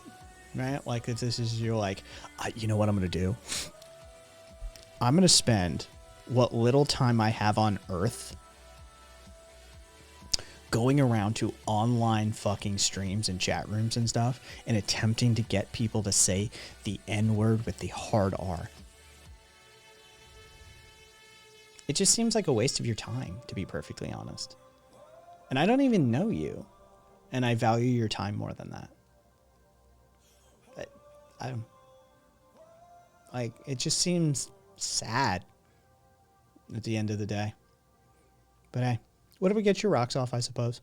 right? Like if this is your you know what I'm gonna do? I'm gonna spend what little time I have on Earth going around to online fucking streams and chat rooms and stuff and attempting to get people to say the N-word with the hard R. It just seems like a waste of your time, to be perfectly honest. And I don't even know you. And I value your time more than that. It just seems sad at the end of the day. But hey, What do we get your rocks off, I suppose?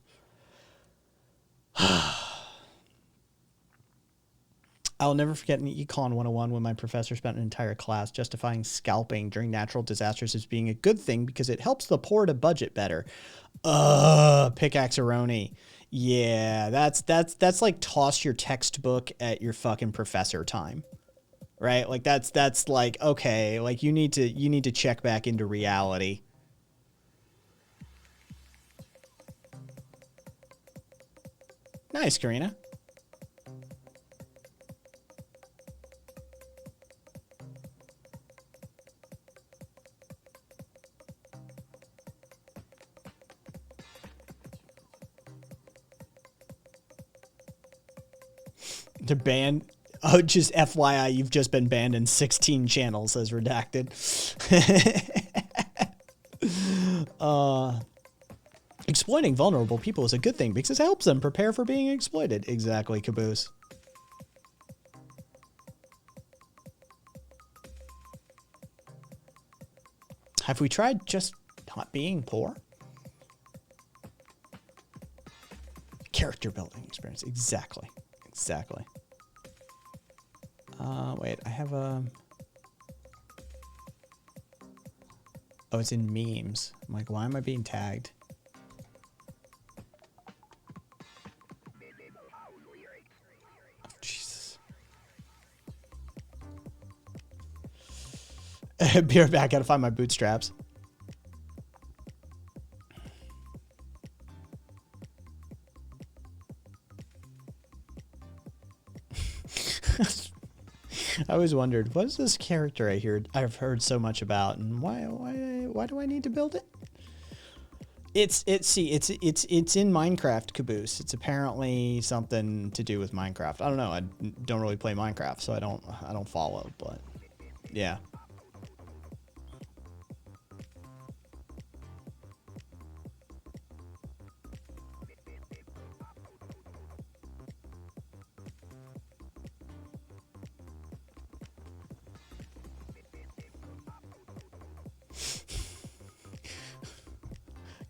I'll never forget in Econ 101 when my professor spent an entire class justifying scalping during natural disasters as being a good thing because it helps the poor to budget better. Pickaxe-a-roni. Yeah, that's like toss your textbook at your fucking professor time. Right? Like that's like, okay, like you need to check back into reality. Nice, Karina. They're banned. Oh, just FYI, you've just been banned in 16 channels as redacted. Exploiting vulnerable people is a good thing because it helps them prepare for being exploited. Exactly, Caboose. Have we tried just not being poor? Character building experience. Exactly. Exactly. Wait, I have a... Oh, it's in memes. I'm like, why am I being tagged? Oh, Jesus. Be right back. Gotta find my bootstraps. I always wondered, what is this character I've heard so much about, and why do I need to build it? It's in Minecraft, Caboose. It's apparently something to do with Minecraft. I don't know. I don't really play Minecraft, so I don't follow, but yeah.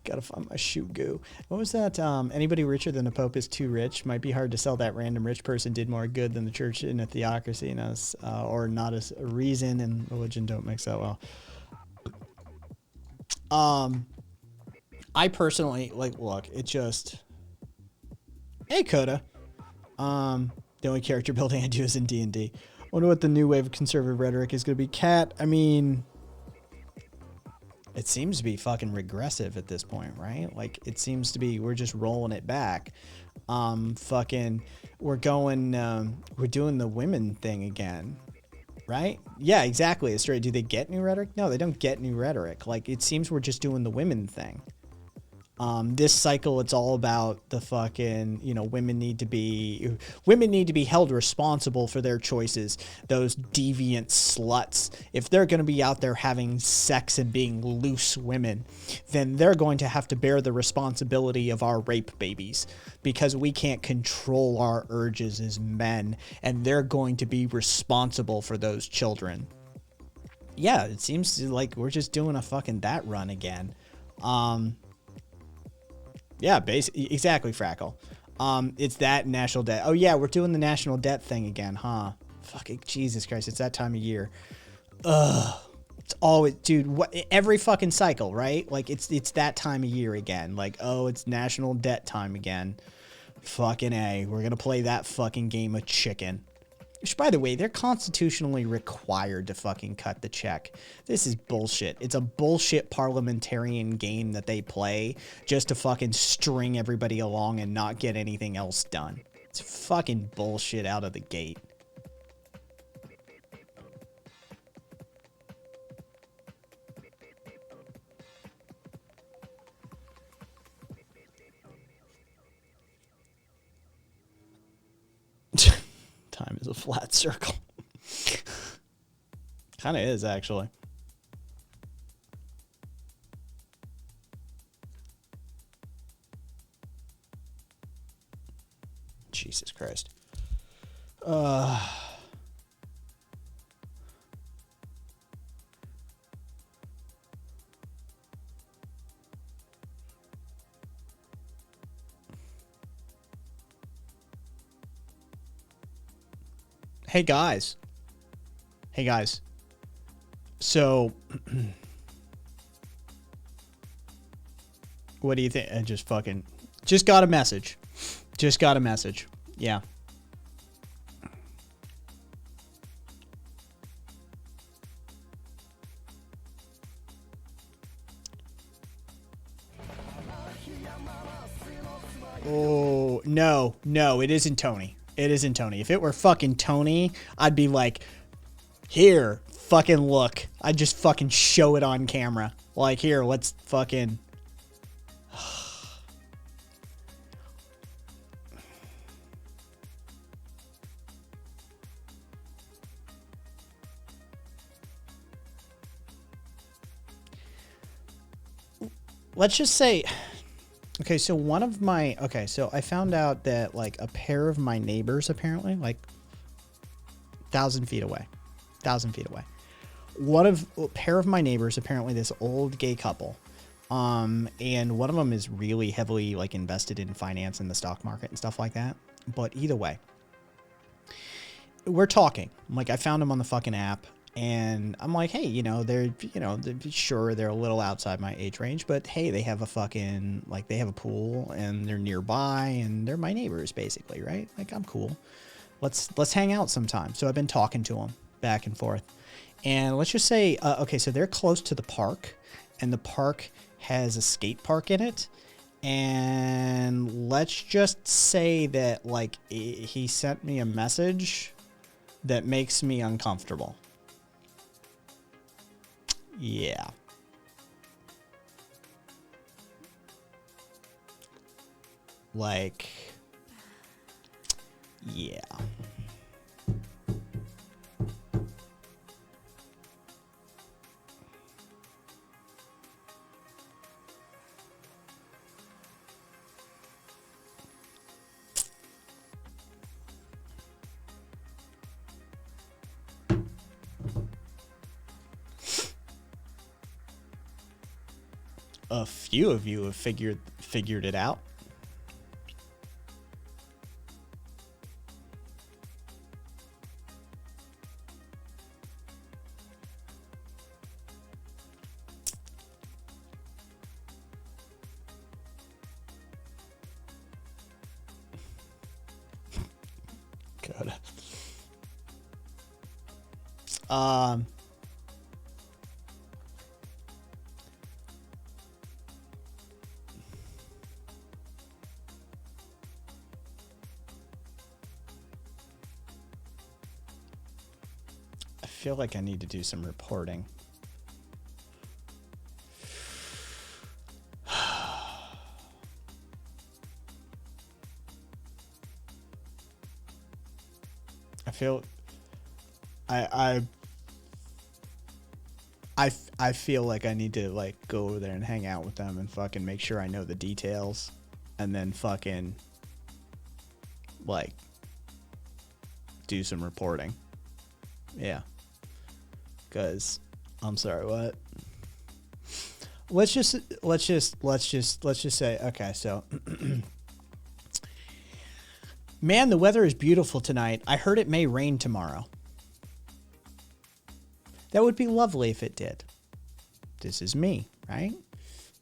Gotta find my shoe goo. What was that? Anybody richer than the Pope is too rich. Might be hard to sell that random rich person did more good than the church in a theocracy, and us, or not as a reason and religion don't mix that well. I personally look. It just. Hey, Coda. The only character building I do is in D&D. Wonder what the new wave of conservative rhetoric is gonna be. Cat. I mean. It seems to be fucking regressive at this point, right? Like, it seems to be, we're just rolling it back. We're doing the women thing again, right? Yeah, exactly. Do they get new rhetoric? No, they don't get new rhetoric. Like, it seems we're just doing the women thing. This cycle, it's all about the fucking, women need to be held responsible for their choices. Those deviant sluts, if they're going to be out there having sex and being loose women, then they're going to have to bear the responsibility of our rape babies because we can't control our urges as men, and they're going to be responsible for those children. Yeah, it seems like we're just doing a fucking that run again. Yeah, exactly, Frackle. It's that national debt. Oh yeah, we're doing the national debt thing again, huh? Fucking Jesus Christ, it's that time of year. Ugh. It's always, dude, every fucking cycle, right? Like, it's that time of year again. Like, oh, it's national debt time again. Fucking A. We're gonna play that fucking game of chicken. Which, by the way, they're constitutionally required to fucking cut the check. This is bullshit. It's a bullshit parliamentarian game that they play just to fucking string everybody along and not get anything else done. It's fucking bullshit out of the gate. Time is a flat circle. Kind of is, actually. Jesus Christ. Hey guys. Hey guys. So, what do you think? I just got a message. Just got a message. Yeah. Oh, no, it isn't Tony. It isn't Tony. If it were fucking Tony, I'd be like, here, fucking look. I'd just fucking show it on camera. Like, here, let's fucking... Let's just say... Okay, so so I found out that, like, a pair of my neighbors, apparently, like, 1,000 feet away. A pair of my neighbors, apparently this old gay couple, and one of them is really heavily, like, invested in finance and the stock market and stuff like that. But either way, we're talking. Like, I found them on the fucking app. And I'm like, hey, they're a little outside my age range, but hey, they have they have a pool and they're nearby and they're my neighbors basically, right? Like, I'm cool. Let's hang out sometime. So I've been talking to them back and forth. And let's just say, okay, so they're close to the park and the park has a skate park in it. And let's just say that, like, he sent me a message that makes me uncomfortable. Yeah. Like, yeah. A few of you have figured it out. God. I feel like I need to do some reporting. I feel like I need to, like, go over there and hang out with them and fucking make sure I know the details and then fucking, like, do some reporting. Yeah. 'Cause I'm sorry, what? Let's just say, okay, so man, the weather is beautiful tonight. I heard it may rain tomorrow. That would be lovely if it did. This is me, right?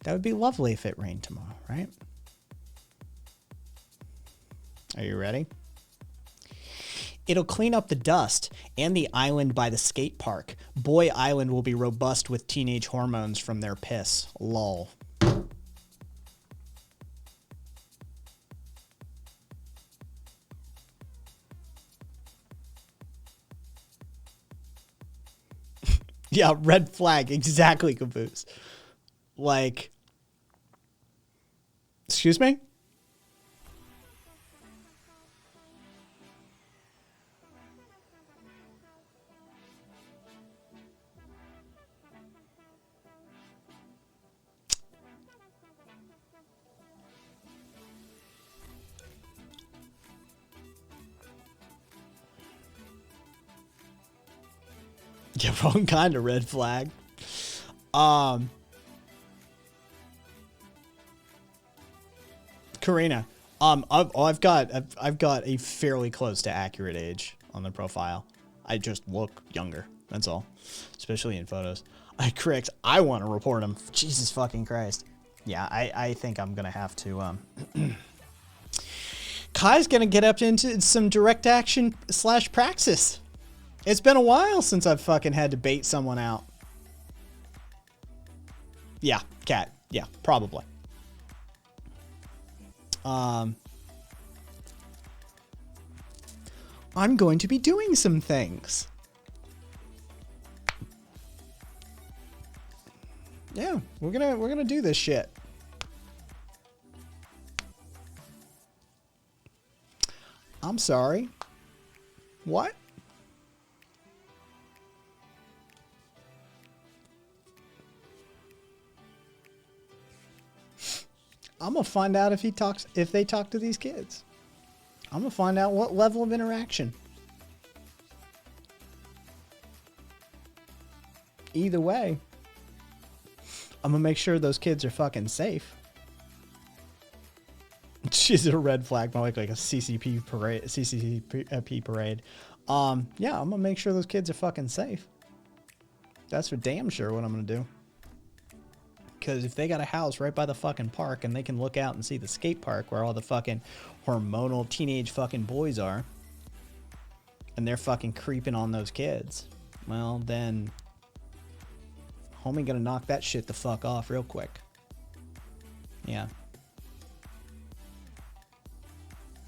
That would be lovely if it rained tomorrow, right? Are you ready? It'll clean up the dust and the island by the skate park. Boy Island will be robust with teenage hormones from their piss. Lol. Yeah, red flag. Exactly, Caboose. Like, excuse me? Yeah, wrong kind of red flag. Karina, I've got a fairly close to accurate age. on the profile. I just look younger. That's all. Especially in photos. Cricks, I want to report him. Jesus fucking Christ. Yeah, I think I'm going to have to... Kai's going to get up into some direct action / praxis. It's been a while since I've fucking had to bait someone out. Yeah, cat. Yeah, probably. I'm going to be doing some things. Yeah, we're gonna do this shit. I'm sorry. What? I'm gonna find out if they talk to these kids. I'm gonna find out what level of interaction. Either way, I'm gonna make sure those kids are fucking safe. She's a red flag, more like a CCP parade. Yeah, I'm gonna make sure those kids are fucking safe. That's for damn sure what I'm gonna do. Because if they got a house right by the fucking park and they can look out and see the skate park where all the fucking hormonal teenage fucking boys are, and they're fucking creeping on those kids, well then, homie gonna knock that shit the fuck off real quick. Yeah.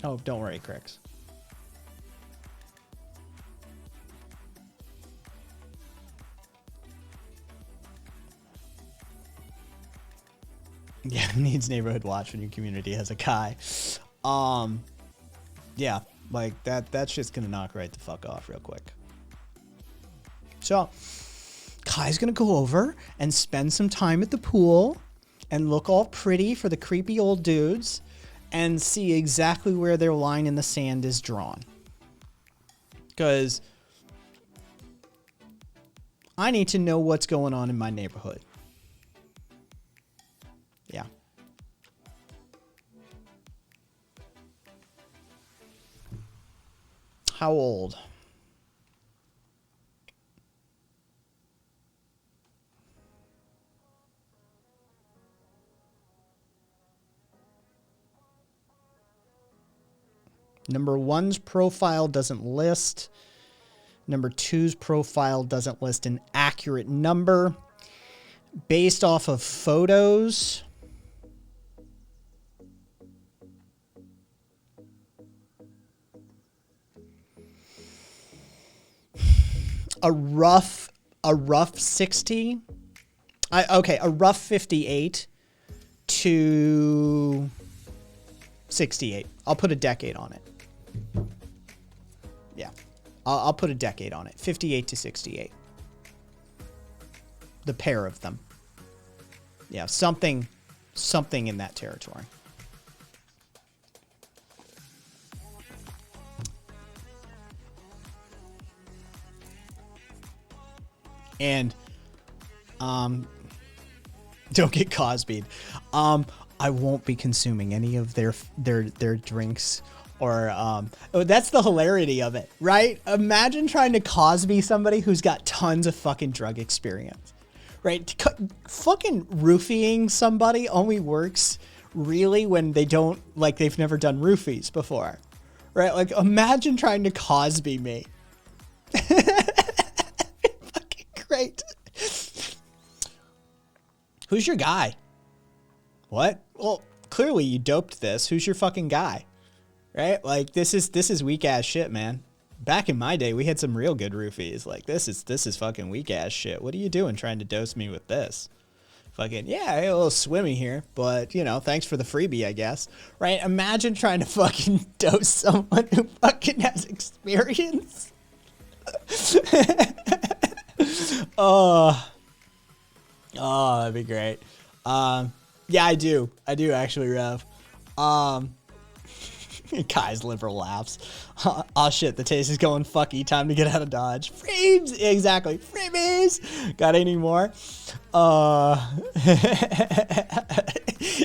Oh, don't worry, Cricks. Yeah, needs neighborhood watch when your community has a Kai. Yeah, like that shit's gonna knock right the fuck off real quick. So, Kai's gonna go over and spend some time at the pool and look all pretty for the creepy old dudes and see exactly where their line in the sand is drawn. Because I need to know what's going on in my neighborhood. Yeah. How old? Number 1's profile doesn't list. Number 2's profile doesn't list an accurate number. Based off of photos, a rough 60. A rough 58 to 68. I'll put a decade on it. Yeah. I'll put a decade on it. 58 to 68. The pair of them. Yeah, something in that territory. And don't get Cosby'd. I won't be consuming any of their drinks or that's the hilarity of it, right? Imagine trying to Cosby somebody who's got tons of fucking drug experience, right? Fucking roofing somebody only works really when they don't, like, they've never done roofies before, right? Like, imagine trying to Cosby me. Fucking great. Who's your guy? What? Well, clearly you doped this. Who's your fucking guy? Right? Like, this is weak ass shit, man. Back in my day, we had some real good roofies. Like, this is fucking weak ass shit. What are you doing trying to dose me with this? Fucking, yeah, I had a little swimmy here, but, you know, thanks for the freebie, I guess. Right? Imagine trying to fucking dose someone who fucking has experience. Oh, that'd be great. Yeah, I do actually, Rev. Kai's liberal laughs. Oh shit, the taste is going fucky. Time to get out of Dodge. Freebs! Exactly. Freebies! Got any more?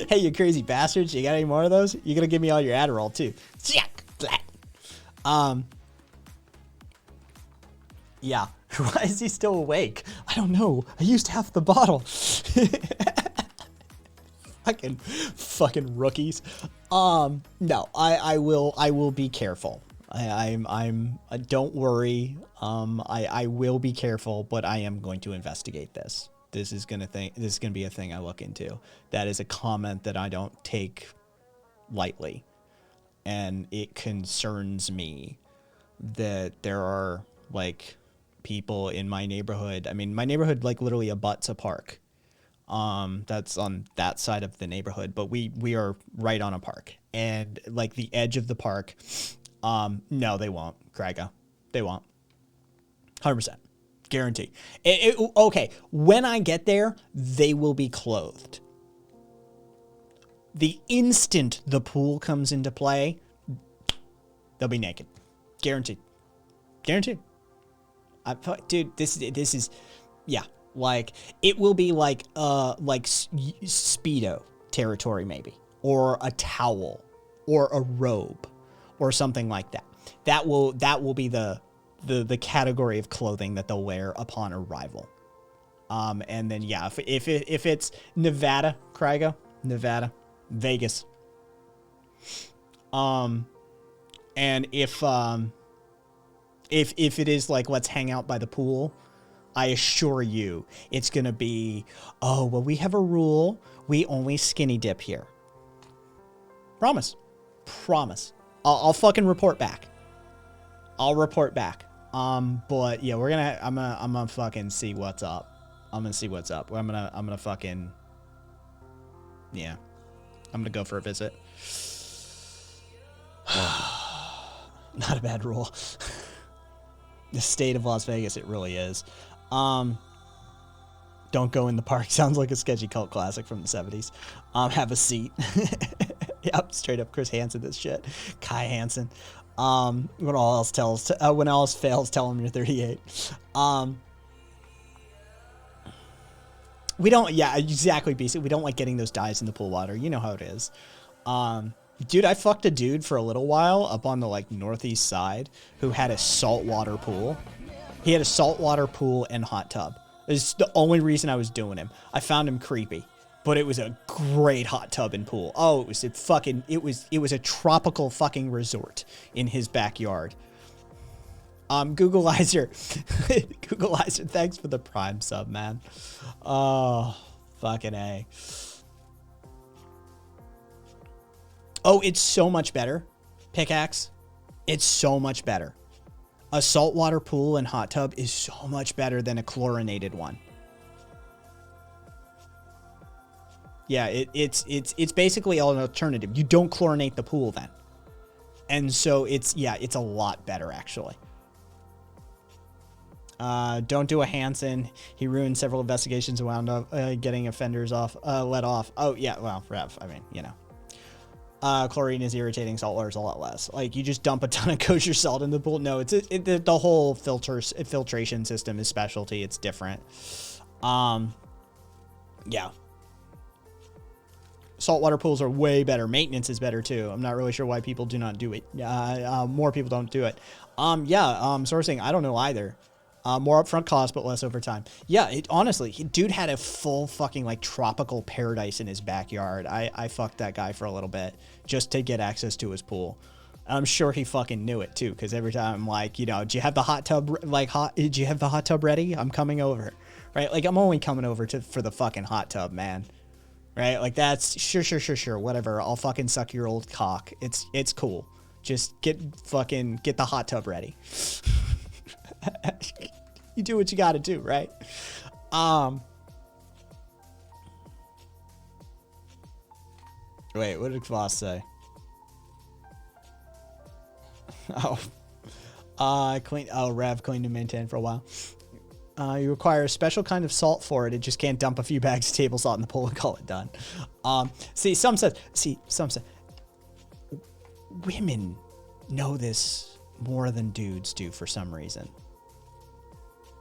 Hey, you crazy bastards. You got any more of those? You're gonna give me all your Adderall too. Yeah. Why is he still awake? I don't know. I used half the bottle. fucking rookies. No, I will be careful. Don't worry. I will be careful, but I am going to investigate this. This is gonna be a thing I look into. That is a comment that I don't take lightly, and it concerns me that there are like people in my neighborhood. I mean, my neighborhood like literally abuts a park. That's on that side of the neighborhood, but we are right on a park, and like the edge of the park. No, they won't, Craiga. They won't. 100%. Guarantee. Okay, when I get there, they will be clothed. The instant the pool comes into play, they'll be naked. Guaranteed. Guaranteed. Dude, this is, yeah. Like, it will be like Speedo territory maybe, or a towel, or a robe, or something like that. That will be the category of clothing that they'll wear upon arrival. And then yeah, if it's Nevada, Craiga, Nevada, Vegas. And if it is like, let's hang out by the pool, I assure you it's gonna be, oh well, we have a rule, we only skinny dip here. Promise. I'll fucking report back. I'll report back. But yeah, I'm gonna fucking see what's up. I'm gonna see what's up. I'm gonna fucking, yeah, I'm gonna go for a visit. Not a bad rule. The state of Las Vegas, it really is. Don't go in the park. Sounds like a sketchy cult classic from the 70s. Have a seat. Yep, straight up Chris Hansen, this shit. Kai Hansen. When all else fails, tell him you're 38. We don't, yeah, exactly, BC. We don't like getting those dyes in the pool water. You know how it is. Dude, I fucked a dude for a little while up on the like northeast side who had a saltwater pool. He had a saltwater pool and hot tub. It's the only reason I was doing him. I found him creepy, but it was a great hot tub and pool. Oh, it was a tropical fucking resort in his backyard. Googleizer, Googleizer, thanks for the Prime sub, man. Oh, fucking A. Oh, it's so much better. Pickaxe. It's so much better. A saltwater pool and hot tub is so much better than a chlorinated one. Yeah, it's basically an alternative. You don't chlorinate the pool then. And so it's a lot better actually. Don't do a Hansen. He ruined several investigations and wound up getting offenders let off. Oh yeah, well, Rev, I mean, you know. Chlorine is irritating, salt water is a lot less. Like, you just dump a ton of kosher salt in the pool. No, the whole filtration system is specialty. It's different. Yeah. Saltwater pools are way better. Maintenance is better too. I'm not really sure why people do not do it. More people don't do it. Sourcing, I don't know either. More upfront cost, but less over time. Yeah, honestly, dude had a full fucking like tropical paradise in his backyard. I fucked that guy for a little bit just to get access to his pool. I'm sure he fucking knew it too, because every time I'm like, you know, do you have the hot tub did you have the hot tub ready? I'm coming over, right? Like, I'm only coming over for the fucking hot tub, man. Right? Like, that's sure, whatever. I'll fucking suck your old cock. It's cool. Just get the hot tub ready. You do what you gotta do, right? Wait, what did Voss say? Rev clean to maintain for a while. You require a special kind of salt for it. It just can't dump a few bags of table salt in the pool and call it done. Some said women know this more than dudes do for some reason.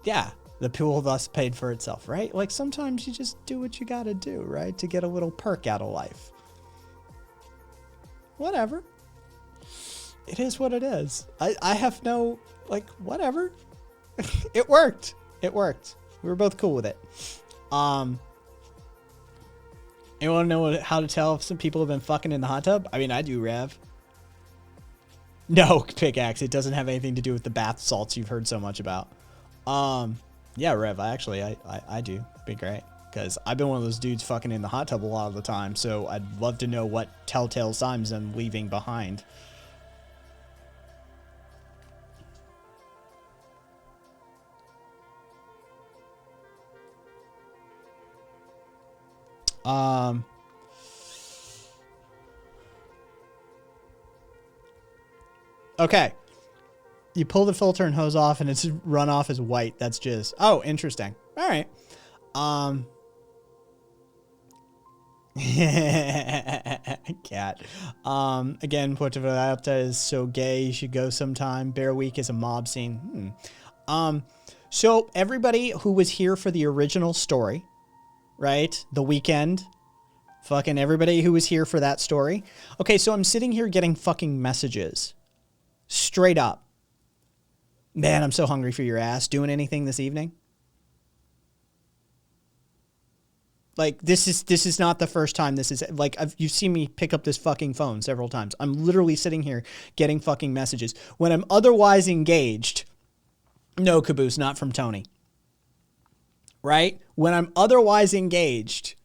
Yeah, the pool thus paid for itself, right? Like, sometimes you just do what you gotta do, right? To get a little perk out of life. Whatever. It is what it is. I have no, like, whatever. It worked. It worked. We were both cool with it. You want to know how to tell if some people have been fucking in the hot tub? I mean, I do, Rev. No, Pickaxe. It doesn't have anything to do with the bath salts you've heard so much about. Yeah, Rev. I do. It'd be great. Because I've been one of those dudes fucking in the hot tub a lot of the time. So I'd love to know what telltale signs I'm leaving behind. Okay. You pull the filter and hose off and its runoff is white. That's just, oh, interesting. All right. Cat. Again, Puerto Vallarta is so gay. You should go sometime. Bear Week is a mob scene. So everybody who was here for the original story, right? The weekend. Fucking everybody who was here for that story. Okay, so I'm sitting here getting fucking messages. Straight up. Man, I'm so hungry for your ass. Doing anything this evening? Like, this is not the first time this is, like, you've seen me pick up this fucking phone several times. I'm literally sitting here getting fucking messages. When I'm otherwise engaged, no, Caboose, not from Tony. Right? When I'm otherwise engaged,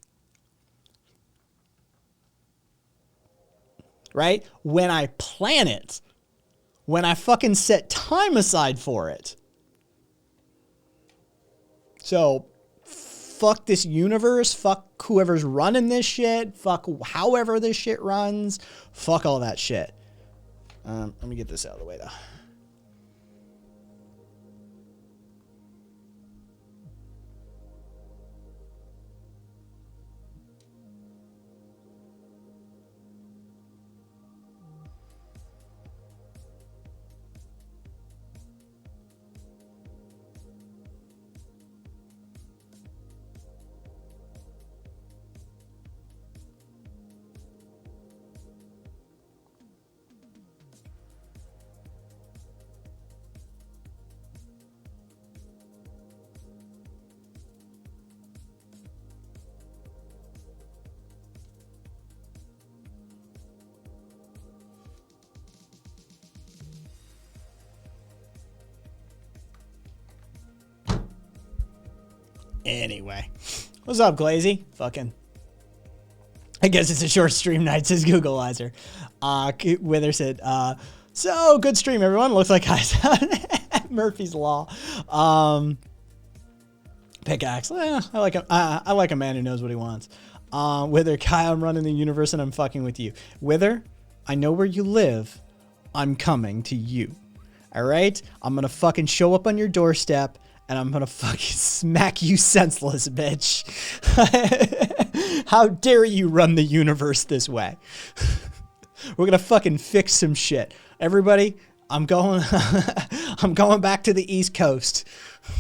right? When I plan it, when I fucking set time aside for it. So, fuck this universe, fuck whoever's running this shit, fuck however this shit runs, fuck all that shit. Let me get this out of the way though. Anyway, what's up, Glazy? Fucking, I guess it's a short stream night, says Googleizer. Wither said, so good stream, everyone. Looks like I Murphy's Law. Pickaxe. I like a man who knows what he wants. Wither, Kai, I'm running the universe and I'm fucking with you. Wither, I know where you live. I'm coming to you. All right? I'm gonna fucking show up on your doorstep. And I'm gonna fucking smack you senseless, bitch. How dare you run the universe this way? We're gonna fucking fix some shit. Everybody, I'm going back to the East Coast.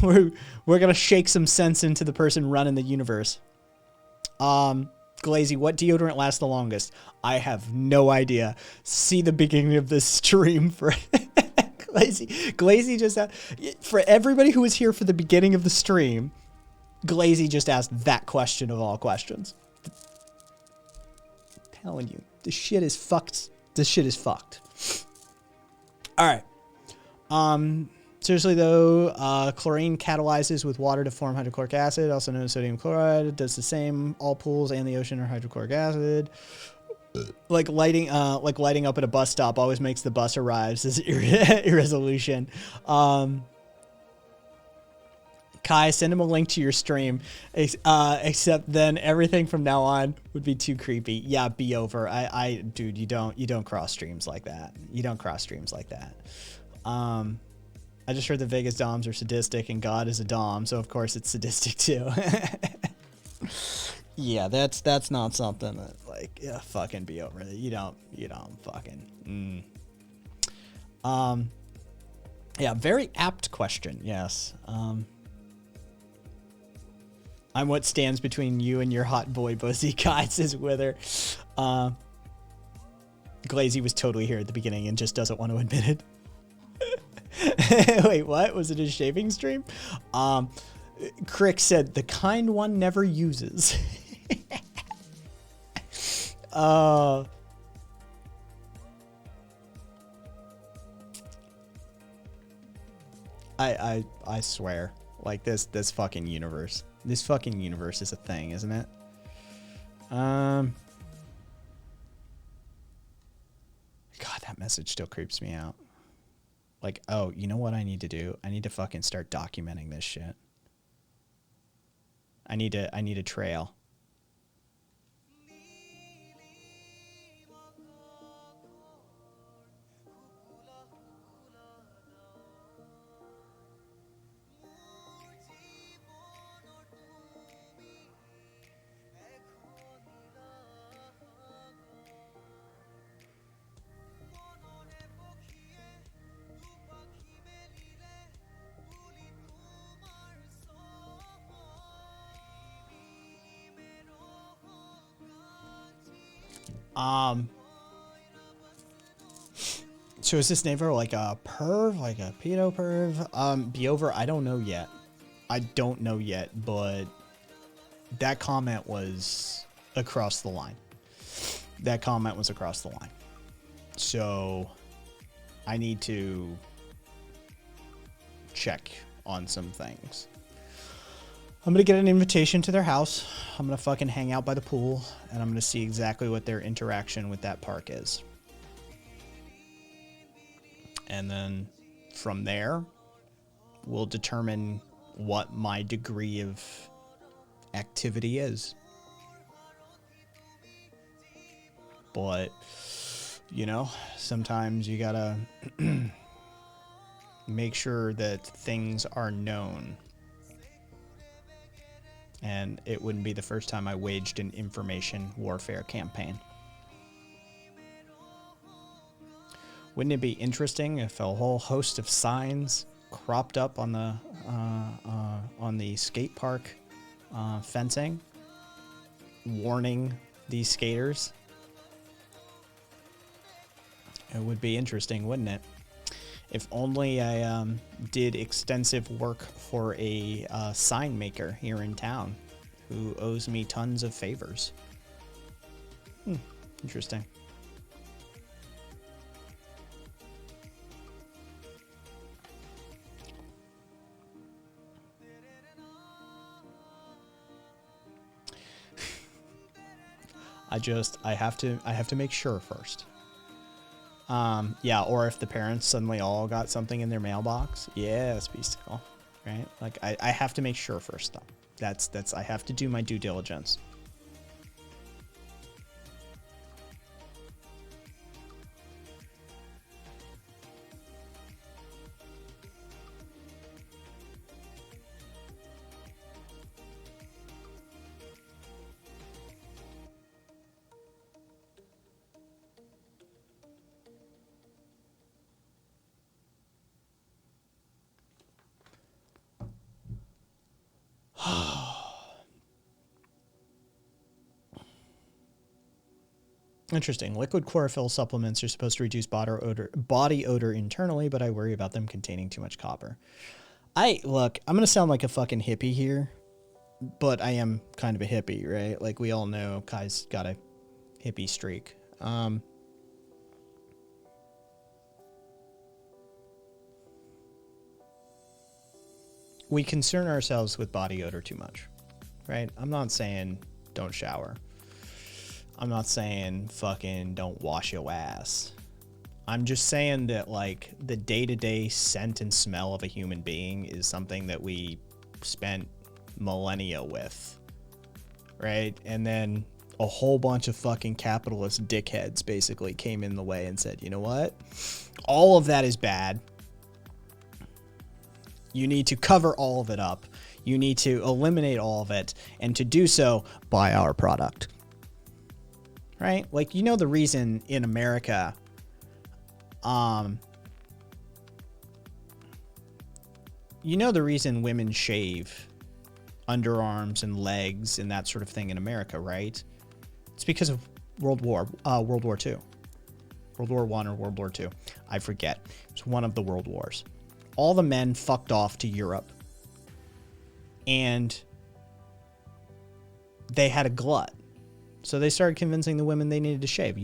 We're gonna shake some sense into the person running the universe. Glazy, what deodorant lasts the longest? I have no idea. See the beginning of this stream for Glazy just asked, for everybody who was here for the beginning of the stream, Glazy just asked that question of all questions. I'm telling you, this shit is fucked. This shit is fucked. All right. Seriously though, chlorine catalyzes with water to form hydrochloric acid, also known as sodium chloride. It does the same. All pools and the ocean are hydrochloric acid. Like lighting up at a bus stop always makes the bus arrive, says Irresolution. Kai, send him a link to your stream. Except then everything from now on would be too creepy. Yeah, be over. Dude, you don't cross streams like that. You don't cross streams like that. I just heard the Vegas Doms are sadistic and God is a Dom, so of course it's sadistic too. Yeah, that's not something that, like, yeah, fucking be over it. You don't fucking. Yeah, very apt question. Yes. I'm what stands between you and your hot boy pussy, Kai, says Wither. Glazy was totally here at the beginning and just doesn't want to admit it. Wait, what? Was it a shaving stream? Crick said, the kind one never uses. I swear, like this fucking universe. This fucking universe is a thing, isn't it? God, that message still creeps me out. Like, oh, you know what I need to do? I need to fucking start documenting this shit. I need a trail. So is this neighbor like a perv, like a pedo perv? Be over. I don't know yet. I don't know yet, but that comment was across the line. That comment was across the line. So I need to check on some things. I'm going to get an invitation to their house. I'm going to fucking hang out by the pool, and I'm going to see exactly what their interaction with that park is. And then from there, we'll determine what my degree of activity is. But, you know, sometimes you gotta make sure that things are known. And it wouldn't be the first time I waged an information warfare campaign. Wouldn't it be interesting if a whole host of signs cropped up on the skate park fencing, warning these skaters? It would be interesting, wouldn't it? If only I did extensive work for a sign maker here in town who owes me tons of favors. Interesting. I have to make sure first. Yeah, or if the parents suddenly all got something in their mailbox, yes, be still, right? Like I have to make sure first though. That's I have to do my due diligence. Interesting. Liquid chlorophyll supplements are supposed to reduce body odor internally, but I worry about them containing too much copper. Look, I'm going to sound like a fucking hippie here, but I am kind of a hippie, right? Like we all know Kai's got a hippie streak. We concern ourselves with body odor too much, right? I'm not saying don't shower. I'm not saying fucking don't wash your ass. I'm just saying that like the day-to-day scent and smell of a human being is something that we spent millennia with, right? And then a whole bunch of fucking capitalist dickheads basically came in the way and said, you know what? All of that is bad. You need to cover all of it up. You need to eliminate all of it. And to do so, buy our product. Right? Like, you know the reason in America, you know the reason women shave underarms and legs and that sort of thing in America, right? It's because of World War II. World War I or World War II. I forget. It's one of the world wars. all the men fucked off to Europe. And they had a glut. So they started convincing the women they needed to shave.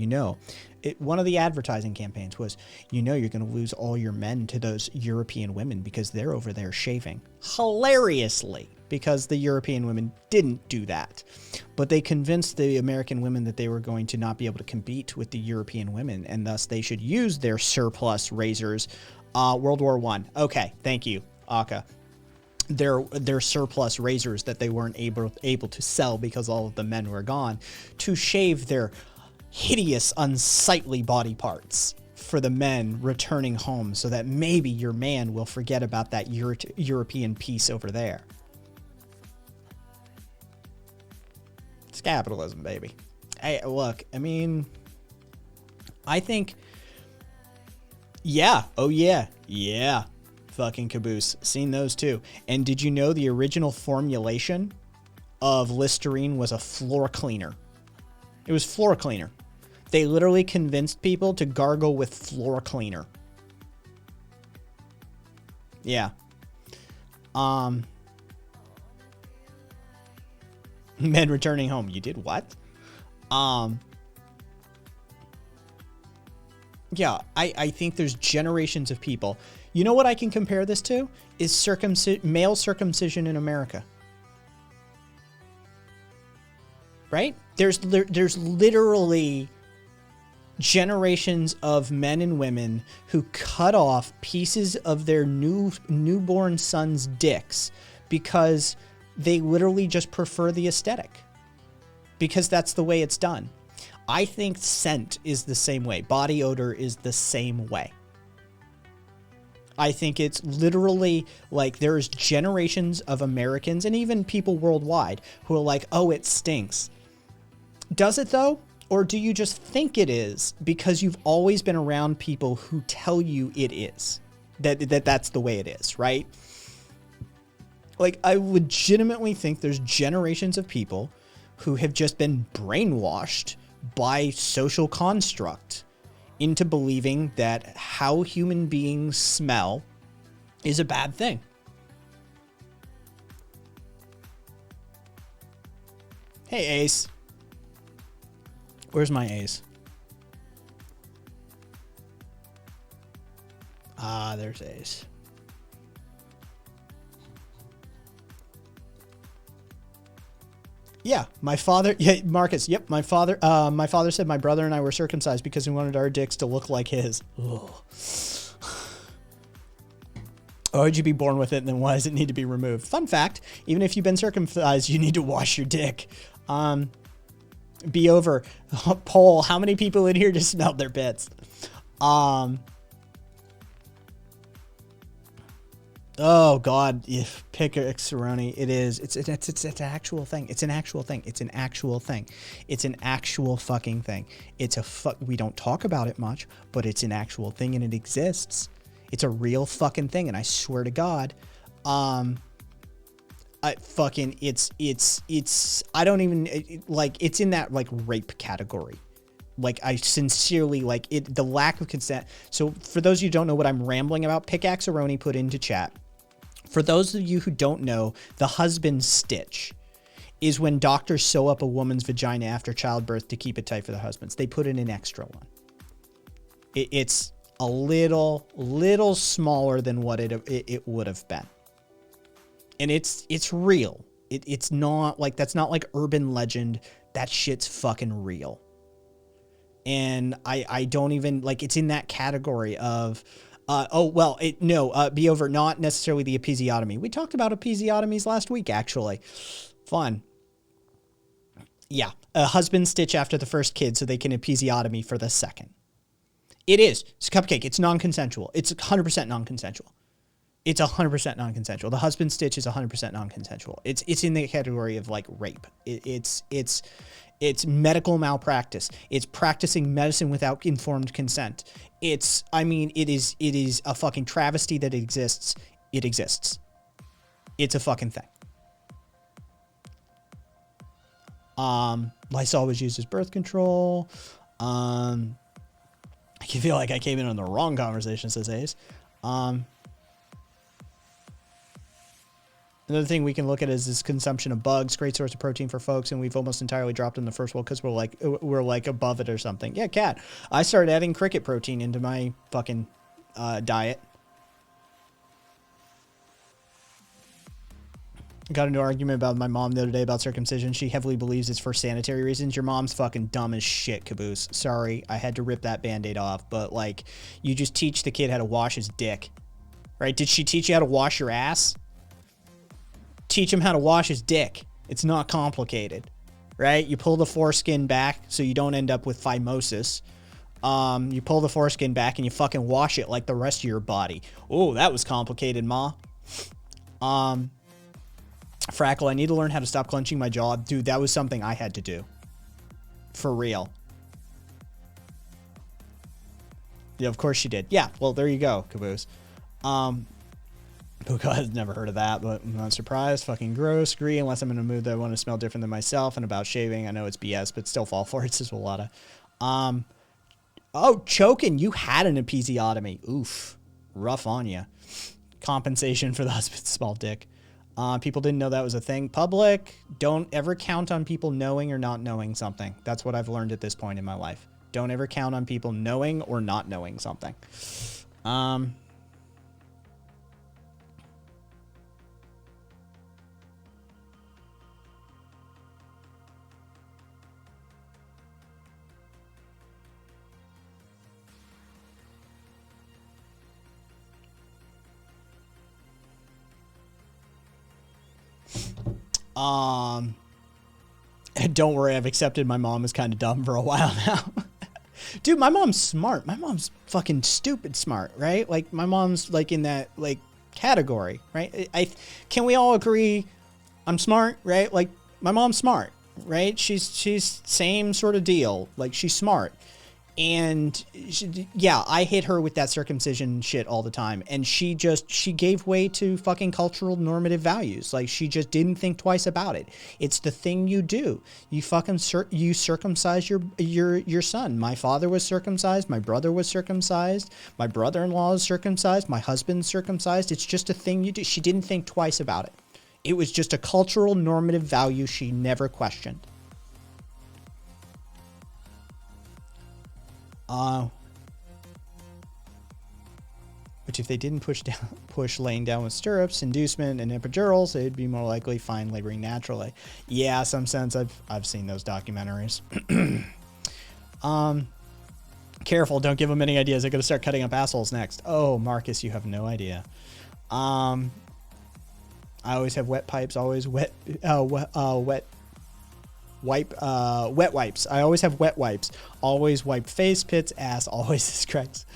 One of the advertising campaigns was, you're going to lose all your men to those European women because they're over there shaving. Hilariously, because the European women didn't do that. But they convinced the American women that they were going to not be able to compete with the European women, and thus they should use their surplus razors. World War I. Okay, thank you, Aka. Their surplus razors that they weren't able to sell because all of the men were gone, to shave their hideous, unsightly body parts for the men returning home, so that maybe your man will forget about that European piece over there. It's capitalism, baby. Hey, look, I mean, I think, yeah, oh yeah, fucking Caboose. Seen those too. And did you know the original formulation of Listerine was a floor cleaner? It was floor cleaner. They literally convinced people to gargle with floor cleaner. Yeah. Men returning home. You did what? Yeah, I think there's generations of people. You know what I can compare this to? Is male circumcision in America. Right? There's literally generations of men and women who cut off pieces of their newborn sons' dicks because they literally just prefer the aesthetic. Because that's the way it's done. I think scent is the same way. Body odor is the same way. I think it's literally like there's generations of Americans and even people worldwide who are like, oh, it stinks. Does it though? Or do you just think it is because you've always been around people who tell you it is? That's the way it is, right? Like, I legitimately think there's generations of people who have just been brainwashed by social construct into believing that how human beings smell is a bad thing. Hey, Ace. Where's my Ace? Ah, there's Ace. Yeah, my father. Yeah, Marcus. Yep, my father. My father said my brother and I were circumcised because we wanted our dicks to look like his. Ugh. Why would you be born with it, and then why does it need to be removed? Fun fact: even if you've been circumcised, you need to wash your dick. Be over. Poll: how many people in here just smelled their bits? Oh God, Pickaxeroni. It is. It's an actual thing. It's an actual thing. It's an actual thing. It's an actual fucking thing. We don't talk about it much, but it's an actual thing and it exists. It's a real fucking thing, and I swear to God, it's I don't even like, it's in that like rape category. Like, I sincerely like it, the lack of consent. So for those of you who don't know what I'm rambling about, Pickaxeroni put into chat. For those of you who don't know, the husband stitch is when doctors sew up a woman's vagina after childbirth to keep it tight for the husbands. They put in an extra one. It's a little smaller than what it would have been. And it's real. It's not like, that's not like urban legend. That shit's fucking real. And I don't even, like, it's in that category of, be over, not necessarily the episiotomy. We talked about episiotomies last week, actually. Fun. Yeah, a husband stitch after the first kid so they can episiotomy for the second. It is. It's a cupcake. It's non-consensual. It's 100% non-consensual. It's 100% non-consensual. The husband stitch is 100% non-consensual. It's in the category of like rape. It's medical malpractice. It's practicing medicine without informed consent. It is a fucking travesty that it exists. It exists. It's a fucking thing. Lysol was used as birth control. I can feel like I came in on the wrong conversation, says Ace. Another thing we can look at is this consumption of bugs, great source of protein for folks, and we've almost entirely dropped in the first world because we're like above it or something. Yeah, cat. I started adding cricket protein into my fucking diet. Got into an argument about my mom the other day about circumcision. She heavily believes it's for sanitary reasons. Your mom's fucking dumb as shit, Caboose. Sorry, I had to rip that Band-Aid off, but like, you just teach the kid how to wash his dick, right? Did she teach you how to wash your ass? Teach him how to wash his dick. It's not complicated, right? You pull the foreskin back so you don't end up with phimosis. You pull the foreskin back and you fucking wash it like the rest of your body. Oh, that was complicated, ma. Frackle, I need to learn how to stop clenching my jaw. Dude, that was something I had to do. For real. Yeah, of course she did. Yeah, well, there you go, Caboose. Puka has never heard of that, but I'm not surprised. Fucking gross. Agree, unless I'm in a mood that I want to smell different than myself. And about shaving, I know it's BS, but still fall for it, says Walata. Oh, choking. You had an episiotomy. Oof. Rough on you. Compensation for the husband's small dick. People didn't know that was a thing. Public, don't ever count on people knowing or not knowing something. That's what I've learned at this point in my life. Don't ever count on people knowing or not knowing something. Don't worry, I've accepted my mom is kind of dumb for a while now. Dude, my mom's smart. My mom's fucking stupid smart, right? Like, my mom's, like, in that, like, category, right? Can we all agree I'm smart, right? Like, my mom's smart, right? She's same sort of deal. Like, she's smart. And yeah, I hit her with that circumcision shit all the time. And she gave way to fucking cultural normative values. Like, she just didn't think twice about it. It's the thing you do. You fucking you circumcise your son. My father was circumcised. My brother was circumcised. My brother-in-law is circumcised. My husband's circumcised. It's just a thing you do. She didn't think twice about it. It was just a cultural normative value she never questioned. Which if they didn't push laying down with stirrups, inducement, and epidurals, they'd be more likely fine laboring naturally. Yeah, some sense I've seen those documentaries. Careful, don't give them any ideas. They're gonna start cutting up assholes next. Oh, Marcus, you have no idea. I always have wet pipes. Always wet wipes. I always have wet wipes. Always wipe face, pits, ass. Always is correct.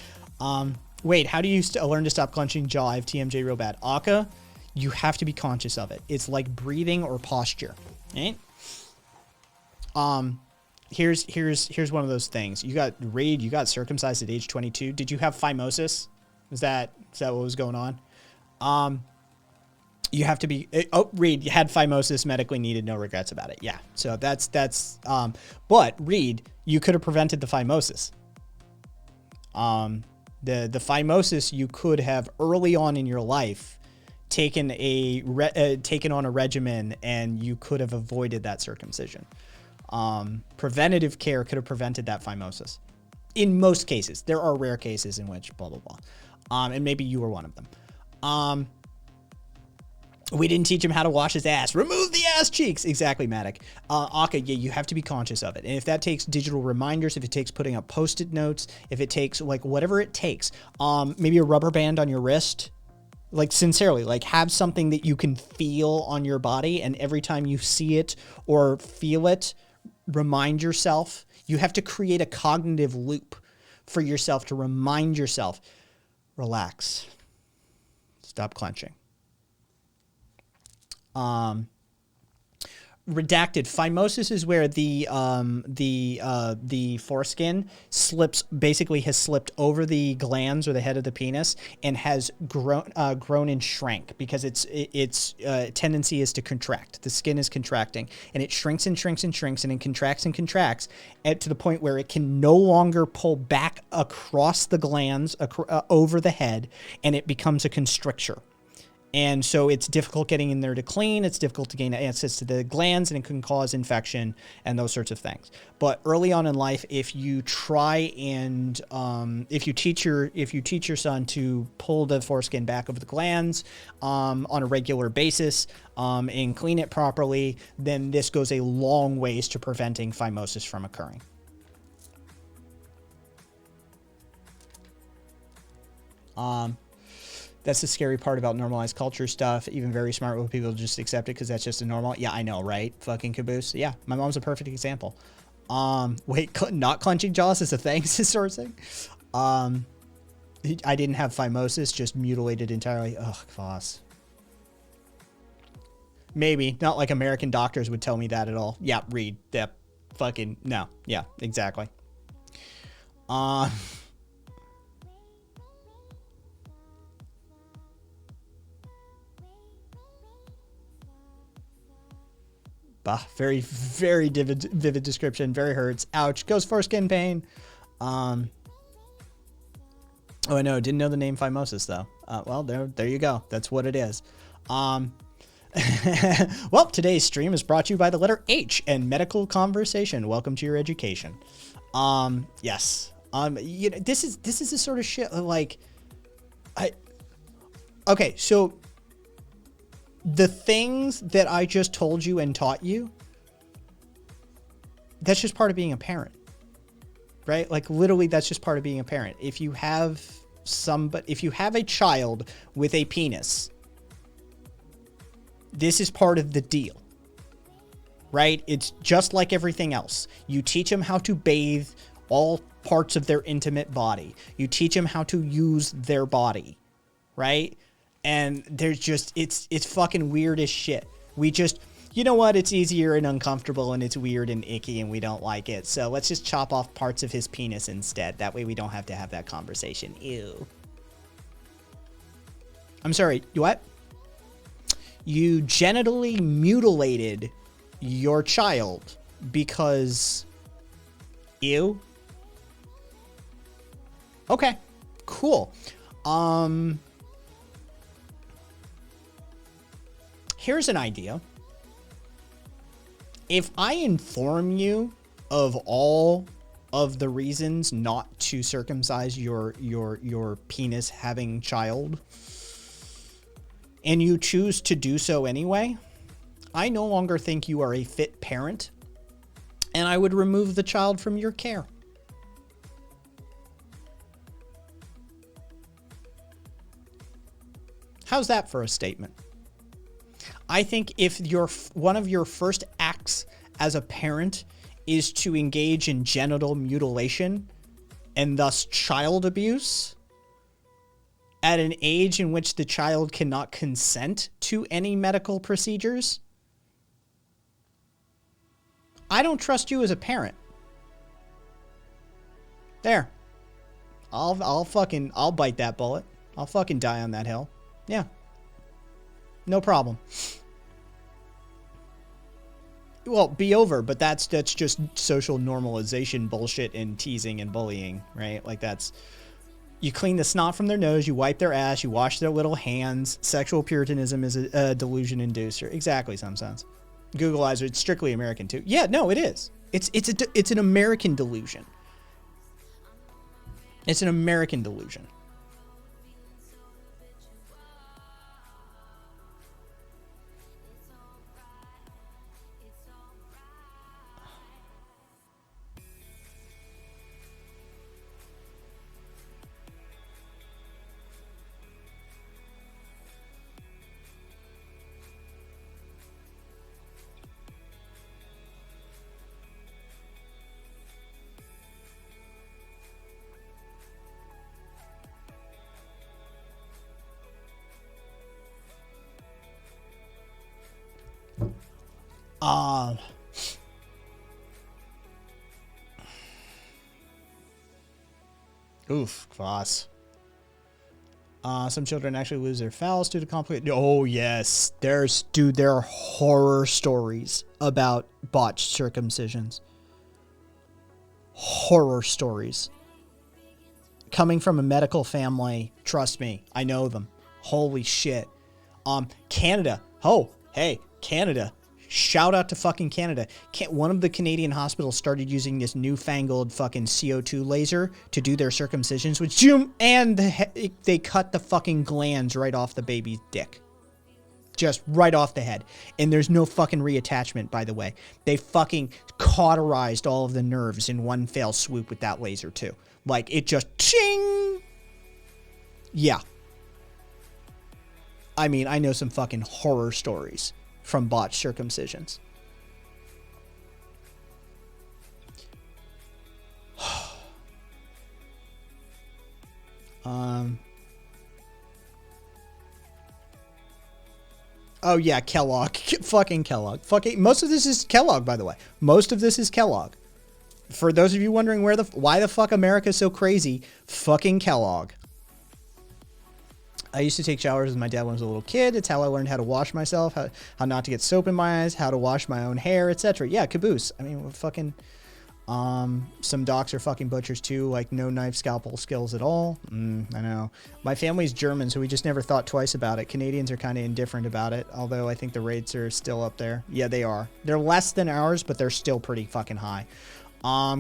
Wait, how do you learn to stop clenching jaw? I have TMJ real bad. Akka, you have to be conscious of it. It's like breathing or posture. Right? Here's one of those things. You got Raid. You got circumcised at age 22. Did you have phimosis? Is that what was going on? You have to be, Reed, you had phimosis, medically needed, no regrets about it. Yeah. So that's, but Reed, you could have prevented the phimosis. The phimosis you could have early on in your life taken on a regimen, and you could have avoided that circumcision. Preventative care could have prevented that phimosis. In most cases, there are rare cases in which blah, blah, blah. And maybe you were one of them. We didn't teach him how to wash his ass. Remove the ass cheeks. Exactly, Matic. Akka, yeah, you have to be conscious of it. And if that takes digital reminders, if it takes putting up Post-it notes, if it takes, like, whatever it takes, maybe a rubber band on your wrist, like, sincerely, like, have something that you can feel on your body, and every time you see it or feel it, remind yourself. You have to create a cognitive loop for yourself to remind yourself, relax, stop clenching. Redacted. Phimosis is where the foreskin has slipped over the glands or the head of the penis and has grown and shrank because its tendency is to contract. The skin is contracting, and it shrinks and shrinks and shrinks, and it contracts and contracts to the point where it can no longer pull back across the glands over the head, and it becomes a constricture. And so it's difficult getting in there to clean. It's difficult to gain access to the glands, and it can cause infection and those sorts of things. But early on in life, if you try and if you teach your son to pull the foreskin back of the glands on a regular basis and clean it properly, then this goes a long ways to preventing phimosis from occurring. That's the scary part about normalized culture stuff. Even very smart people just accept it because that's just a normal. Yeah, I know, right? Fucking caboose. Yeah, my mom's a perfect example. Wait, not clenching jaws is a thing, sort of thing. I didn't have phimosis, just mutilated entirely. Ugh, Voss. Maybe not like American doctors would tell me that at all. Yeah, read that. Fucking no. Yeah, exactly. Bah, very, very vivid description. Very hurts. Ouch. Goes foreskin pain. Oh, I know. Didn't know the name phimosis though. Well, there you go. That's what it is. Well, today's stream is brought to you by the letter H and medical conversation. Welcome to your education. Yes. You know, this is the sort of shit like, okay, so the things that I just told you and taught you, that's just part of being a parent, right? Like literally that's just part of being a parent. If you have a child with a penis, this is part of the deal, right? It's just like everything else. You teach them how to bathe all parts of their intimate body. You teach them how to use their body, right? And there's just, it's fucking weird as shit. We just, you know what? It's easier and uncomfortable and it's weird and icky and we don't like it. So let's just chop off parts of his penis instead. That way we don't have to have that conversation. Ew. I'm sorry, you what? You genitally mutilated your child because, ew. Okay, cool. Here's an idea. If I inform you of all of the reasons not to circumcise your penis having child, and you choose to do so anyway, I no longer think you are a fit parent, and I would remove the child from your care. How's that for a statement? I think if one of your first acts as a parent is to engage in genital mutilation and thus child abuse at an age in which the child cannot consent to any medical procedures, I don't trust you as a parent. There. I'll bite that bullet. I'll fucking die on that hill. Yeah. No problem. Well, be over, but that's just social normalization bullshit and teasing and bullying, right? Like that's, you clean the snot from their nose, you wipe their ass, you wash their little hands. Sexual puritanism is a delusion inducer. Exactly, some sense. Googleizer, it's strictly American too. Yeah, no, it is. It's an American delusion. It's an American delusion. Oof, Voss. Some children actually lose their phallus due to complicated. Oh yes, there are horror stories about botched circumcisions. Horror stories. Coming from a medical family, trust me, I know them. Holy shit. Canada. Oh, hey, Canada. Shout out to fucking Canada. One of the Canadian hospitals started using this newfangled fucking CO2 laser to do their circumcisions with zoom, and they cut the fucking glands right off the baby's dick. Just right off the head. And there's no fucking reattachment, by the way. They fucking cauterized all of the nerves in one fell swoop with that laser, too. Like, it just ching! Yeah. I mean, I know some fucking horror stories from botched circumcisions. Oh yeah, Kellogg. Fucking Kellogg. Most of this is Kellogg, by the way. Most of this is Kellogg. For those of you wondering why the fuck America's so crazy, fucking Kellogg. I used to take showers with my dad when I was a little kid. It's how I learned how to wash myself, how not to get soap in my eyes, how to wash my own hair, etc. Yeah, caboose. I mean, we're fucking... some docs are fucking butchers too, like no knife scalpel skills at all. I know. My family's German, so we just never thought twice about it. Canadians are kind of indifferent about it, although I think the rates are still up there. Yeah, they are. They're less than ours, but they're still pretty fucking high.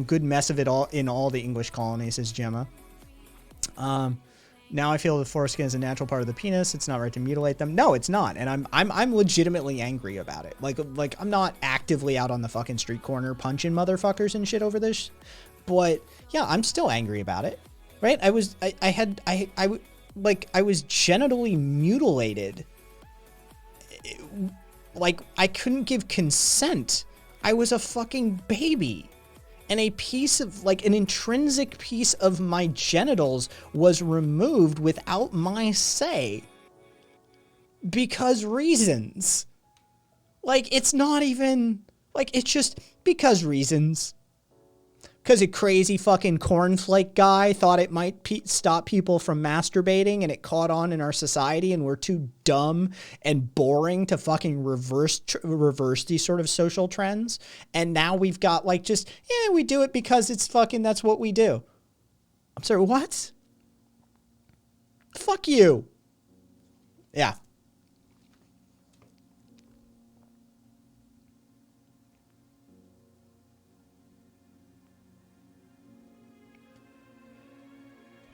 Good mess of it all in all the English colonies, says Gemma. Now I feel the foreskin is a natural part of the penis. It's not right to mutilate them. No, it's not. And I'm legitimately angry about it. Like I'm not actively out on the fucking street corner punching motherfuckers and shit over this. But yeah, I'm still angry about it. Right? I was genitally mutilated. Like I couldn't give consent. I was a fucking baby. And a piece of, like, an intrinsic piece of my genitals was removed without my say. Because reasons. Like, it's not even, like, it's just because reasons. Because a crazy fucking cornflake guy thought it might stop people from masturbating, and it caught on in our society, and we're too dumb and boring to fucking reverse these sort of social trends. And now we've got like just, yeah, we do it because it's fucking, that's what we do. I'm sorry, what? Fuck you. Yeah.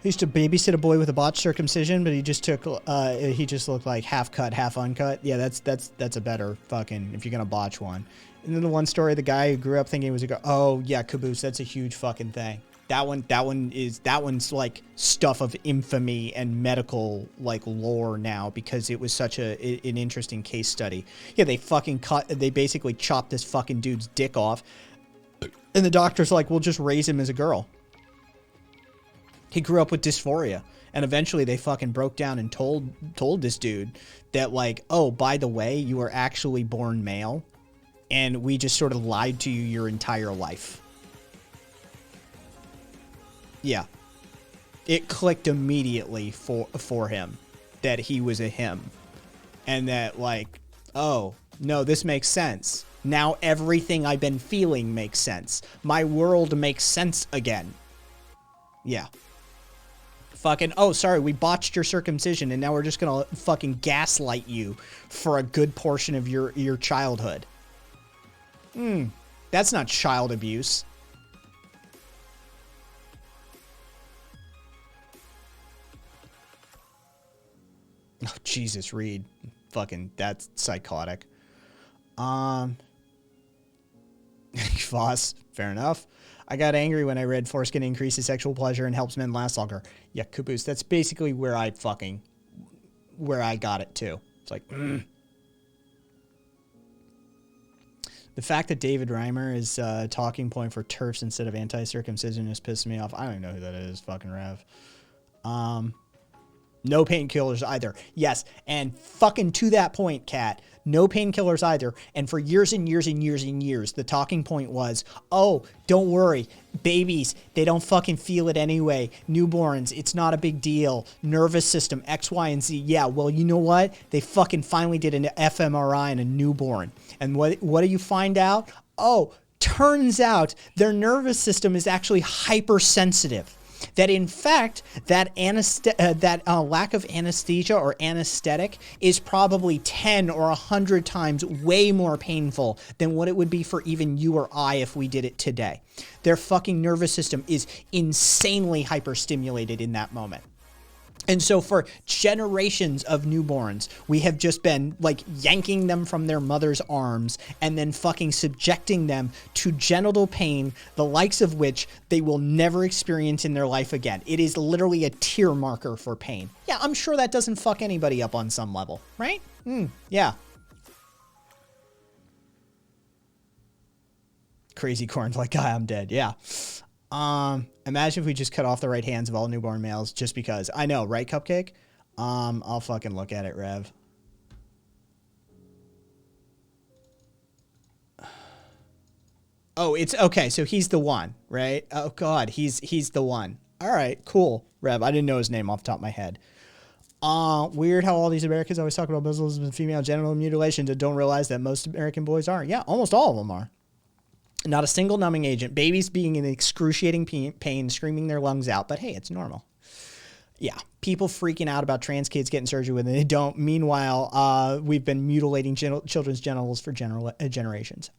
I used to babysit a boy with a botched circumcision, but he just looked like half cut, half uncut. Yeah, that's a better fucking, if you're gonna botch one. And then the one story, the guy who grew up thinking he was a girl. Oh yeah, caboose. That's a huge fucking thing. That one's like stuff of infamy and medical like lore now, because it was such an interesting case study. Yeah, they basically chopped this fucking dude's dick off, and the doctor's like, we'll just raise him as a girl. He grew up with dysphoria, and eventually they fucking broke down and told this dude that, like, oh, by the way, you were actually born male, and we just sort of lied to you your entire life. Yeah. It clicked immediately for him that he was a him, and that, like, oh, no, this makes sense. Now everything I've been feeling makes sense. My world makes sense again. Yeah. Fucking, oh, sorry, we botched your circumcision, and now we're just gonna fucking gaslight you for a good portion of your childhood. That's not child abuse. Oh, Jesus, Reed. Fucking, that's psychotic. Voss, fair enough. I got angry when I read foreskin increases sexual pleasure and helps men last longer. Yeah, caboose. That's basically where I got it too. It's like, The fact that David Reimer is a talking point for TERFs instead of anti-circumcisionists pisses me off. I don't even know who that is. Fucking Rev. No painkillers either. Yes, and fucking to that point, Kat, no painkillers either. And for years and years and years and years, the talking point was, oh, don't worry, babies, they don't fucking feel it anyway. Newborns, it's not a big deal. Nervous system, X, Y, and Z. Yeah, well, you know what? They fucking finally did an fMRI on a newborn. And what do you find out? Oh, turns out their nervous system is actually hypersensitive. that in fact that lack of anesthesia or anesthetic is probably 10 or 100 times way more painful than what it would be for even you or I if we did it today. Their fucking nervous system is insanely hyperstimulated in that moment. And so for generations of newborns, we have just been like yanking them from their mother's arms and then fucking subjecting them to genital pain, the likes of which they will never experience in their life again. It is literally a tier marker for pain. Yeah, I'm sure that doesn't fuck anybody up on some level, right? Yeah. Crazy corn like guy, I'm dead. Yeah. Imagine if we just cut off the right hands of all newborn males just because. I know, right, Cupcake? I'll fucking look at it, Rev. Oh, it's okay. So he's the one, right? Oh God, he's the one. All right, cool, Rev. I didn't know his name off the top of my head. Weird how all these Americans always talk about Muslims and female genital mutilations and don't realize that most American boys are. Yeah, almost all of them are. Not a single numbing agent. Babies being in excruciating pain, screaming their lungs out. But hey, it's normal. Yeah. People freaking out about trans kids getting surgery when they don't. Meanwhile, we've been mutilating children's genitals for generations.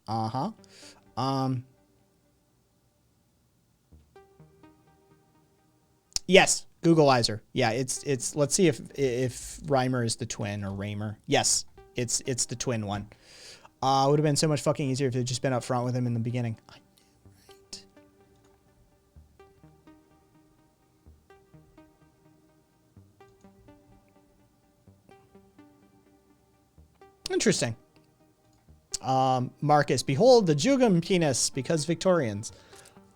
Yes. Googleizer. Yeah. It's. Let's see if Reimer is the twin or Raymer. Yes. It's the twin one. Would have been so much fucking easier if they'd just been up front with him in the beginning. I know, right? Interesting. Marcus, behold the Jugum penis because Victorians.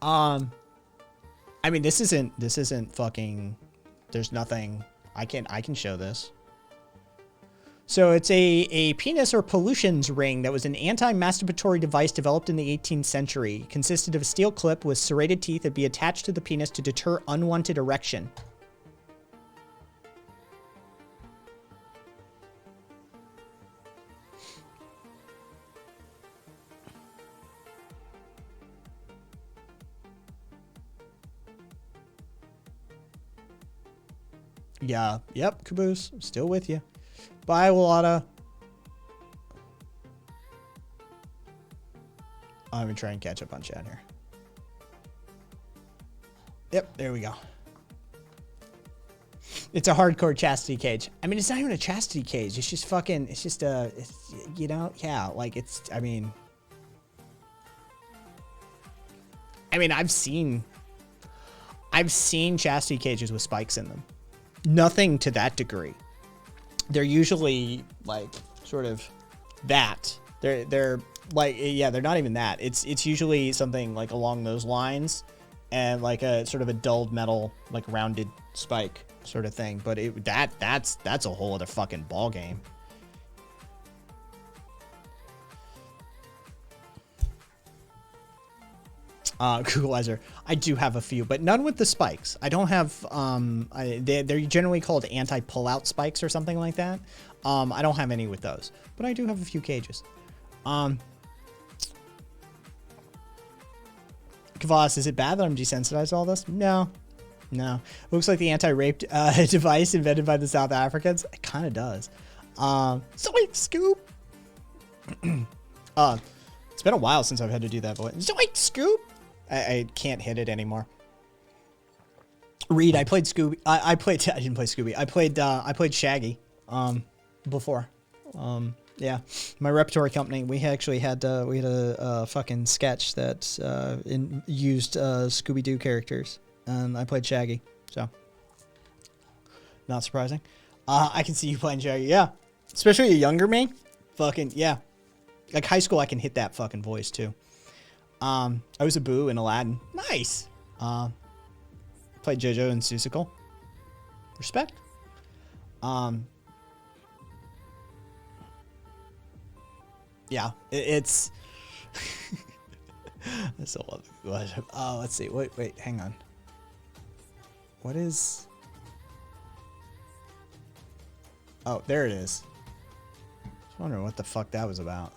I mean, this isn't fucking. There's nothing. I can show this. So it's a penis or pollutions ring that was an anti-masturbatory device developed in the 18th century. It consisted of a steel clip with serrated teeth that be attached to the penis to deter unwanted erection. Yeah, yep, Caboose, I'm still with you. Bye, Walata. I'm gonna try and catch up on chat here. Yep, there we go. It's a hardcore chastity cage. I mean, it's not even a chastity cage. It's just fucking, it's just a, you know, yeah, like it's, I mean, I've seen chastity cages with spikes in them. Nothing to that degree. They're usually like sort of that. They're like, yeah, they're not even that. It's usually something like along those lines and like a sort of a dulled metal, like rounded spike sort of thing. But that's a whole other fucking ball game. Googleizer. I do have a few, but none with the spikes. I don't have, they're generally called anti-pull-out spikes or something like that. I don't have any with those, but I do have a few cages. Kvass, is it bad that I'm desensitized to all this? No. Looks like the anti-rape device invented by the South Africans. It kind of does. Zoink, Scoop. It's been a while since I've had to do that voice. Zoink, Scoop. I can't hit it anymore. Reed, I played Scooby. I didn't play Scooby. I played Shaggy before. Yeah, my repertory company, we actually had a fucking sketch that used Scooby-Doo characters, and I played Shaggy. So not surprising. I can see you playing Shaggy. Yeah, especially a younger me. Fucking yeah. Like high school, I can hit that fucking voice too. I was a Boo in Aladdin. Nice. Played JoJo and Seussical. Respect. Yeah, it's. I still love it. Oh, let's see. Wait, hang on. What is? Oh, there it is. Just wondering what the fuck that was about.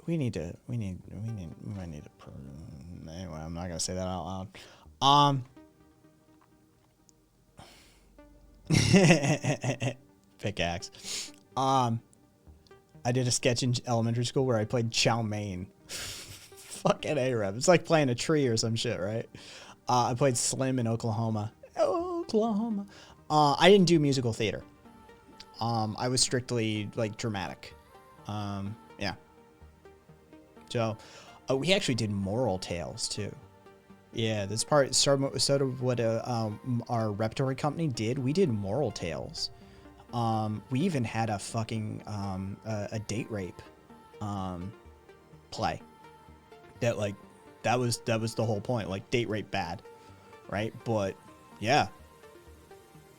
we might need to. Anyway, I'm not gonna say that out loud. Pickaxe. I did a sketch in elementary school where I played Chow Mein. Fucking A-Rev. It's like playing a tree or some shit, right? I played Slim in Oklahoma. I didn't do musical theater. I was strictly like dramatic. Yeah. So, we actually did moral tales too. Yeah, this part sort of what our repertory company did. We did moral tales. We even had a fucking a date rape play. That was the whole point. Like, date rape bad, right? But yeah,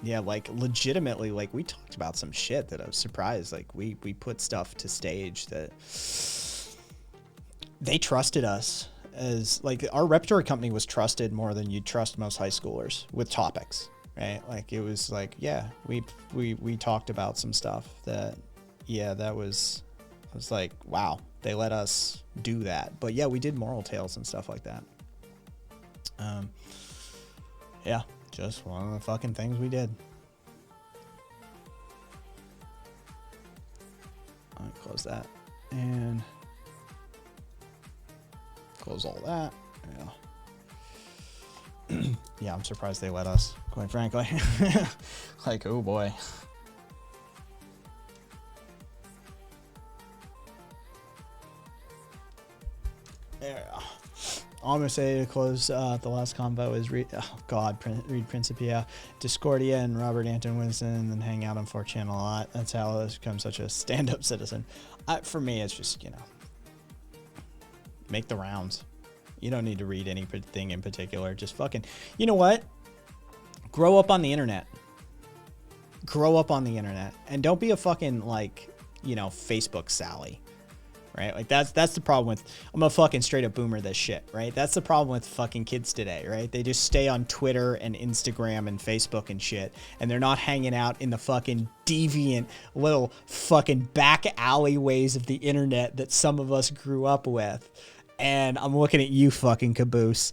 like legitimately, like we talked about some shit that I was surprised. Like we put stuff to stage that they trusted us. As like our repertory company was trusted more than you'd trust most high schoolers with topics, right? Like it was like, yeah, we talked about some stuff that, yeah, that was, I was like, wow, they let us do that. But yeah, we did moral tales and stuff like that. Yeah, just one of the fucking things we did. All right, close that and close all that. Yeah. Yeah, I'm surprised they let us, quite frankly. Like, oh boy. Yeah. All I'm gonna say to close the last combo is read Principia, Discordia, and Robert Anton Winston, and then hang out on 4chan a lot. That's how I've become such a stand-up citizen. For me, it's just, you know, make the rounds. You don't need to read anything in particular. Just fucking, you know what? Grow up on the internet. Grow up on the internet. And don't be a fucking, like, you know, Facebook Sally. Right? Like, that's the problem with, I'm gonna fucking straight up boomer this shit, right? That's the problem with fucking kids today, right? They just stay on Twitter and Instagram and Facebook and shit, and they're not hanging out in the fucking deviant little fucking back alleyways of the internet that some of us grew up with. And I'm looking at you, fucking Caboose.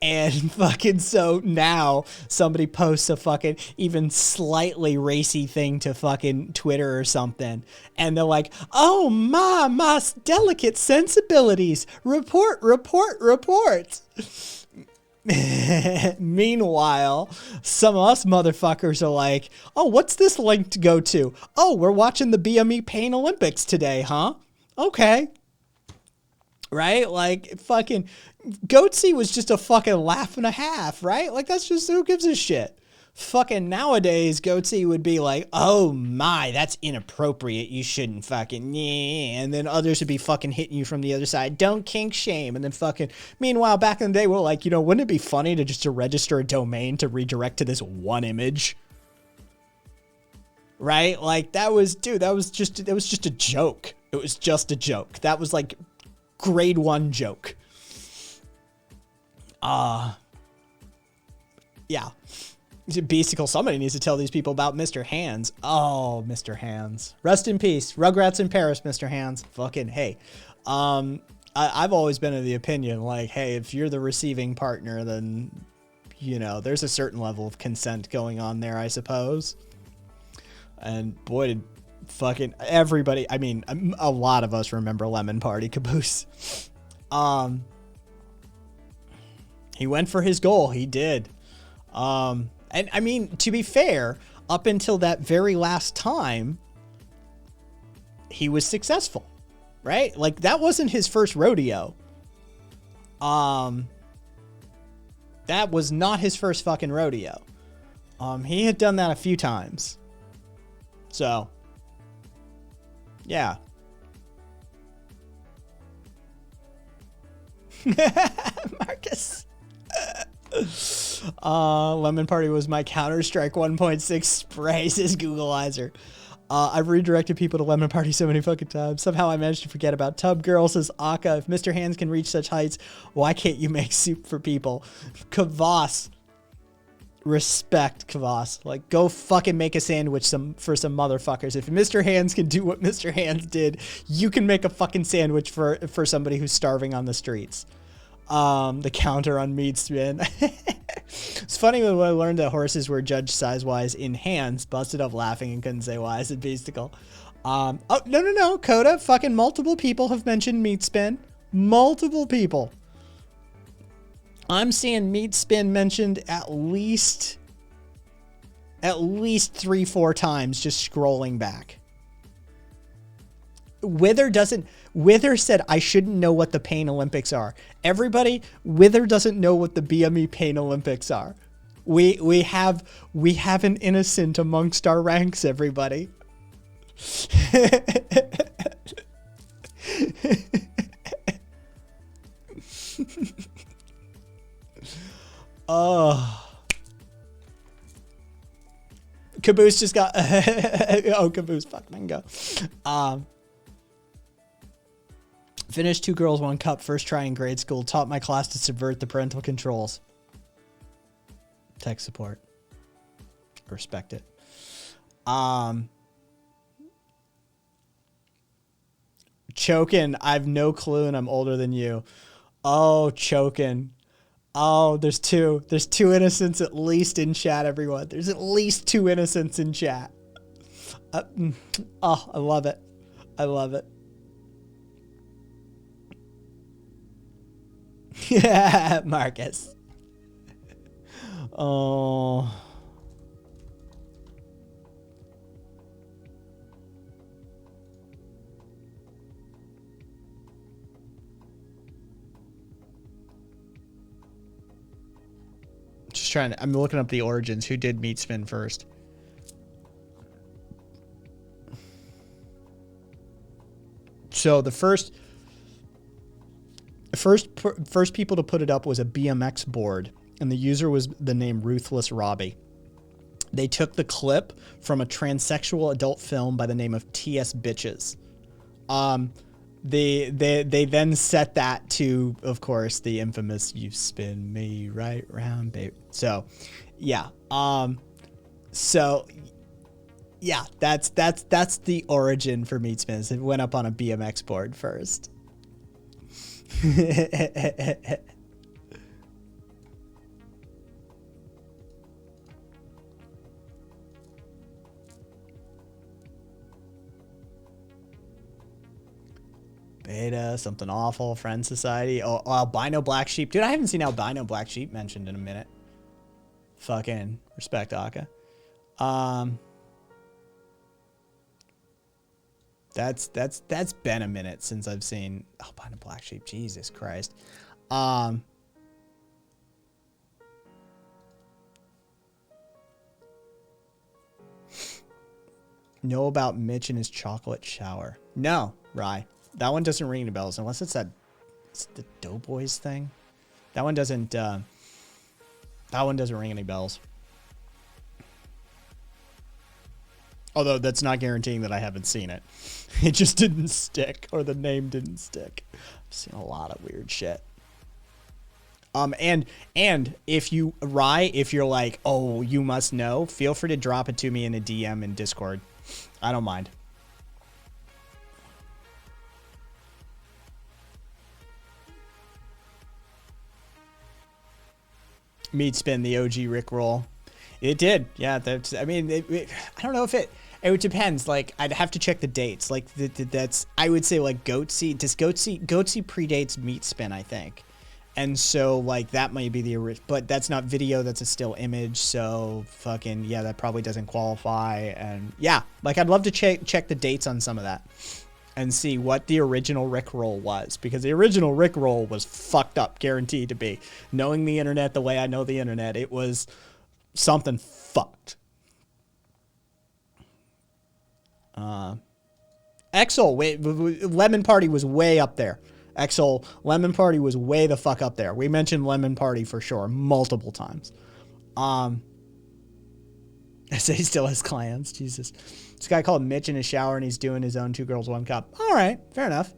And fucking so now somebody posts a fucking even slightly racy thing to fucking Twitter or something. And they're like, oh my delicate sensibilities. Report. Meanwhile, some of us motherfuckers are like, oh, what's this link to go to? Oh, we're watching the BME Pain Olympics today, huh? Okay. Right? Like, fucking Goatsy was just a fucking laugh and a half, right? Like, that's just, who gives a shit? Fucking nowadays, Goatsy would be like, oh my, that's inappropriate. You shouldn't fucking, yeah. And then others would be fucking hitting you from the other side. Don't kink shame. And then fucking, meanwhile, back in the day, we're like, you know, wouldn't it be funny to register a domain to redirect to this one image? Right? Like, that was just a joke. It was just a joke. That was like grade 1 joke. Yeah. Beasticle, somebody needs to tell these people about Mr. Hands. Oh, Mr. Hands. Rest in peace. Rugrats in Paris, Mr. Hands. Fucking hey. I've always been of the opinion, like, hey, if you're the receiving partner, then, you know, there's a certain level of consent going on there, I suppose. And boy, did fucking everybody, I mean, a lot of us remember Lemon Party Caboose. He went for his goal. He did. And I mean, to be fair, up until that very last time, he was successful, right? Like, that wasn't his first rodeo. That was not his first fucking rodeo. He had done that a few times. So, yeah. Marcus. Lemon Party was my Counter-Strike 1.6 spray, says Googleizer. I've redirected people to Lemon Party so many fucking times. Somehow I managed to forget about Tub Girl, says Aka. If Mr. Hands can reach such heights, why can't you make soup for people? Kvass. Respect, Kvass. Like, go fucking make a sandwich for some motherfuckers. If Mr. Hands can do what Mr. Hands did, you can make a fucking sandwich for somebody who's starving on the streets. The counter on meat spin. It's funny when I learned that horses were judged size-wise in hands, busted up laughing and couldn't say why. I said beastical. Oh, no. Coda, fucking multiple people have mentioned meat spin. Multiple people. I'm seeing meat spin mentioned at least 3-4 times just scrolling back. Wither said I shouldn't know what the Pain Olympics are. Everybody, Wither doesn't know what the BME Pain Olympics are. We have an innocent amongst our ranks, everybody. Oh. Caboose just got oh, Caboose, fuck mango. Finished 2 girls 1 cup first try in grade school. Taught my class to subvert the parental controls. Tech support. Respect it. Chokin, I've no clue and I'm older than you. Oh, Chokin. Oh, there's two innocents at least in chat, everyone. There's at least 2 innocents in chat. Oh, I love it. I love it. Yeah, Marcus. Oh. Just trying to, I'm looking up the origins. Who did meat spin first? So the first people to put it up was a BMX board, and the user was the name Ruthless Robbie. They took the clip from a transsexual adult film by the name of T.S. Bitches. They then set that to, of course, the infamous "You spin me right round, baby." So, yeah. So, yeah, that's the origin for meat spins. It went up on a BMX board first. Beta, something awful, Friend Society. Oh, Albino Black Sheep. Dude, I haven't seen Albino Black Sheep mentioned in a minute. Fucking respect, Aka. That's been a minute since I've seen Albino Black Sheep. Jesus Christ. Know about Mitch and his chocolate shower? No, Rye. That one doesn't ring any bells unless it's the Doughboys thing. That one doesn't ring any bells. Although that's not guaranteeing that I haven't seen it. It just didn't stick, or the name didn't stick. I've seen a lot of weird shit. And if you're like, oh, you must know, feel free to drop it to me in a DM in Discord. I don't mind. Meat spin, the OG Rickroll. It did, yeah. That's. I mean, I don't know if it depends. Like, I'd have to check the dates. Like, that's. I would say like Goatsy. Does Goatsy predates meat spin? I think, and so like that might be the original. But that's not video. That's a still image. So fucking yeah, that probably doesn't qualify. And yeah, like I'd love to check the dates on some of that. And see what the original Rickroll was, because the original Rickroll was fucked up, guaranteed to be. Knowing the internet the way I know the internet, it was something fucked. Exol, wait, Lemon Party was way up there. Exol, Lemon Party was way the fuck up there. We mentioned Lemon Party for sure, multiple times. I say he still has clients, Jesus. This guy called Mitch in his shower and he's doing his own 2 girls 1 cup. All right, fair enough.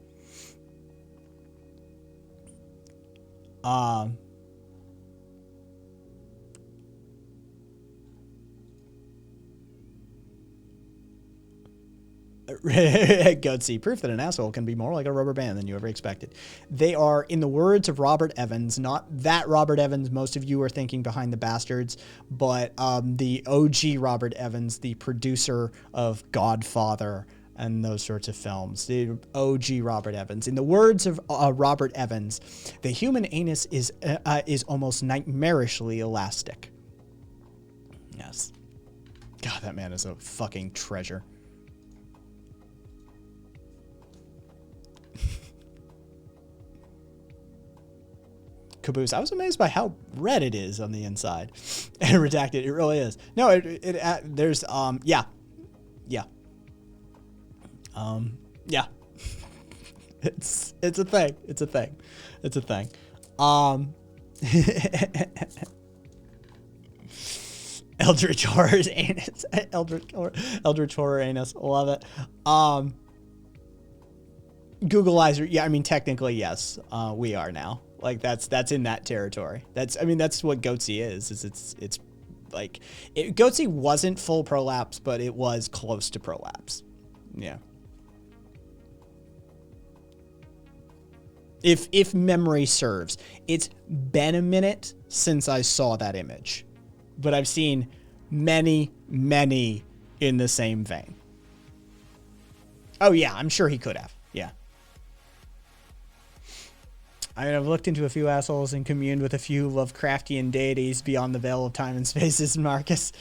Gutsy, proof that an asshole can be more like a rubber band than you ever expected. They are, in the words of Robert Evans, not that Robert Evans most of you are thinking behind the Bastards, but the OG Robert Evans, the producer of Godfather and those sorts of films. The OG Robert Evans. In the words of Robert Evans, the human anus is almost nightmarishly elastic. Yes. God, that man is a fucking treasure. Caboose, I was amazed by how red it is on the inside. And redacted, it really is. No, there's, yeah. Yeah. Yeah. It's a thing. It's a thing. It's a thing. Eldritch Horror's anus. Eldritch Horror anus. Love it. Googleizer. Yeah, I mean, technically, yes. We are now. Like, that's in that territory. That's what Goatsy is it's like, Goatsy wasn't full prolapse, but it was close to prolapse. Yeah. If memory serves. It's been a minute since I saw that image, but I've seen many in the same vein. Oh yeah, I'm sure he could have. Yeah. I mean, I've looked into a few assholes and communed with a few Lovecraftian deities beyond the veil of time and spaces, Marcus.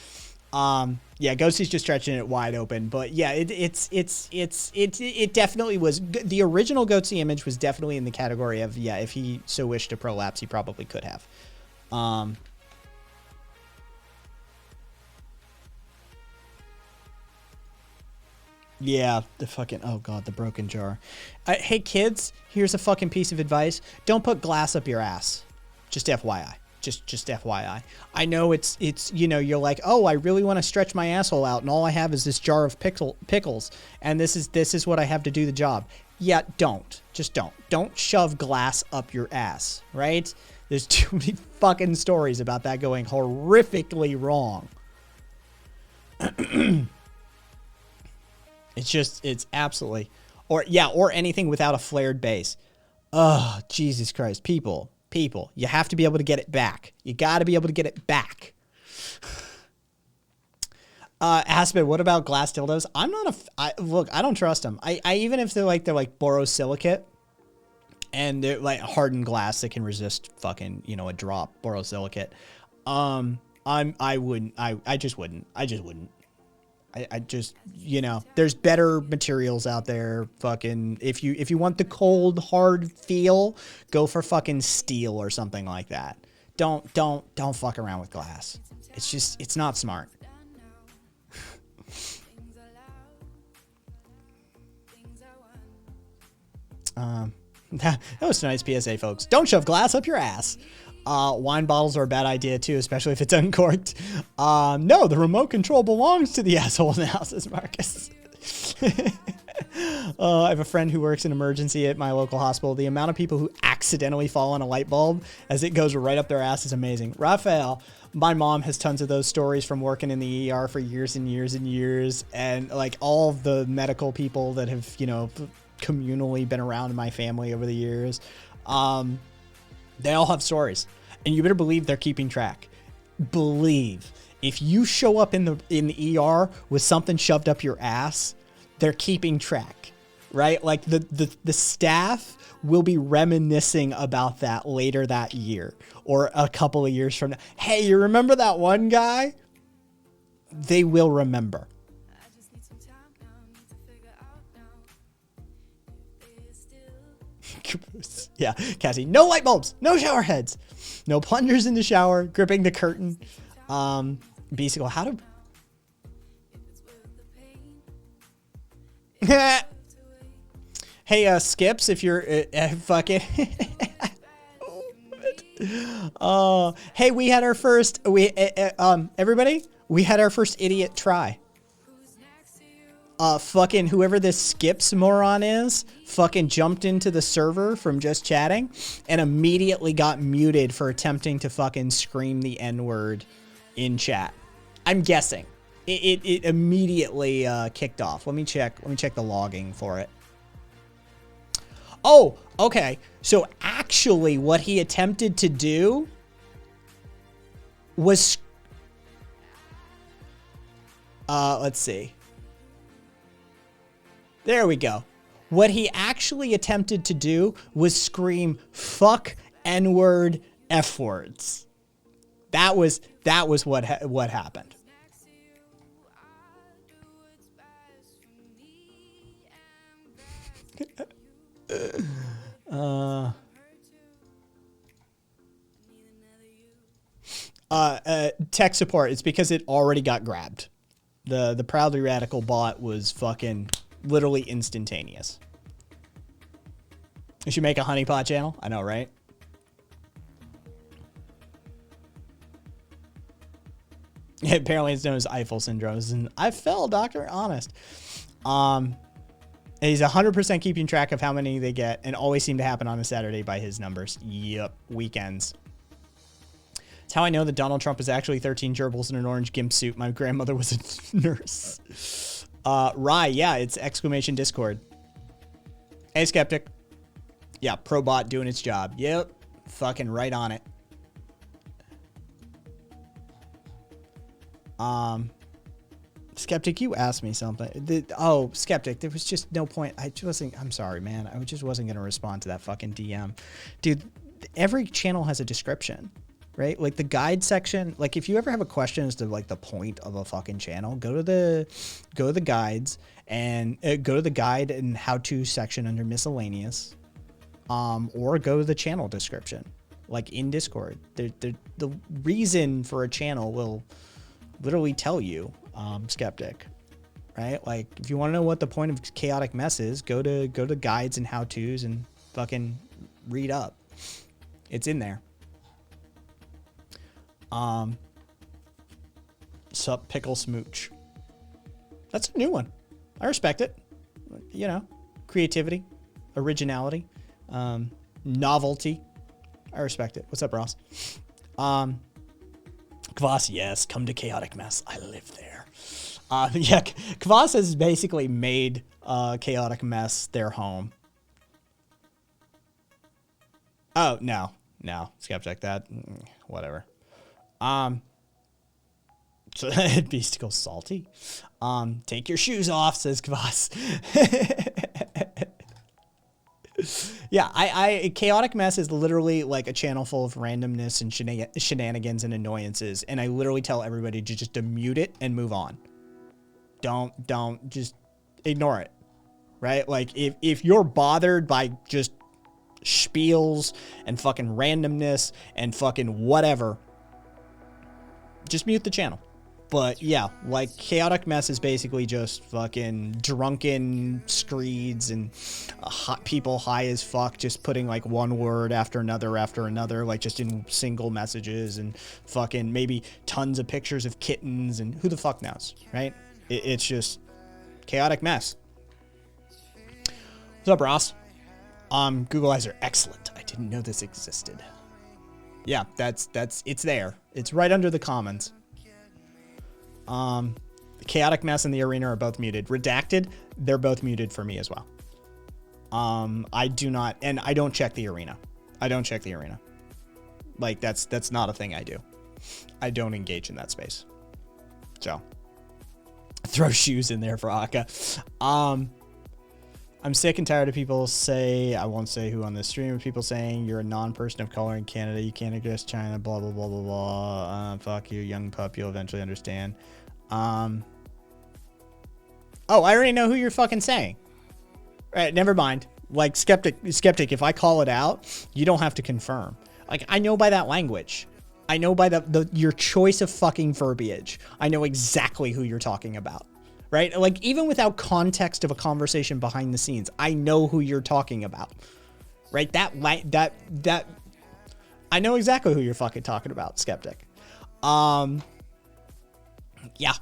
Yeah, Ghosty's just stretching it wide open, but yeah, it definitely was. The original Goatsy image was definitely in the category of, yeah, if he so wished to prolapse, he probably could have. Yeah, the fucking, oh god, the broken jar. Hey kids, here's a fucking piece of advice. Don't put glass up your ass. Just FYI. Just FYI. I know it's you know, you're like, oh, I really want to stretch my asshole out, and all I have is this jar of pickles, and this is what I have to do the job. Yeah, don't. Just don't. Don't shove glass up your ass, right? There's too many fucking stories about that going horrifically wrong. It's absolutely, or anything without a flared base. Oh, Jesus Christ. People, you have to be able to get it back. You got to be able to get it back. Aspen, what about glass dildos? I'm not look, I don't trust them. I even if they're like borosilicate and they're like hardened glass that can resist fucking, you know, a drop, borosilicate. I just wouldn't. I just, you know, there's better materials out there. Fucking, if you want the cold, hard feel, go for fucking steel or something like that. Don't fuck around with glass. It's just, it's not smart. That was a nice PSA, folks. Don't shove glass up your ass. Wine bottles are a bad idea too, especially if it's uncorked. No, the remote control belongs to the asshole now, says Marcus. I have a friend who works in emergency at my local hospital. The amount of people who accidentally fall on a light bulb as it goes right up their ass is amazing. Raphael, my mom has tons of those stories from working in the ER for years and years and years. And like all of the medical people that have, you know, communally been around in my family over the years, they all have stories, and you better believe they're keeping track. Believe if you show up in the ER with something shoved up your ass, they're keeping track, right? Like the staff will be reminiscing about that later that year or a couple of years from now. Hey, you remember that one guy? They will remember. Yeah, Cassie, no light bulbs, no shower heads, no plungers in the shower, gripping the curtain. Beasticle, how to... Hey, Skips, if you're fucking... Hey, we had our first... everybody, we had our first idiot try. Fucking whoever this Skips moron is fucking jumped into the server from just chatting and immediately got muted for attempting to fucking scream the N-word in chat. I'm guessing. it immediately kicked off. Let me check the logging for it. Oh, okay. So actually what he attempted to do was let's see. There we go. What he actually attempted to do was scream fuck, N-word, F-words. That was what happened. Tech support. It's because it already got grabbed. The Proudly Radical bot was fucking literally instantaneous. You should make a honeypot channel. I know, right? Apparently it's known as Eiffel syndrome. And I fell, doctor, honest. He's 100% keeping track of how many they get and always seem to happen on a Saturday by his numbers. Yep, weekends. It's how I know that Donald Trump is actually 13 gerbils in an orange gimp suit. My grandmother was a nurse. Rye, yeah, it's exclamation Discord. Hey, Skeptic. Yeah, ProBot doing its job. Yep, fucking right on it. Skeptic, you asked me something. Skeptic, there was just no point. I'm sorry, man. I just wasn't going to respond to that fucking DM. Dude, every channel has a description, right? Like the guide section, like if you ever have a question as to like the point of a fucking channel, go to the guides and go to the guide and how-to section under miscellaneous, or go to the channel description, like in Discord. The reason for a channel will literally tell you, Skeptic, right? Like if you want to know what the point of Chaotic Mess is, go to guides and how-tos and fucking read up. It's in there. Sup Pickle Smooch. That's a new one. I respect it. You know, creativity, originality, novelty. I respect it. What's up, Ross? Kvass, yes, come to Chaotic Mess. I live there. Yeah, Kvass has basically made Chaotic Mess their home. Oh, no, Skeptic, that, whatever. So Beasticle salty. Take your shoes off, says Kvass. Yeah, Chaotic Mess is literally like a channel full of randomness and shenanigans and annoyances, and I literally tell everybody to just to mute it and move on. Don't just ignore it, right? Like if you're bothered by just spiels and fucking randomness and fucking whatever, just mute the channel. But yeah, like Chaotic Mess is basically just fucking drunken screeds and people high as fuck just putting like one word after another, like just in single messages and fucking maybe tons of pictures of kittens and who the fuck knows, right? It's just Chaotic Mess. What's up, Ross? Google Eyes are excellent. I didn't know this existed. Yeah, it's there. It's right under the comments. The Chaotic Mess and the Arena are both muted. Redacted, they're both muted for me as well. I do not, and I don't check the Arena. Like that's not a thing I do. I don't engage in that space. So throw shoes in there for Aka. I'm sick and tired of people I won't say who on this stream, people saying you're a non-person of color in Canada, you can't address China, blah, blah, blah, blah, blah. Fuck you, young pup, you'll eventually understand. Oh, I already know who you're fucking saying. Right, never mind. Like, Skeptic, if I call it out, you don't have to confirm. Like, I know by that language. I know by your choice of fucking verbiage. I know exactly who you're talking about. Right? Like, even without context of a conversation behind the scenes, I know who you're talking about. Right? That I know exactly who you're fucking talking about, Skeptic. Yeah.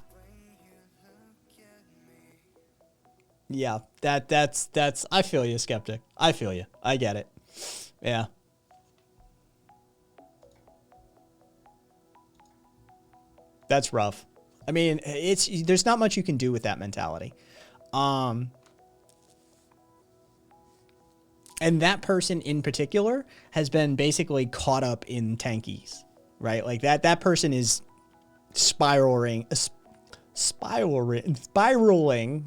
Yeah, that's I feel you, Skeptic. I feel you. I get it. Yeah. That's rough. I mean, there's not much you can do with that mentality. And that person in particular has been basically caught up in tankies, right? Like that person is spiraling,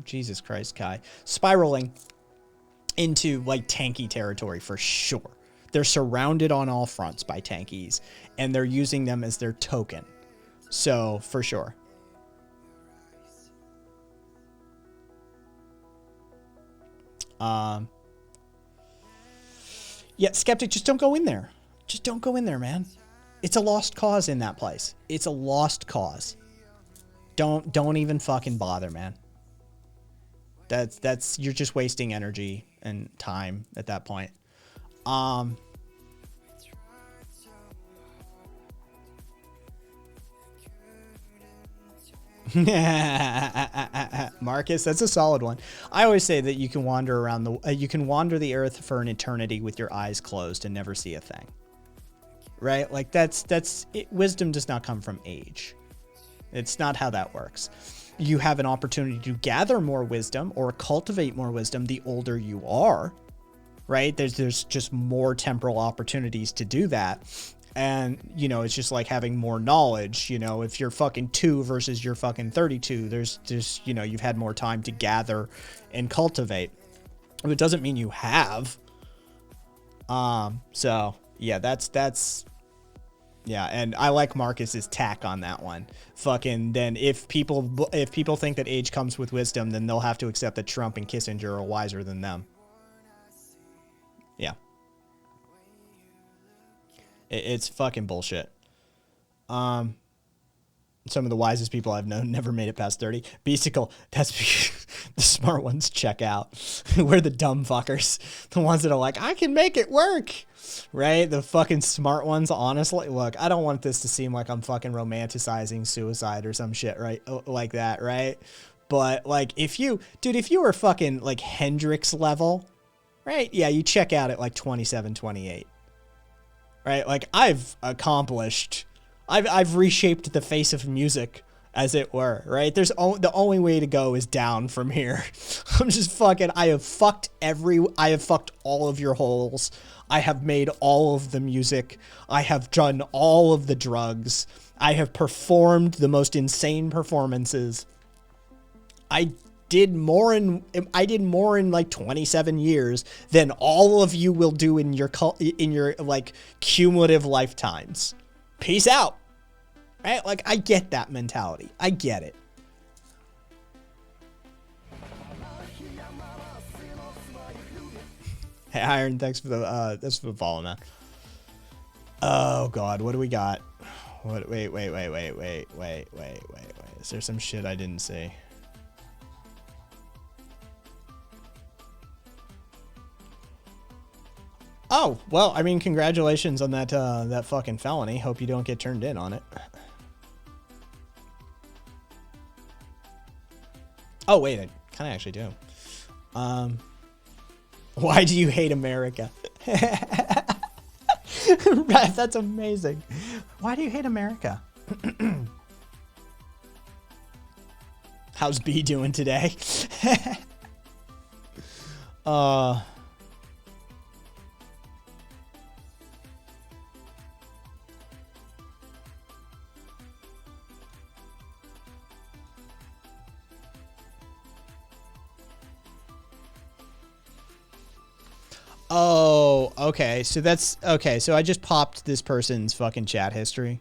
Jesus Christ, Kai, spiraling into like tanky territory for sure. They're surrounded on all fronts by tankies, and they're using them as their token. So for sure. Yeah, Skeptic, just don't go in there. Just don't go in there, man. It's a lost cause in that place. It's a lost cause. Don't even fucking bother, man. That's you're just wasting energy and time at that point. Marcus, that's a solid one. I always say that you can wander around the earth for an eternity with your eyes closed and never see a thing. Right? Like that's it. Wisdom does not come from age. It's not how that works. You have an opportunity to gather more wisdom or cultivate more wisdom the older you are, right? There's just more temporal opportunities to do that. And, you know, it's just like having more knowledge. You know, if you're fucking 2 versus you're fucking 32, there's, you know, you've had more time to gather and cultivate. It doesn't mean you have. So yeah, that's, yeah. And I like Marcus's tack on that one. Fucking, then if people think that age comes with wisdom, then they'll have to accept that Trump and Kissinger are wiser than them. Yeah. It's fucking bullshit. Some of the wisest people I've known never made it past 30. Beasticle, that's because the smart ones check out. We're the dumb fuckers. The ones that are like, I can make it work. Right? The fucking smart ones, honestly. Look, I don't want this to seem like I'm fucking romanticizing suicide or some shit, right? Like that, right? But like, if you were fucking like Hendrix level, right? Yeah, you check out at like 27, 28. Right? Like I've reshaped the face of music, as it were, right? The only way to go is down from here. I'm just fucking, I have fucked all of your holes. I have made all of the music. I have done all of the drugs. I have performed the most insane performances. I did more in like 27 years than all of you will do in your like cumulative lifetimes. Peace out. Right? Like, I get that mentality. I get it. Hey, Iron, thanks for the follow, man. Oh God, what do we got? What? Wait. Is there some shit I didn't see? Oh, well, I mean, congratulations on that fucking felony. Hope you don't get turned in on it. Oh, wait, I kind of actually do. Why do you hate America? That's amazing. Why do you hate America? How's B doing today? Oh, okay. So that's okay. So I just popped this person's fucking chat history.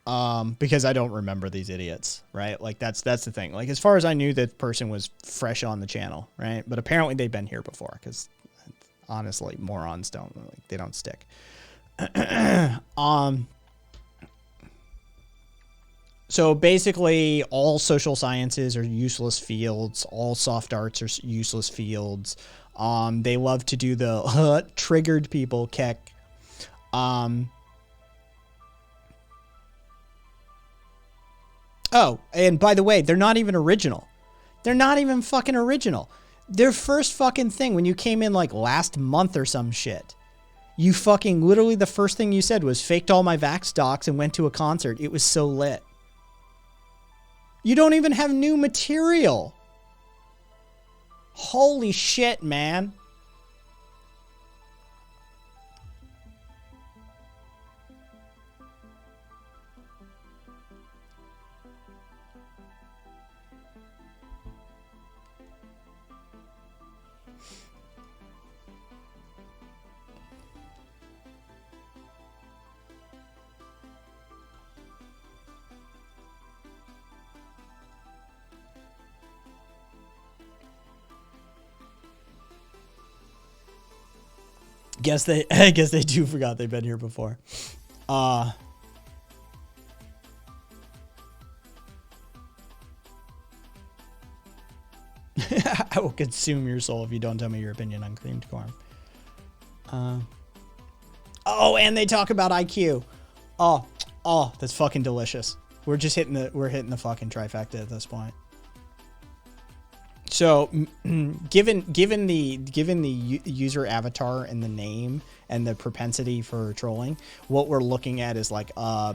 Because I don't remember these idiots, right? Like that's the thing. Like, as far as I knew, that person was fresh on the channel, right? But apparently they've been here before, because honestly, morons they don't stick. So basically, all social sciences are useless fields. All soft arts are useless fields. They love to do the triggered people kick. Oh, and by the way, they're not even original. They're not even fucking original. Their first fucking thing, when you came in like last month or some shit, you fucking literally the first thing you said was faked all my Vax docs and went to a concert. It was so lit. You don't even have new material. Holy shit, man. I guess they do forgot they've been here before. I will consume your soul if you don't tell me your opinion on creamed corn. Oh, and they talk about IQ. Oh, that's fucking delicious. We're hitting the fucking trifecta at this point. So, given the user avatar and the name and the propensity for trolling, what we're looking at is like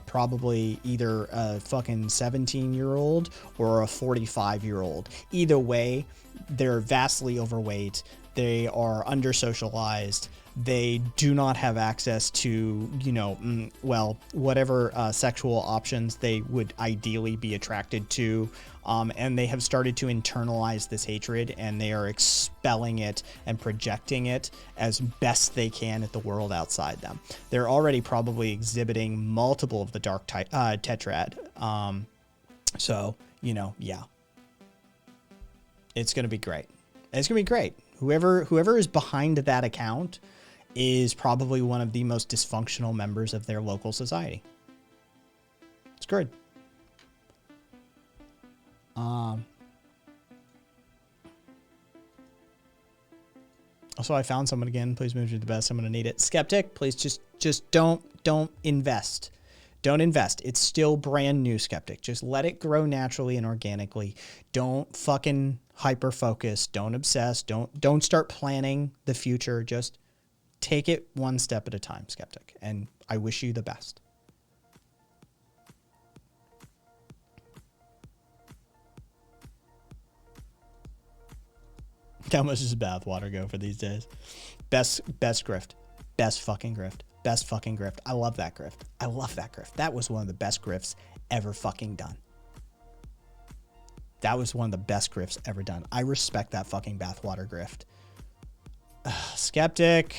probably either a fucking 17-year-old or a 45-year-old. Either way, they're vastly overweight. They are under-socialized. They do not have access to, whatever sexual options they would ideally be attracted to. And they have started to internalize this hatred, and they are expelling it and projecting it as best they can at the world outside them. They're already probably exhibiting multiple of the dark tetrad. Yeah. It's going to be great. It's going to be great. Whoever is behind that account is probably one of the most dysfunctional members of their local society. It's good. Also, I found someone again. Please move to the best. I'm going to need it. Skeptic, please just don't invest. Don't invest. It's still brand new, Skeptic. Just let it grow naturally and organically. Don't fucking hyper focus. Don't obsess. Don't start planning the future. Just take it one step at a time, Skeptic. And I wish you the best. How much does bathwater go for these days? Best grift. Best fucking grift. Best fucking grift. I love that grift. I love that grift. That was one of the best grifts ever fucking done. That was one of the best grifts ever done. I respect that fucking bathwater grift. Skeptic.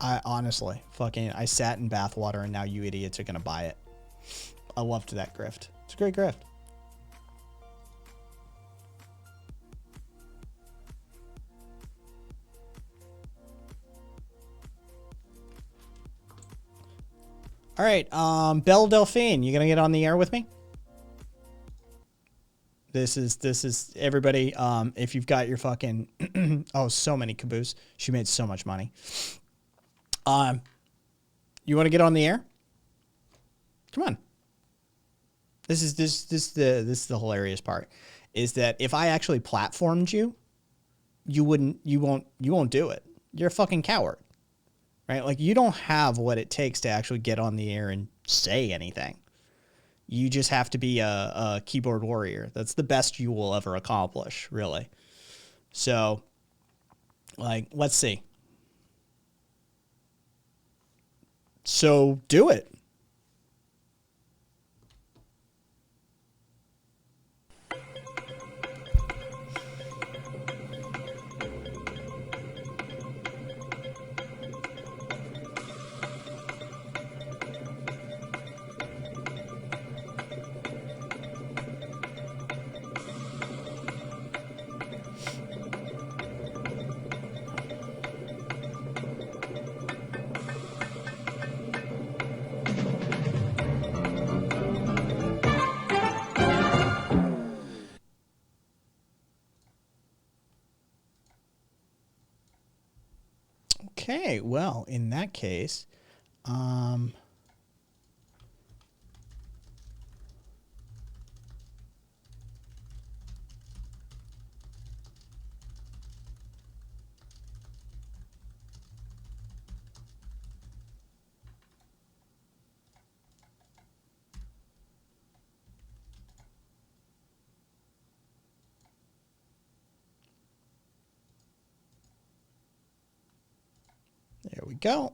I honestly, I sat in bathwater and now you idiots are going to buy it. I loved that grift. It's a great grift. All right, Belle Delphine, you gonna get on the air with me? This is everybody. If you've got your fucking so many Caboose. She made so much money. You want to get on the air? Come on. This is the hilarious part, is that if I actually platformed you, you won't do it. You're a fucking coward. Right? Like, you don't have what it takes to actually get on the air and say anything. You just have to be a keyboard warrior. That's the best you will ever accomplish, really. So, let's see. So, do it. Okay, well, in that case, There we go.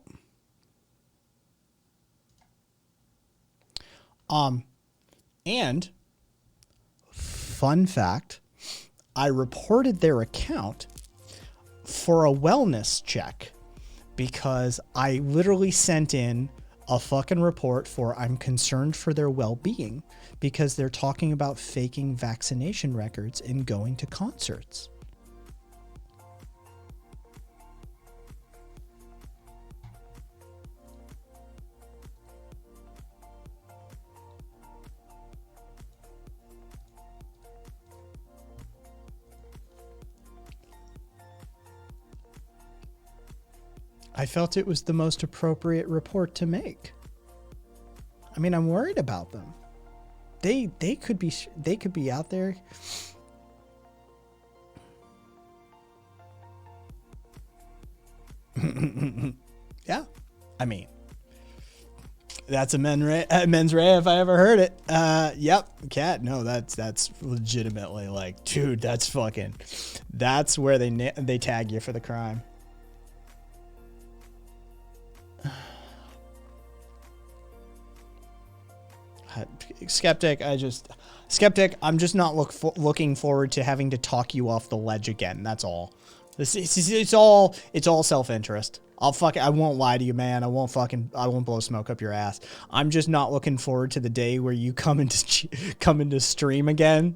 And fun fact, I reported their account for a wellness check because I literally sent in a fucking report for I'm concerned for their well-being because they're talking about faking vaccination records and going to concerts. I felt it was the most appropriate report to make. I mean, I'm worried about them. They could be out there. Yeah, I mean, that's a mens rea if I ever heard it. Yep, cat. No, that's legitimately like, dude, that's where they tag you for the crime. Skeptic, I'm just not looking forward to having to talk you off the ledge again. That's all. It's all self-interest. I won't lie to you, man. I won't blow smoke up your ass. I'm just not looking forward to the day where you come into stream again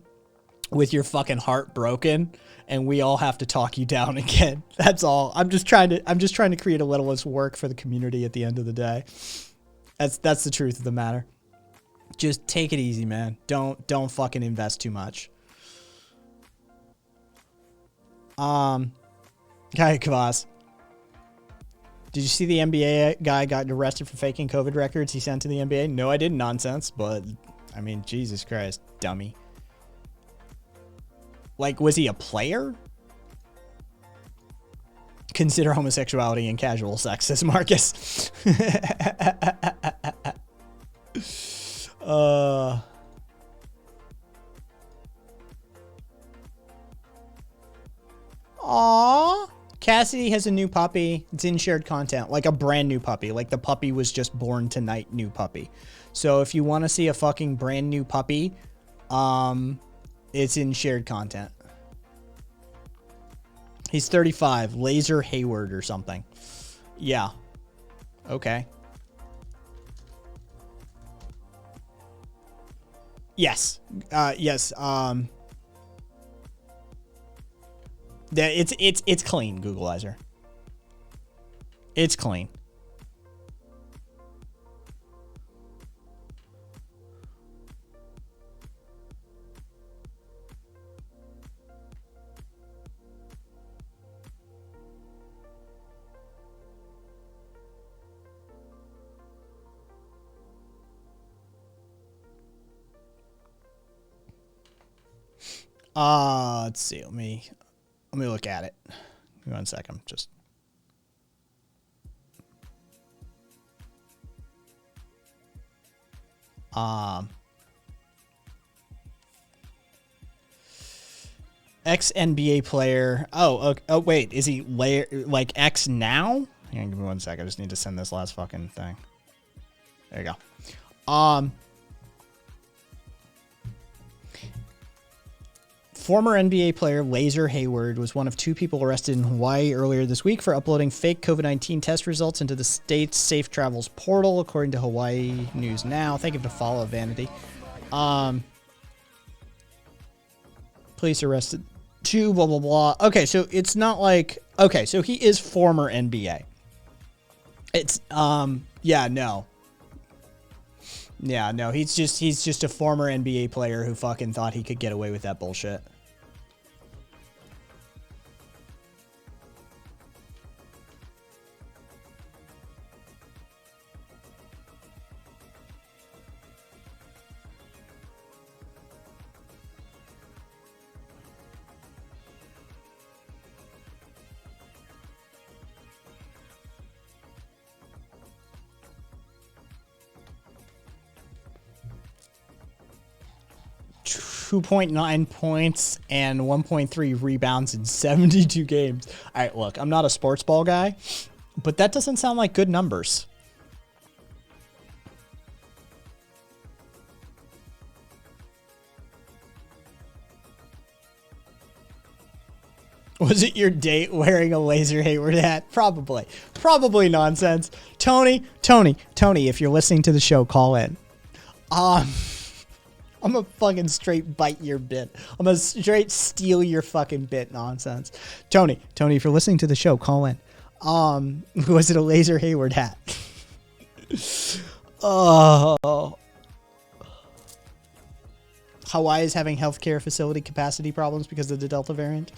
with your fucking heart broken and we all have to talk you down again. That's all. I'm just trying to create a little less work for the community at the end of the day. That's the truth of the matter. Just take it easy, man. Don't fucking invest too much. Guy Kvass. Did you see the NBA guy got arrested for faking COVID records he sent to the NBA? No, I didn't. Nonsense. But, I mean, Jesus Christ, dummy. Like, was he a player? Consider homosexuality and casual sex, says Marcus. Aww. Cassidy has a new puppy. It's in shared content, like a brand new puppy. Like the puppy was just born tonight, new puppy. So if you want to see a fucking brand new puppy, it's in shared content. He's 35, Laser Hayward or something. Yeah. Okay. Yes. Yes. It's clean, Googleizer. It's clean. Let's see. Let me look at it. Give me 1 second. Just. Ex-NBA player. Oh, wait. Is he like X now? Hang on, give me 1 second. I just need to send this last fucking thing. There you go. Former NBA player Laser Hayward was one of 2 people arrested in Hawaii earlier this week for uploading fake COVID-19 test results into the state's Safe Travels portal, according to Hawaii News Now. Thank you for the follow, Vanity. Police arrested 2, blah, blah, blah. Okay, so it's not like... Okay, so he is former NBA. It's, yeah, no. Yeah, no, he's just a former NBA player who fucking thought he could get away with that bullshit. .9 points and 1.3 rebounds in 72 games. All right, look, I'm not a sports ball guy, But that doesn't sound like good numbers. Was it your date wearing a Laser Hayward hat? Probably. Probably nonsense. Tony, if you're listening to the show, call in. I'm gonna fucking straight bite your bit. I'm gonna straight steal your fucking bit nonsense. Tony, if you're listening to the show, call in. Was it a Laser Hayward hat? Oh. Hawaii is having healthcare facility capacity problems because of the Delta variant.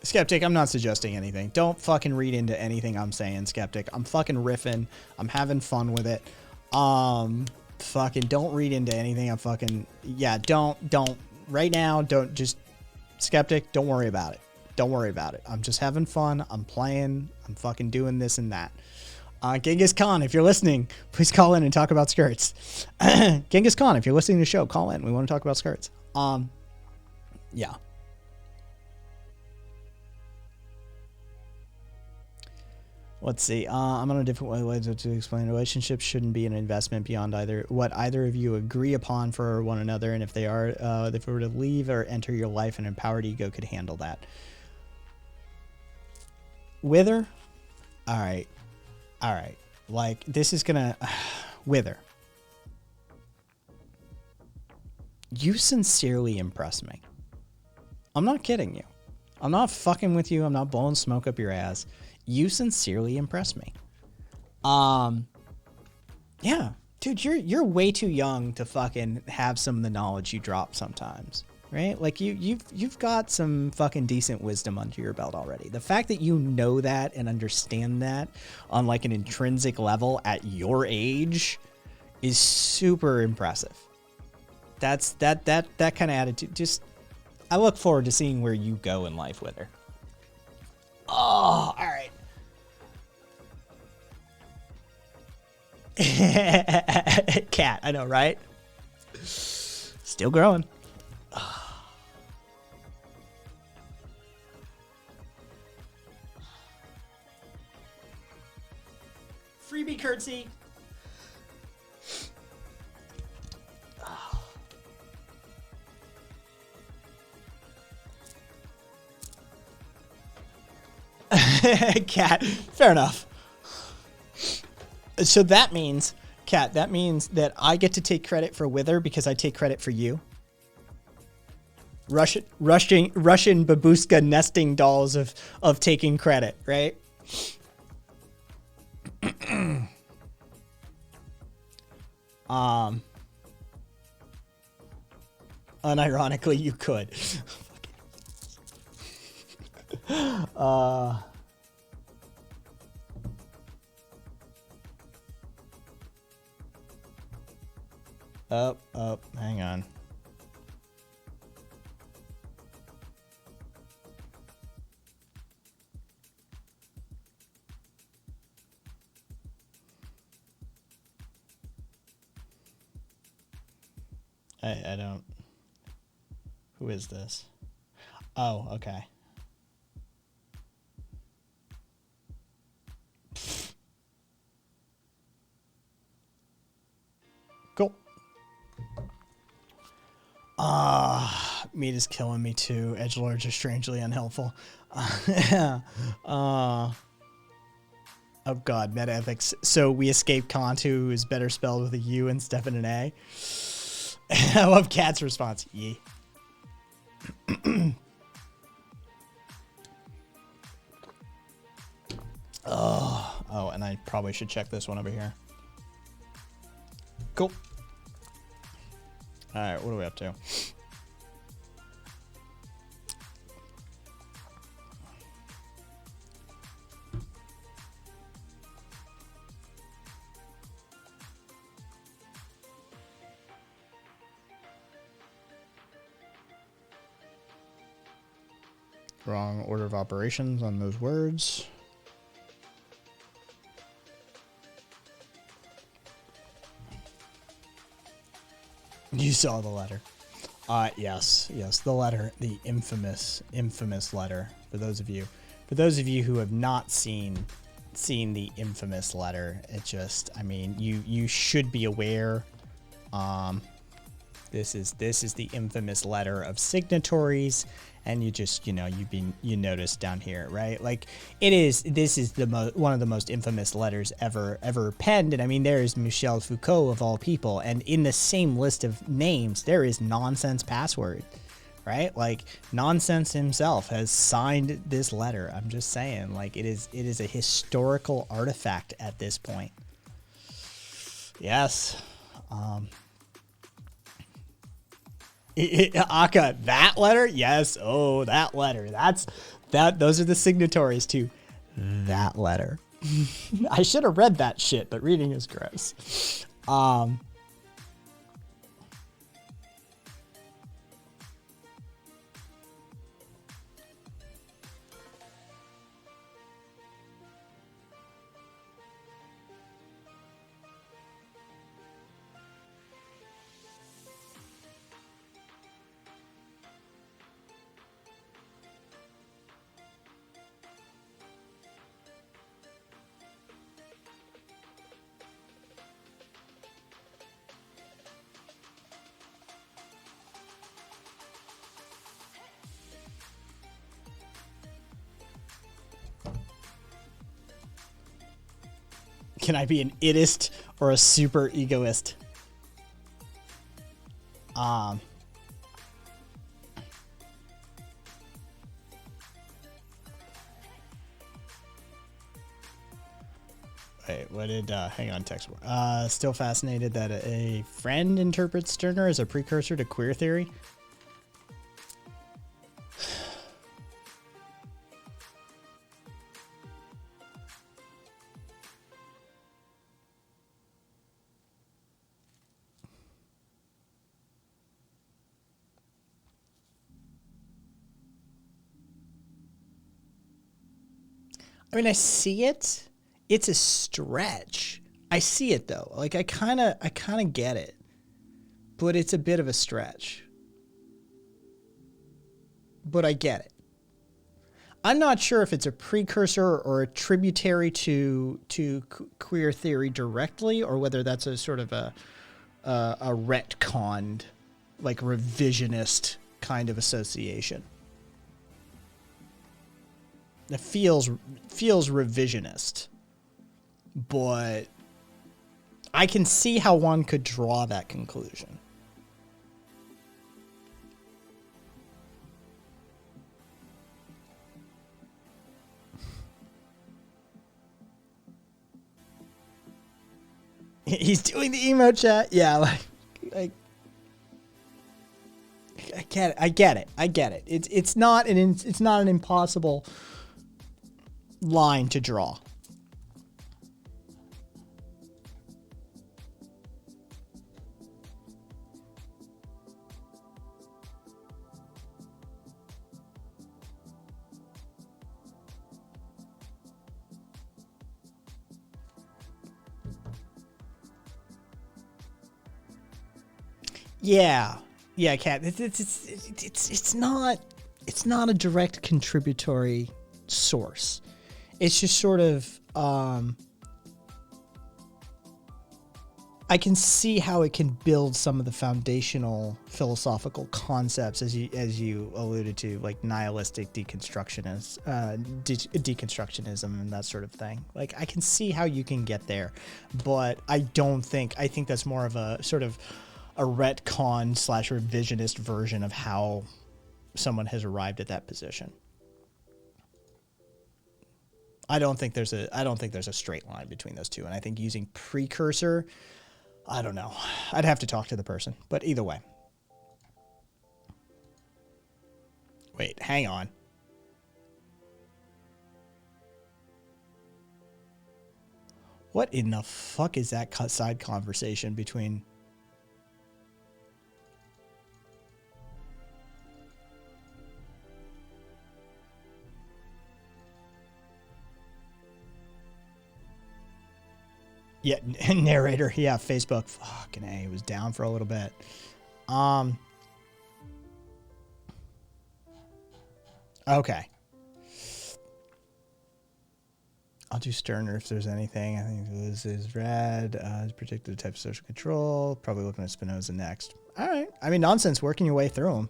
Skeptic, I'm not suggesting anything. Don't fucking read into anything I'm saying, Skeptic. I'm fucking riffing. I'm having fun with it. Fucking don't read into anything. I'm fucking, yeah, don't, right now, don't just, Skeptic, don't worry about it. Don't worry about it. I'm just having fun. I'm playing. I'm fucking doing this and that. Genghis Khan, if you're listening, please call in and talk about skirts. Genghis Khan, if you're listening to the show, call in. We want to talk about skirts. Yeah. Let's see. I'm on a different way to explain. Relationships shouldn't be an investment beyond what either of you agree upon for one another, and if they are, if it were to leave or enter your life, an empowered ego could handle that. Wither? All right. Like, this is gonna... Wither. You sincerely impress me. I'm not kidding you. I'm not fucking with you. I'm not blowing smoke up your ass. You sincerely impress me. Yeah. Dude, you're way too young to fucking have some of the knowledge you drop sometimes. Right? Like you've got some fucking decent wisdom under your belt already. The fact that you know that and understand that on like an intrinsic level at your age is super impressive. That kind of attitude. Just, I look forward to seeing where you go in life with her. Oh, all right. Cat, I know, right? Still growing. Freebie curtsy. Cat, fair enough. So that means, Cat, that means that I get to take credit for Wither because I take credit for you. Russian babushka nesting dolls of taking credit, right? Unironically, you could. Hang on. I don't. Who is this? Oh, okay. Cool. Meat is killing me too. Edgelords are strangely unhelpful. Oh god, meta ethics. So we escape Kant, who is better spelled with a U instead of an A. I love Cat's response. Yeah. Oh, and I probably should check this one over here. Cool. All right, what are we up to? Wrong order of operations on those words. You saw the letter. Yes, the letter, the infamous letter. For those of you who have not seen the infamous letter, it just, I mean, you should be aware. This is the infamous letter of signatories, and you just, you notice down here, right? Like, this is one of the most infamous letters ever penned. And I mean, there is Michel Foucault of all people, and in the same list of names, there is Nonsense Password, right? Like, Nonsense himself has signed this letter. I'm just saying, like, it is a historical artifact at this point. Yes. Aka, that letter? Yes. Oh, that letter. Those are the signatories to that letter. I should have read that shit, but reading is gross. Can I be an itist or a super egoist? Wait, what did, hang on, text. Still fascinated that a friend interprets Stirner as a precursor to queer theory. I mean, I see it. It's a stretch. I see it though. Like, I kind of get it, but it's a bit of a stretch. But I get it. I'm not sure if it's a precursor or a tributary to queer theory directly, or whether that's a sort of a retconned, like, revisionist kind of association. It feels revisionist, but I can see how one could draw that conclusion. He's doing the emo chat. Yeah, like I get it. It's not an impossible line to draw. Yeah, Kat. It's not a direct contributory source. It's just sort of, I can see how it can build some of the foundational philosophical concepts, as you alluded to, like nihilistic deconstructionism and that sort of thing. Like, I can see how you can get there, but I think that's more of a sort of a retcon / revisionist version of how someone has arrived at that position. I don't think there's a straight line between those two, and I think using precursor, I don't know. I'd have to talk to the person, but either way. Wait, hang on. What in the fuck is that side conversation between? Yeah, narrator. Yeah, Facebook. Fucking A, it was down for a little bit. Okay. I'll do Sterner if there's anything. I think this is rad. Predicted type of social control. Probably looking at Spinoza next. All right. I mean, nonsense. Working your way through them.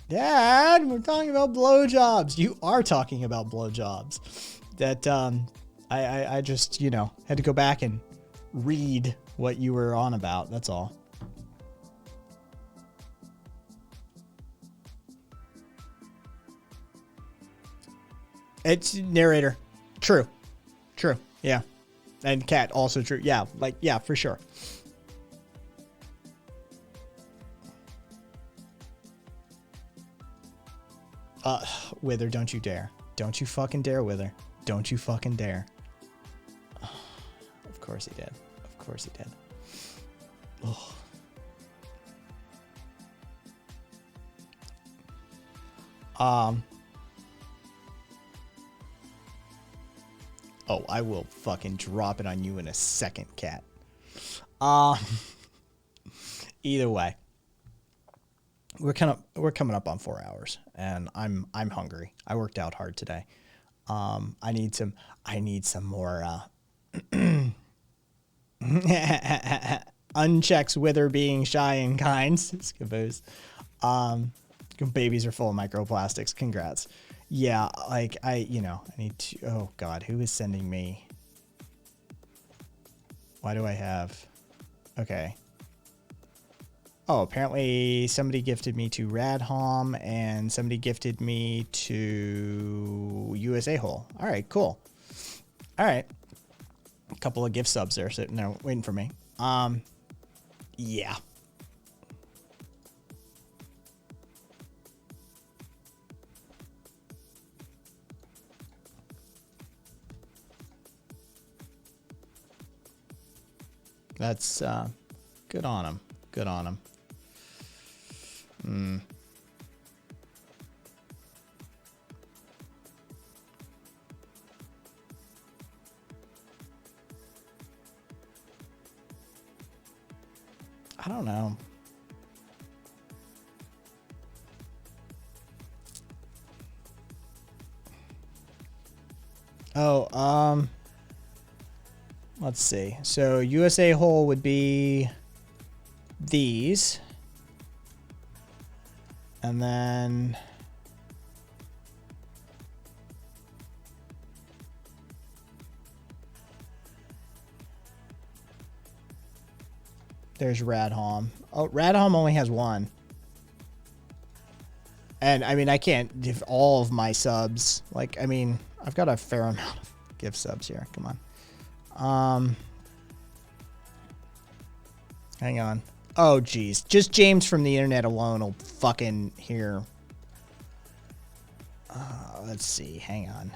Dad, we're talking about blowjobs. You are talking about blowjobs. That I just, you know, had to go back and read what you were on about. That's all. It's narrator. True. True. Yeah. And cat also true. Yeah. Like, yeah, for sure. Wither, don't you dare. Don't you fucking dare, Wither. Don't you fucking dare. Of course he did. Of course he did. Oh. Oh, I will fucking drop it on you in a second, cat. Either way. We're coming up on 4 hours, and I'm hungry. I worked out hard today. I need some more unchecks Wither being shy and kind. Skabooze. Babies are full of microplastics. Congrats. Yeah, like I need to. Oh God, who is sending me? Why do I have? Okay. Oh, apparently somebody gifted me to Radhom and somebody gifted me to USA Hole. All right, cool. All right. A couple of gift subs there sitting there waiting for me. Yeah. That's good on him. Good on him. I don't know. Oh, let's see. So USA Hole would be these. And then there's Radhom. Oh, Radhom only has one. And I mean, I can't give all of my subs. Like, I mean, I've got a fair amount of gift subs here. Come on. Hang on. Oh, geez. Just James from the internet alone will fucking hear. Let's see. Hang on.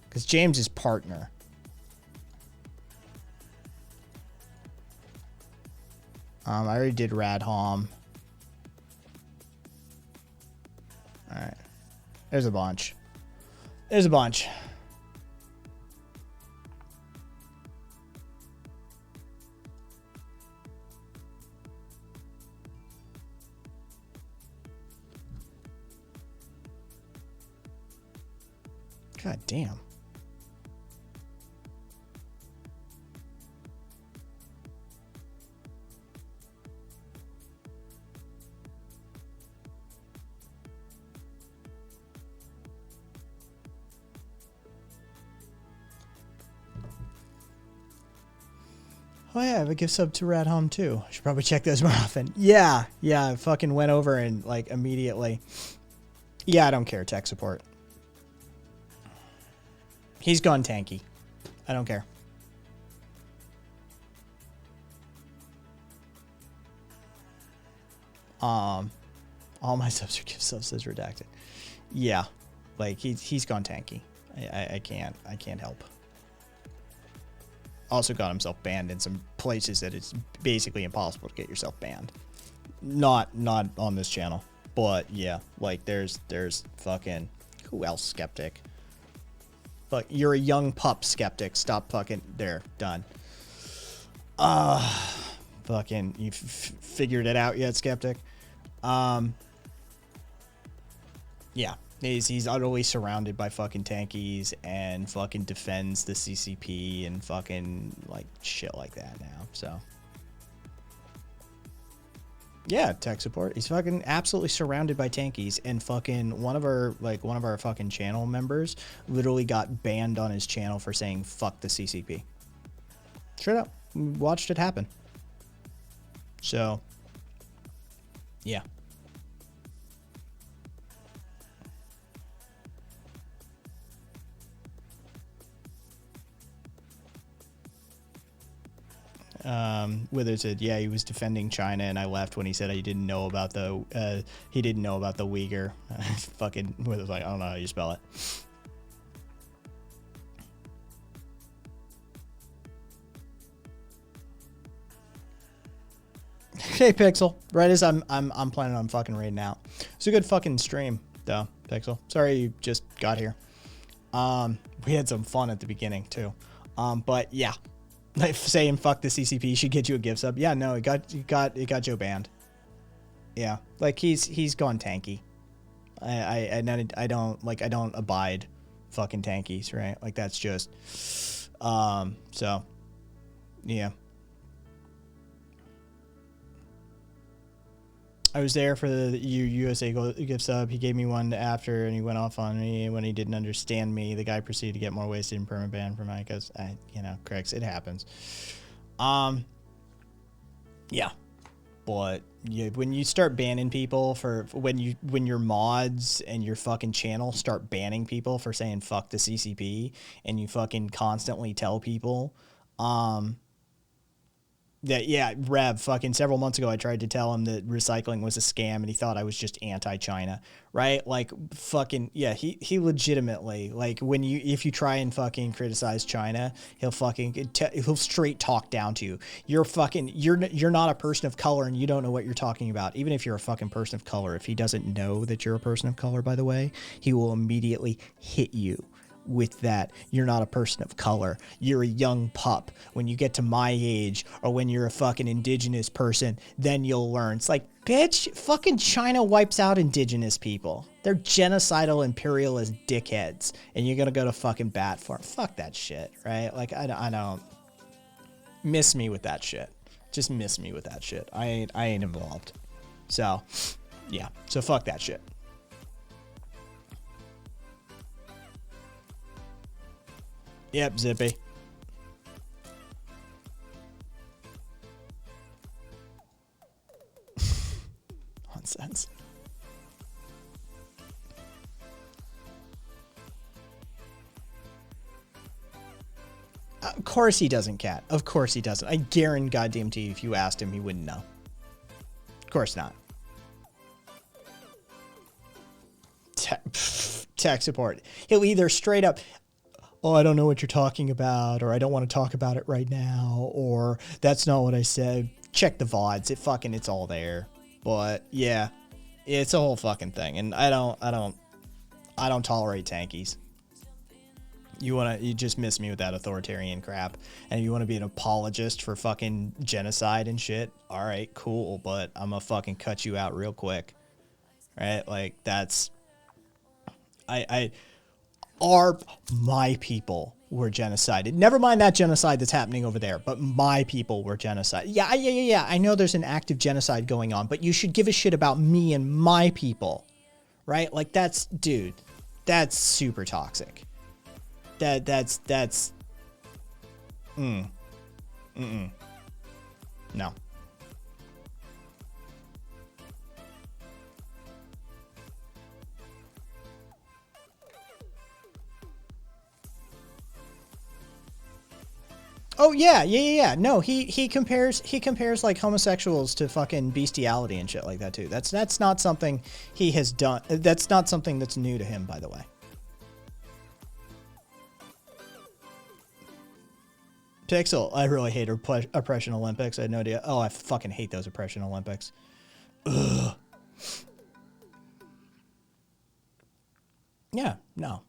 Because James is partner. I already did Radhom. Alright. There's a bunch. There's a bunch. God damn. Oh yeah, I have a gift sub to Radhom too. I should probably check those more often. Yeah, I fucking went over and like immediately. Yeah, I don't care, tech support. He's gone tanky. I don't care. All my subs are gift subs as redacted. Yeah, like he's gone tanky. I can't help. Also got himself banned in some places that it's basically impossible to get yourself banned. Not on this channel, but yeah, like there's fucking who else skeptic. But you're a young pup skeptic. Stop fucking there. Done. Fucking, you figured it out yet, Skeptic? Yeah, he's utterly surrounded by fucking tankies and fucking defends the CCP and fucking like shit like that now. So yeah, tech support. He's fucking absolutely surrounded by tankies, and fucking one of our fucking channel members literally got banned on his channel for saying fuck the CCP. Straight up, we watched it happen. So yeah. Withers said, yeah, he was defending China, and I left when he said he didn't know about the Uyghur. Fucking Withers like, I don't know how you spell it. Hey Pixel, right as I'm planning on fucking raiding out. It's a good fucking stream though, Pixel. Sorry you just got here. We had some fun at the beginning too. But yeah. Like saying fuck the CCP should get you a gift sub. Yeah, no, it got Joe banned. Yeah, like he's gone tanky. I don't abide fucking tankies, right? Like that's just so yeah. I was there for the USA gift sub. He gave me one after, and he went off on me when he didn't understand me. The guy proceeded to get more wasted and permaban for my, because Craigs, it happens. Yeah, but yeah, when you start banning people for when your mods and your fucking channel start banning people for saying fuck the CCP, and you fucking constantly tell people, that, yeah, Rev, fucking several months ago, I tried to tell him that recycling was a scam, and he thought I was just anti-China, right? Like, fucking, yeah, he legitimately, like, if you try and fucking criticize China, he'll straight talk down to you. You're not a person of color, and you don't know what you're talking about. Even if you're a fucking person of color, if he doesn't know that you're a person of color, by the way, he will immediately hit you with that. You're not a person of color. You're a young pup. When you get to my age, or when you're a fucking indigenous person, then you'll learn. It's like, bitch, fucking China wipes out indigenous people. They're genocidal imperialist dickheads, and you're gonna go to fucking bat for them. Fuck that shit, right? Like, I don't miss me with that shit. Just miss me with that shit. I ain't involved. So yeah, so fuck that shit. Yep, Zippy. Nonsense. Of course he doesn't, Cat. Of course he doesn't. I guarantee goddamn to you, if you asked him, he wouldn't know. Of course not. Tech support. He'll either straight up, oh, I don't know what you're talking about, or I don't want to talk about it right now, or that's not what I said. Check the VODs. It's all there. But yeah, it's a whole fucking thing. And I don't tolerate tankies. You just miss me with that authoritarian crap. And you want to be an apologist for fucking genocide and shit. All right, cool. But I'm gonna fucking cut you out real quick. Right? Like that's, my people were genocided. Never mind that genocide that's happening over there, but my people were genocided. Yeah. I know there's an active genocide going on, but you should give a shit about me and my people, right? Like that's super toxic. No. Oh yeah. No, he compares like homosexuals to fucking bestiality and shit like that too. That's not something he has done. That's not something that's new to him, by the way. Pixel, I really hate Oppression Olympics. I had no idea. Oh, I fucking hate those Oppression Olympics. Ugh. Yeah, no.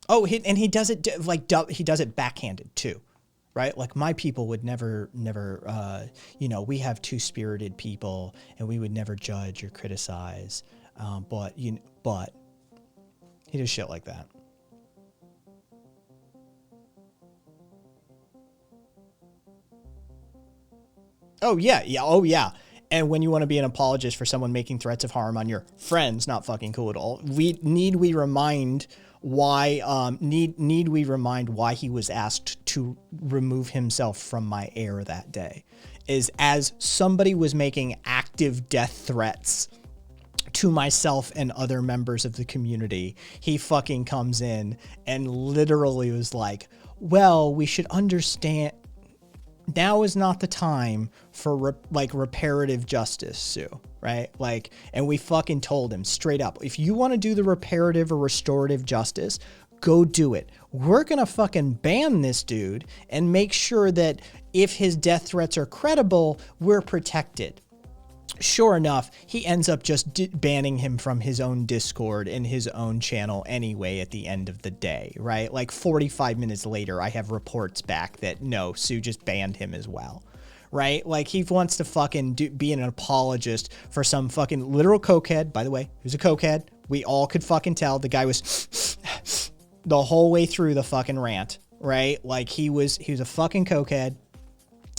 Oh, he does it like he does it backhanded too. right? Like my people would never, you know, we have two-spirited people and we would never judge or criticize. But he does shit like that. Oh yeah. Oh yeah. And when you want to be an apologist for someone making threats of harm on your friends, not fucking cool at all. Need we remind why he was asked to remove himself from my air that day? Is as somebody was making active death threats to myself and other members of the community, he fucking comes in and literally was like, well, we should understand. Now is not the time for reparative justice, Sue, right? Like, and we fucking told him straight up, if you want to do the reparative or restorative justice, go do it. We're going to fucking ban this dude and make sure that if his death threats are credible, we're protected. Sure enough, he ends up just banning him from his own Discord and his own channel anyway at the end of the day, right? Like 45 minutes later, I have reports back that no, Sue just banned him as well, right? Like he wants to fucking be an apologist for some fucking literal cokehead. By the way, he was a cokehead. We all could fucking tell the guy was the whole way through the fucking rant, right? Like he was a fucking cokehead.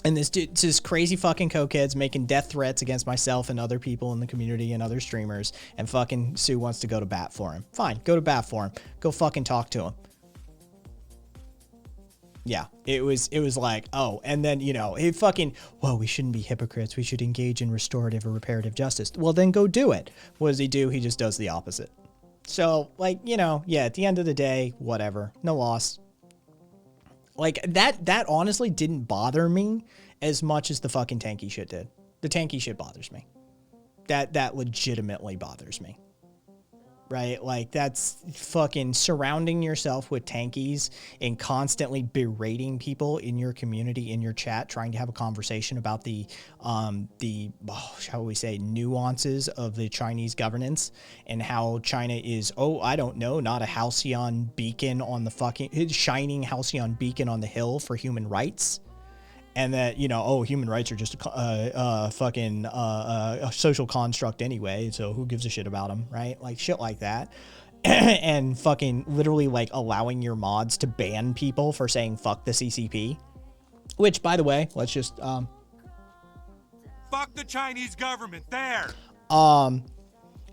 And this crazy fucking cokehead's making death threats against myself and other people in the community and other streamers. And fucking Sue wants to go to bat for him. Fine, go to bat for him. Go fucking talk to him. Yeah, it was like, oh, and then, you know, he fucking, well, we shouldn't be hypocrites. We should engage in restorative or reparative justice. Well, then go do it. What does he do? He just does the opposite. So, like, you know, yeah, at the end of the day, whatever. No loss. Like, that honestly didn't bother me as much as the fucking tanky shit did. The tanky shit bothers me. That legitimately bothers me. Right? Like, that's fucking surrounding yourself with tankies and constantly berating people in your community, in your chat, trying to have a conversation about the shall we say, nuances of the Chinese governance and how China is, I don't know, not a halcyon beacon on the fucking, shining halcyon beacon on the hill for human rights. And that, you know, human rights are just a social construct anyway, so who gives a shit about them, right? Like, shit like that. And fucking literally, like, allowing your mods to ban people for saying fuck the CCP. Which, by the way, let's just... fuck the Chinese government, there!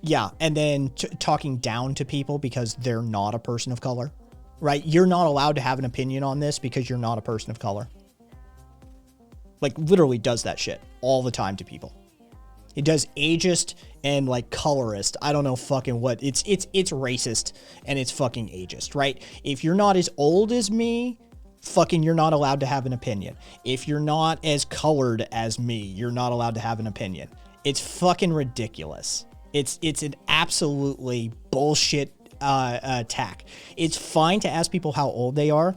Yeah, and then talking down to people because they're not a person of color, right? You're not allowed to have an opinion on this because you're not a person of color. Like, literally does that shit all the time to people. It does ageist and, like, colorist. I don't know fucking what. It's racist and it's fucking ageist, right? If you're not as old as me, fucking you're not allowed to have an opinion. If you're not as colored as me, you're not allowed to have an opinion. It's fucking ridiculous. It's an absolutely bullshit attack. It's fine to ask people how old they are,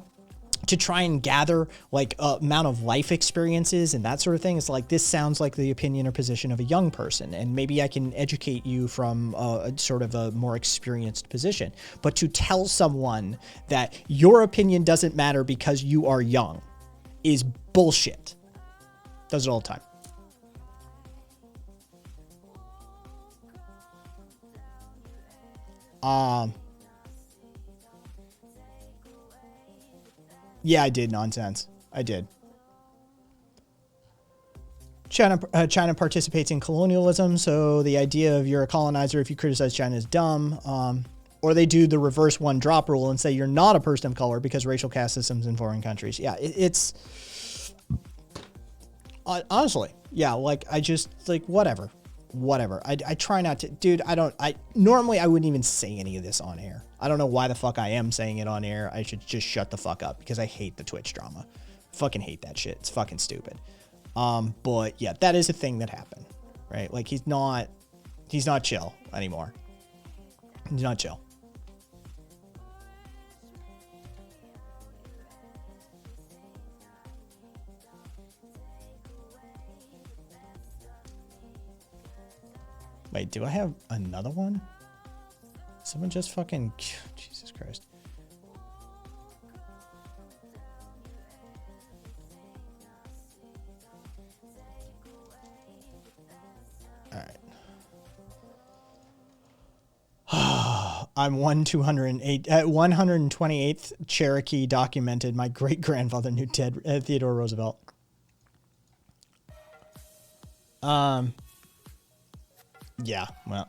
to try and gather like amount of life experiences and that sort of thing. It's like, this sounds like the opinion or position of a young person, and maybe I can educate you from a sort of a more experienced position. But to tell someone that your opinion doesn't matter because you are young is bullshit. Does it all the time. Yeah, I did, nonsense. I did. China participates in colonialism, so the idea of you're a colonizer if you criticize China is dumb. Or they do the reverse one drop rule and say you're not a person of color because racial caste systems in foreign countries. Yeah, it's honestly, yeah, like I just like whatever. I try not to, dude. Normally I wouldn't even say any of this on air. I don't know why the fuck I am saying it on air. I should just shut the fuck up because I hate the Twitch drama. Fucking hate that shit. It's fucking stupid. But yeah, that is a thing that happened, right? Like he's not chill anymore. He's not chill. Wait, do I have another one? Someone just fucking... Jesus Christ. I'm 128th Cherokee documented. My great grandfather knew Theodore Roosevelt. Yeah, well,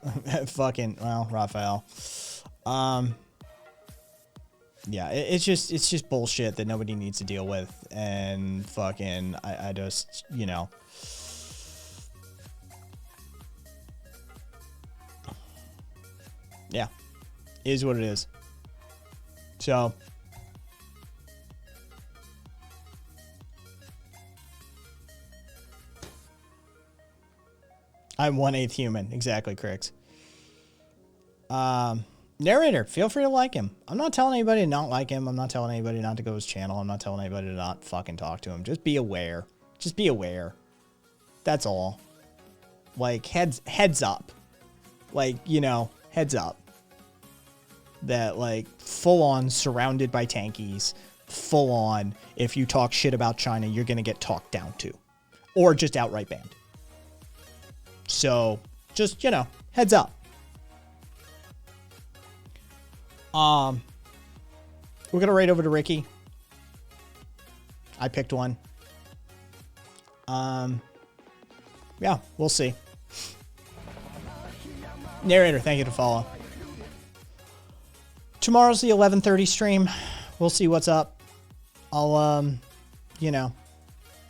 Raphael. Yeah, it's just bullshit that nobody needs to deal with, and fucking, I just, you know. Yeah, is what it is. So. I'm 1/8 human. Exactly, Crix. Narrator, feel free to like him. I'm not telling anybody to not like him. I'm not telling anybody not to go to his channel. I'm not telling anybody to not fucking talk to him. Just be aware. Just be aware. That's all. Like, heads up. Like, you know, heads up. That, like, full on surrounded by tankies. Full on, if you talk shit about China, you're going to get talked down to. Or just outright banned. So, just, you know, heads up. We're going to raid over to Ricky. I picked one. Yeah, we'll see. Narrator, thank you to follow. Tomorrow's the 11:30 stream. We'll see what's up. I'll, you know,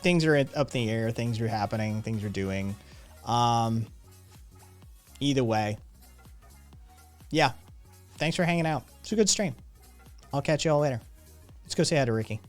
things are up in the air. Things are happening. Things are doing. Either way. Yeah. Thanks for hanging out. It's a good stream. I'll catch you all later. Let's go say hi to Ricky.